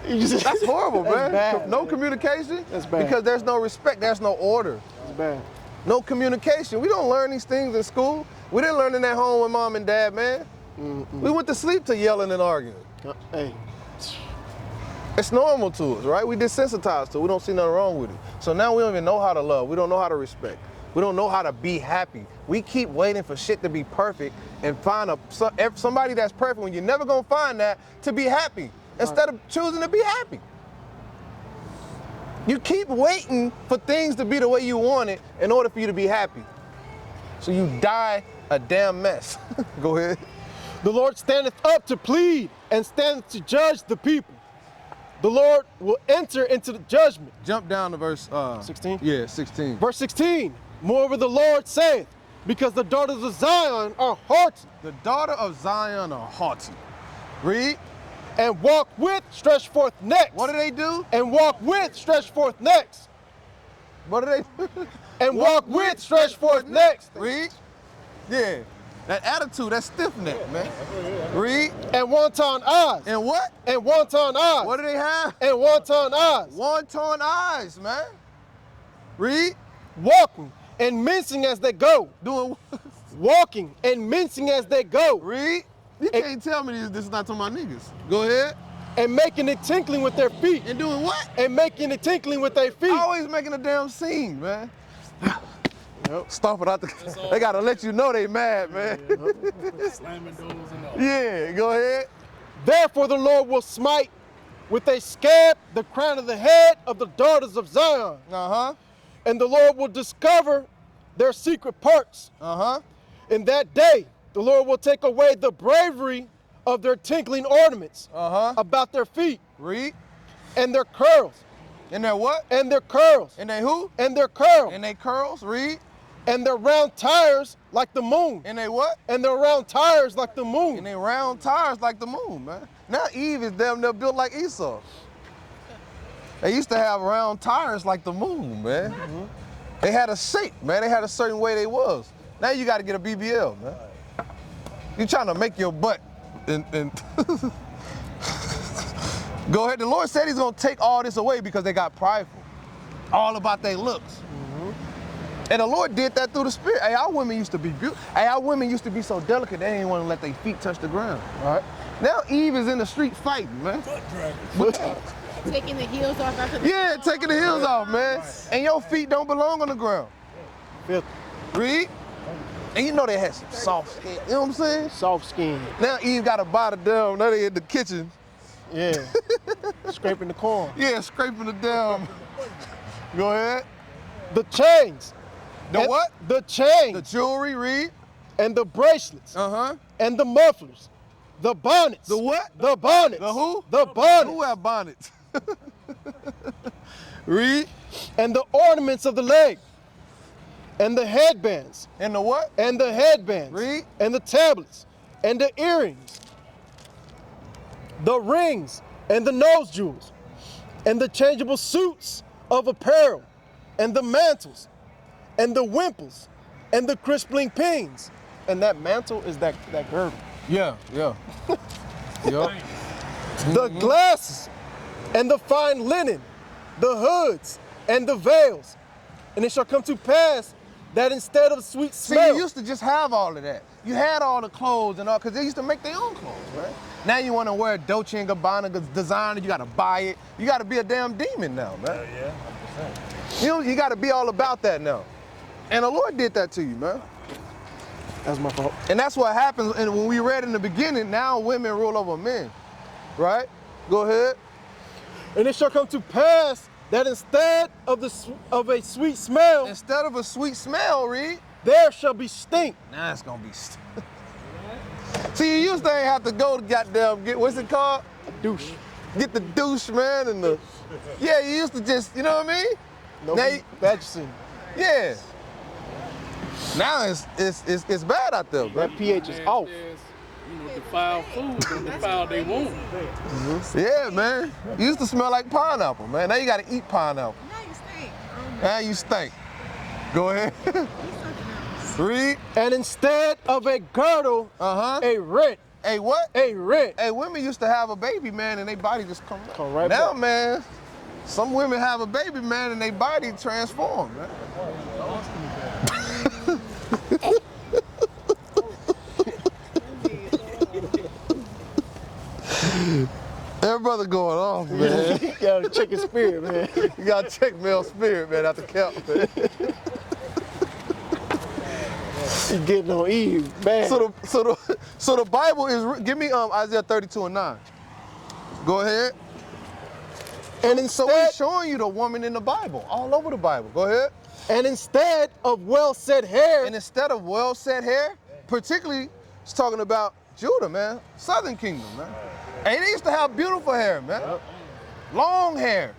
That's horrible, man. Bad. No communication. That's bad. Because there's no respect, there's no order. It's bad. No communication. We don't learn these things in school. We didn't learn it at home with mom and dad, man. We went to sleep to yelling and arguing. Hey. It's normal to us, right? We desensitized to it. We don't see nothing wrong with it. So now we don't even know how to love. We don't know how to respect. We don't know how to be happy. We keep waiting for shit to be perfect and find somebody that's perfect when you're never gonna find that to be happy instead of choosing to be happy. You keep waiting for things to be the way you want it in order for you to be happy. So you die a damn mess. Go ahead. The Lord standeth up to plead and standeth to judge the people. The Lord will enter into the judgment. Jump down to verse 16? Yeah, 16. Verse 16. Moreover, the Lord saith, because the daughters of Zion are haughty. The daughter of Zion are haughty. Read. And walk with stretched forth necks. What do they do? And walk with stretched forth necks. What do they do? And walk with stretched forth necks. Read. Yeah. That attitude, that stiff neck, man. Read. And wanton eyes. And what? And wanton eyes. What do they have? And wanton eyes. Wanton eyes, man. Read. Walking and mincing as they go. Doing what? Walking and mincing as they go. Read. You can't tell me this is not talking about niggas. Go ahead. And making it tinkling with their feet. And doing what? And making it tinkling with their feet. Always making a damn scene, man. Stomp it out they gotta let you know they mad, man. Slamming doors and all. Yeah, go ahead. Therefore the Lord will smite with a scab the crown of the head of the daughters of Zion. Uh-huh. And the Lord will discover their secret parts. Uh-huh. In that day, the Lord will take away the bravery of their tinkling ornaments about their feet. Read. And their curls. And their what? And their curls. And they who? And their curls. And they curls. Read. And their round tires like the moon. And they what? And their round tires like the moon. And they round tires like the moon, man. Now Eve is damn near built like Esau. They used to have round tires like the moon, man. They had a shape, man. They had a certain way they was. Now you got to get a BBL, man. You trying to make your butt and go ahead. The Lord said he's going to take all this away because they got prideful. All about their looks. And the Lord did that through the Spirit. Hey, our women used to be beautiful. Hey, our women used to be so delicate, they didn't want to let their feet touch the ground. All right. Now Eve is in the street fighting, man. Taking the heels off after the Yeah, taking the heels off, man. And your feet don't belong on the ground. Read. And you know they had some soft skin. You know what I'm saying? Soft skin. Now Eve got to buy the damn. Now they in the kitchen. Yeah. Scraping the corn. Yeah, scraping the damn. Go ahead. The chains. The what? The chains. The jewelry, read. And the bracelets. Uh-huh. And the mufflers. The bonnets. The what? The bonnets. The who? The bonnets. Who have bonnets? Read. And the ornaments of the leg. And the headbands. And the what? And the headbands. Read. And the tablets. And the earrings. The rings. And the nose jewels. And the changeable suits of apparel. And the mantles. And the wimples. And the crispling pins. And that mantle is that girdle. Yeah. Yep. The glasses. And the fine linen. The hoods. And the veils. And it shall come to pass that instead of sweet smell. See, you used to just have all of that. You had all the clothes and all, because they used to make their own clothes, right? Now you want to wear Dolce & Gabbana designer, you got to buy it. You got to be a damn demon now, man. Yeah. You know, you got to be all about that now. And the Lord did that to you, man. That's my fault. And that's what happens. And when we read in the beginning, now women rule over men, right? Go ahead. And it shall come to pass that instead of a sweet smell, Instead of a sweet smell, read, there shall be stink. now it's gonna be. See, you used to ain't have to go to goddamn get what's it called? Douche. Get the douche, man, and the. Yeah, you used to just, you know what I mean? No Now you- vaccine. Yeah. Now it's bad out there, bro. That pH is off. Defile food, don't defile they womb. Yeah, man. You used to smell like pineapple, man. Now you gotta eat pineapple. Now you stink. Now you stink. Go ahead. Read. And instead of a girdle, a rent. Hey, what? A rent. Hey, women used to have a baby, man, and their body just come right now, back. man. Some women have a baby, man, and their body transformed, man. That brother going off, man. You gotta check his spirit, man. You gotta check male spirit, man, at the camp, man. He getting on Eve, man. So the Bible is. Give me Isaiah 32:9. Go ahead. And So instead, he's showing you the woman in the Bible, all over the Bible. Go ahead. and instead of well-set hair, And instead of well-set hair, particularly, it's talking about Judah, man, Southern Kingdom, man. And they used to have beautiful hair, man. Long hair.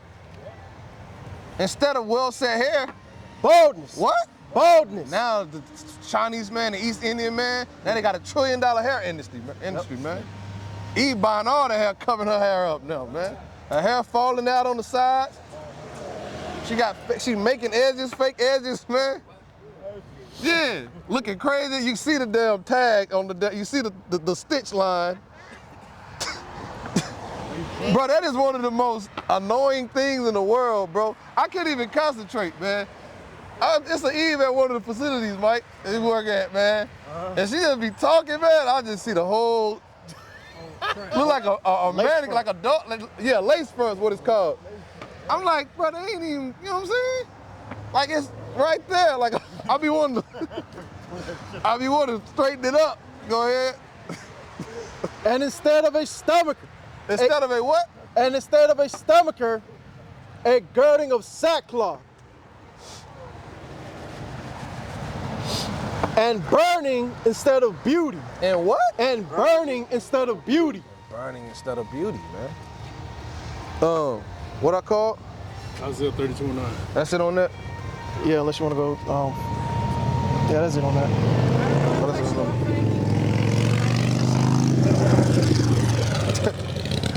Instead of well-set hair, boldness. what? Boldness. Now the Chinese man, the East Indian man, now they got $1 trillion hair industry, man. Eve buying all the hair, covering her hair up now, man. Her hair falling out on the sides. She making edges, fake edges, man. Yeah, looking crazy. You see the damn tag on you see the stitch line. Bro, that is one of the most annoying things in the world, bro. I can't even concentrate, man. It's an Eve at one of the facilities, Mike, that we work at, man. And she just be talking, man. I just see the whole, look like a mannequin, like a dog, yeah, lace front is what it's called. I'm like, bro, they ain't even, you know what I'm saying? Like it's right there. Like I be wanting to straighten it up. Go ahead. And instead of a stomacher, Instead of a what? and instead of a stomacher, a girding of sackcloth. And burning instead of beauty. And what? And burning instead of beauty. Burning instead of beauty, man. What I call? Isaiah 32:9. That's it on that? Yeah, unless you want to go. Yeah, that's it on that. What else is on that?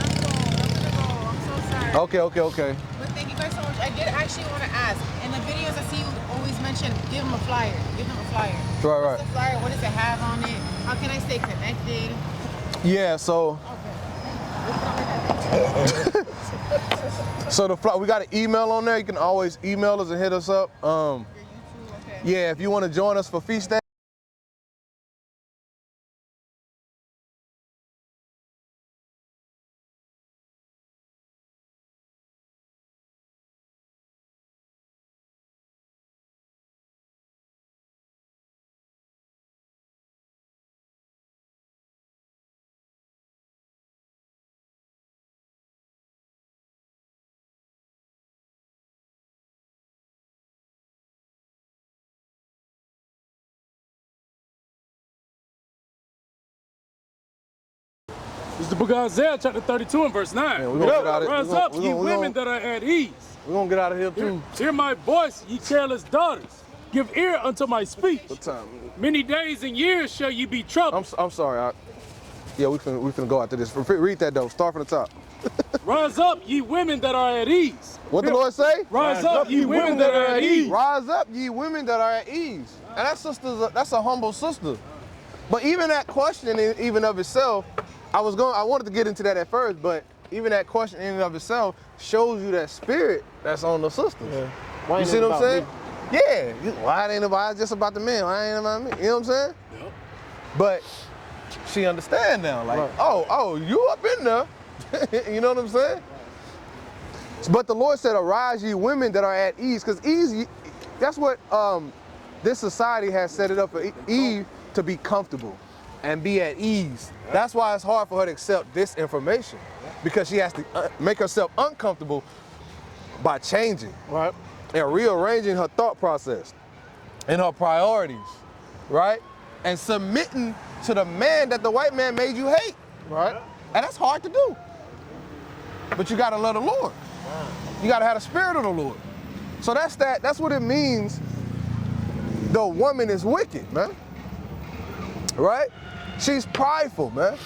I'm so sorry. Okay. But thank you guys so much. I did actually want to ask. In the videos, I see you always mention, give them a flyer. Give them a flyer. Right. What's the flyer? What does it have on it? How can I stay connected? Yeah, so. So we got an email on there. You can always email us and hit us up. Your YouTube, okay. Yeah, if you want to join us for Feast Day. This is the book of Isaiah, chapter 32 and verse 9. Yeah, we gonna get out of it. Rise We gonna- up, we ye gonna- we women gonna- that are at ease. We're going to get out of here too. Hear my voice, ye careless daughters. Give ear unto my speech. What time? Many days and years shall ye be troubled. I'm sorry. Yeah, we finna go after this. Read that though. Start from the top. Rise up, ye women that are at ease. What the Lord say? Rise up, ye women that are at ease. Rise up, ye women that are at ease. And that's a humble sister. But even that question, even of itself, I wanted to get into that at first, but even that question in and of itself shows you that spirit that's on the sisters. Yeah. Why You ain't see it what I'm about saying? me? Yeah. Why it ain't about just about the men? Why it ain't about me? You know what I'm saying? Yep. But she understand now. Like, Right. oh, you up in there. You know what I'm saying? But the Lord said, arise ye women that are at ease. Because ease, that's what this society has set it up for Eve to be comfortable and be at ease. That's why it's hard for her to accept this information, because she has to make herself uncomfortable by changing, Right. and rearranging her thought process and her priorities, right? And submitting to the man that the white man made you hate. Right. And that's hard to do. But you gotta love the Lord. You gotta have the spirit of the Lord. So that's what it means. The woman is wicked, man. Right? She's prideful, man.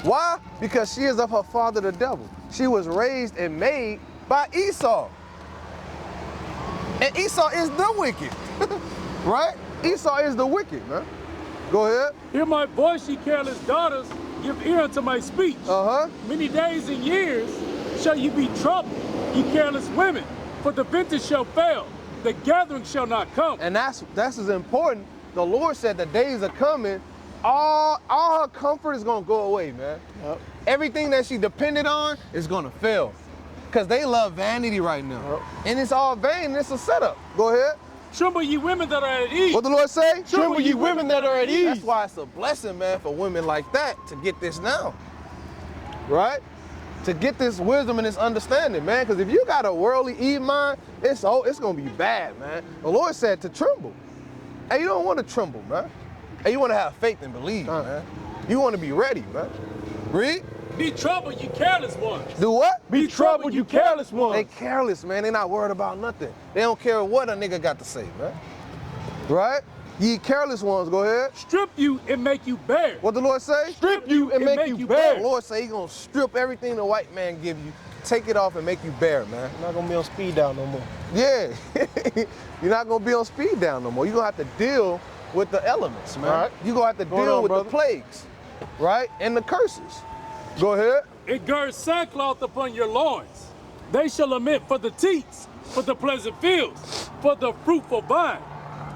Why? Because she is of her father, the devil. She was raised and made by Esau. And Esau is the wicked. Right? Esau is the wicked, man. Go ahead. Hear my voice, ye careless daughters, give ear unto my speech. Many days and years shall you be troubled, ye careless women, for the vintage shall fail, the gathering shall not come. And that's as important. The Lord said the days are coming, all her comfort is gonna go away, man. Yep. Everything that she depended on is gonna fail. Because they love vanity right now. Yep. And it's all vain, it's a setup. Go ahead. Tremble ye women that are at ease. What the Lord say? Tremble ye women that are at ease. That's why it's a blessing, man, for women like that to get this now. Right? To get this wisdom and this understanding, man. Because if you got a worldly Eve mind, it's gonna be bad, man. The Lord said to tremble. Hey, you don't want to tremble, man. Hey, you want to have faith and believe, man. You want to be ready, man. Read. Be troubled, ye careless ones. Do what? Be troubled, you careless ones. They careless, man. They not worried about nothing. They don't care what a nigga got to say, man. Right? Ye careless ones, go ahead. Strip you and make you bare. What the Lord say? Strip you and make you The bare. Lord say he gonna strip everything the white man give you, take it off and make you bare, man. Not gonna be on speed dial no more. Yeah. You're not gonna be on speed down no more. You're gonna have to deal with the elements, man. Right. You're gonna have to Going deal on, with brother. the plagues, right? And the curses. Go ahead. It girds sackcloth upon your loins. They shall lament for the teats, for the pleasant fields, for the fruitful vine.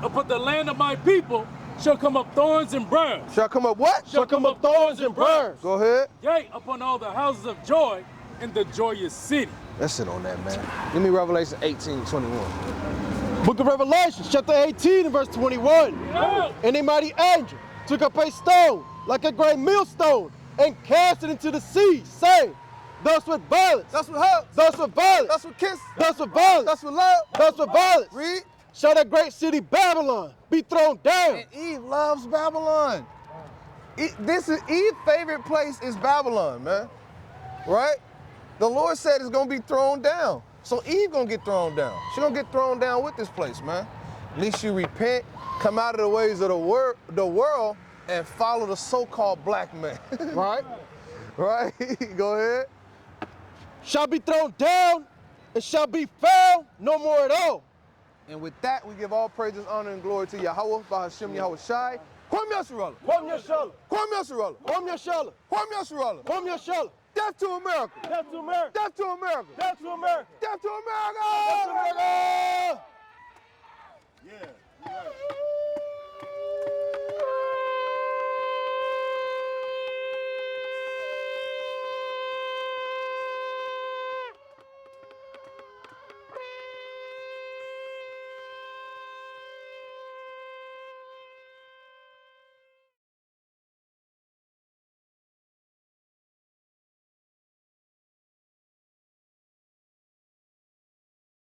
Upon the land of my people shall come up thorns and briars. Shall come up what? Shall come up thorns and briars. Go ahead. Yea, upon all the houses of joy in the joyous city. Let's sit on that, man. Give me Revelation 18:21. Book of Revelation, chapter 18 and verse 21. Yeah. And a mighty angel took up a stone like a great millstone and cast it into the sea, saying, thus with violence, That's what helps. thus with violence, That's what kiss. thus with violence, That's what love. thus with violence, Read. shall that great city Babylon be thrown down. And Eve loves Babylon. Eve's favorite place is Babylon, man. Right? The Lord said it's gonna be thrown down. So Eve gonna get thrown down. She gonna get thrown down with this place, man. At least you repent, come out of the ways of the world, and follow the so-called black man. Right? Right? Go ahead. Shall be thrown down and shall be found no more at all. And with that, we give all praises, honor, and glory to Yahweh, Bahashem Yahweh Shai. Kwam Yasharallah. Kwam Yashala, Kwam Yasharallah. Kwam Yashala, Kwam Yasharallah. Kwam Yashala. Death to America. Death to America. Death to America. Death to America. Death to America. Death to America.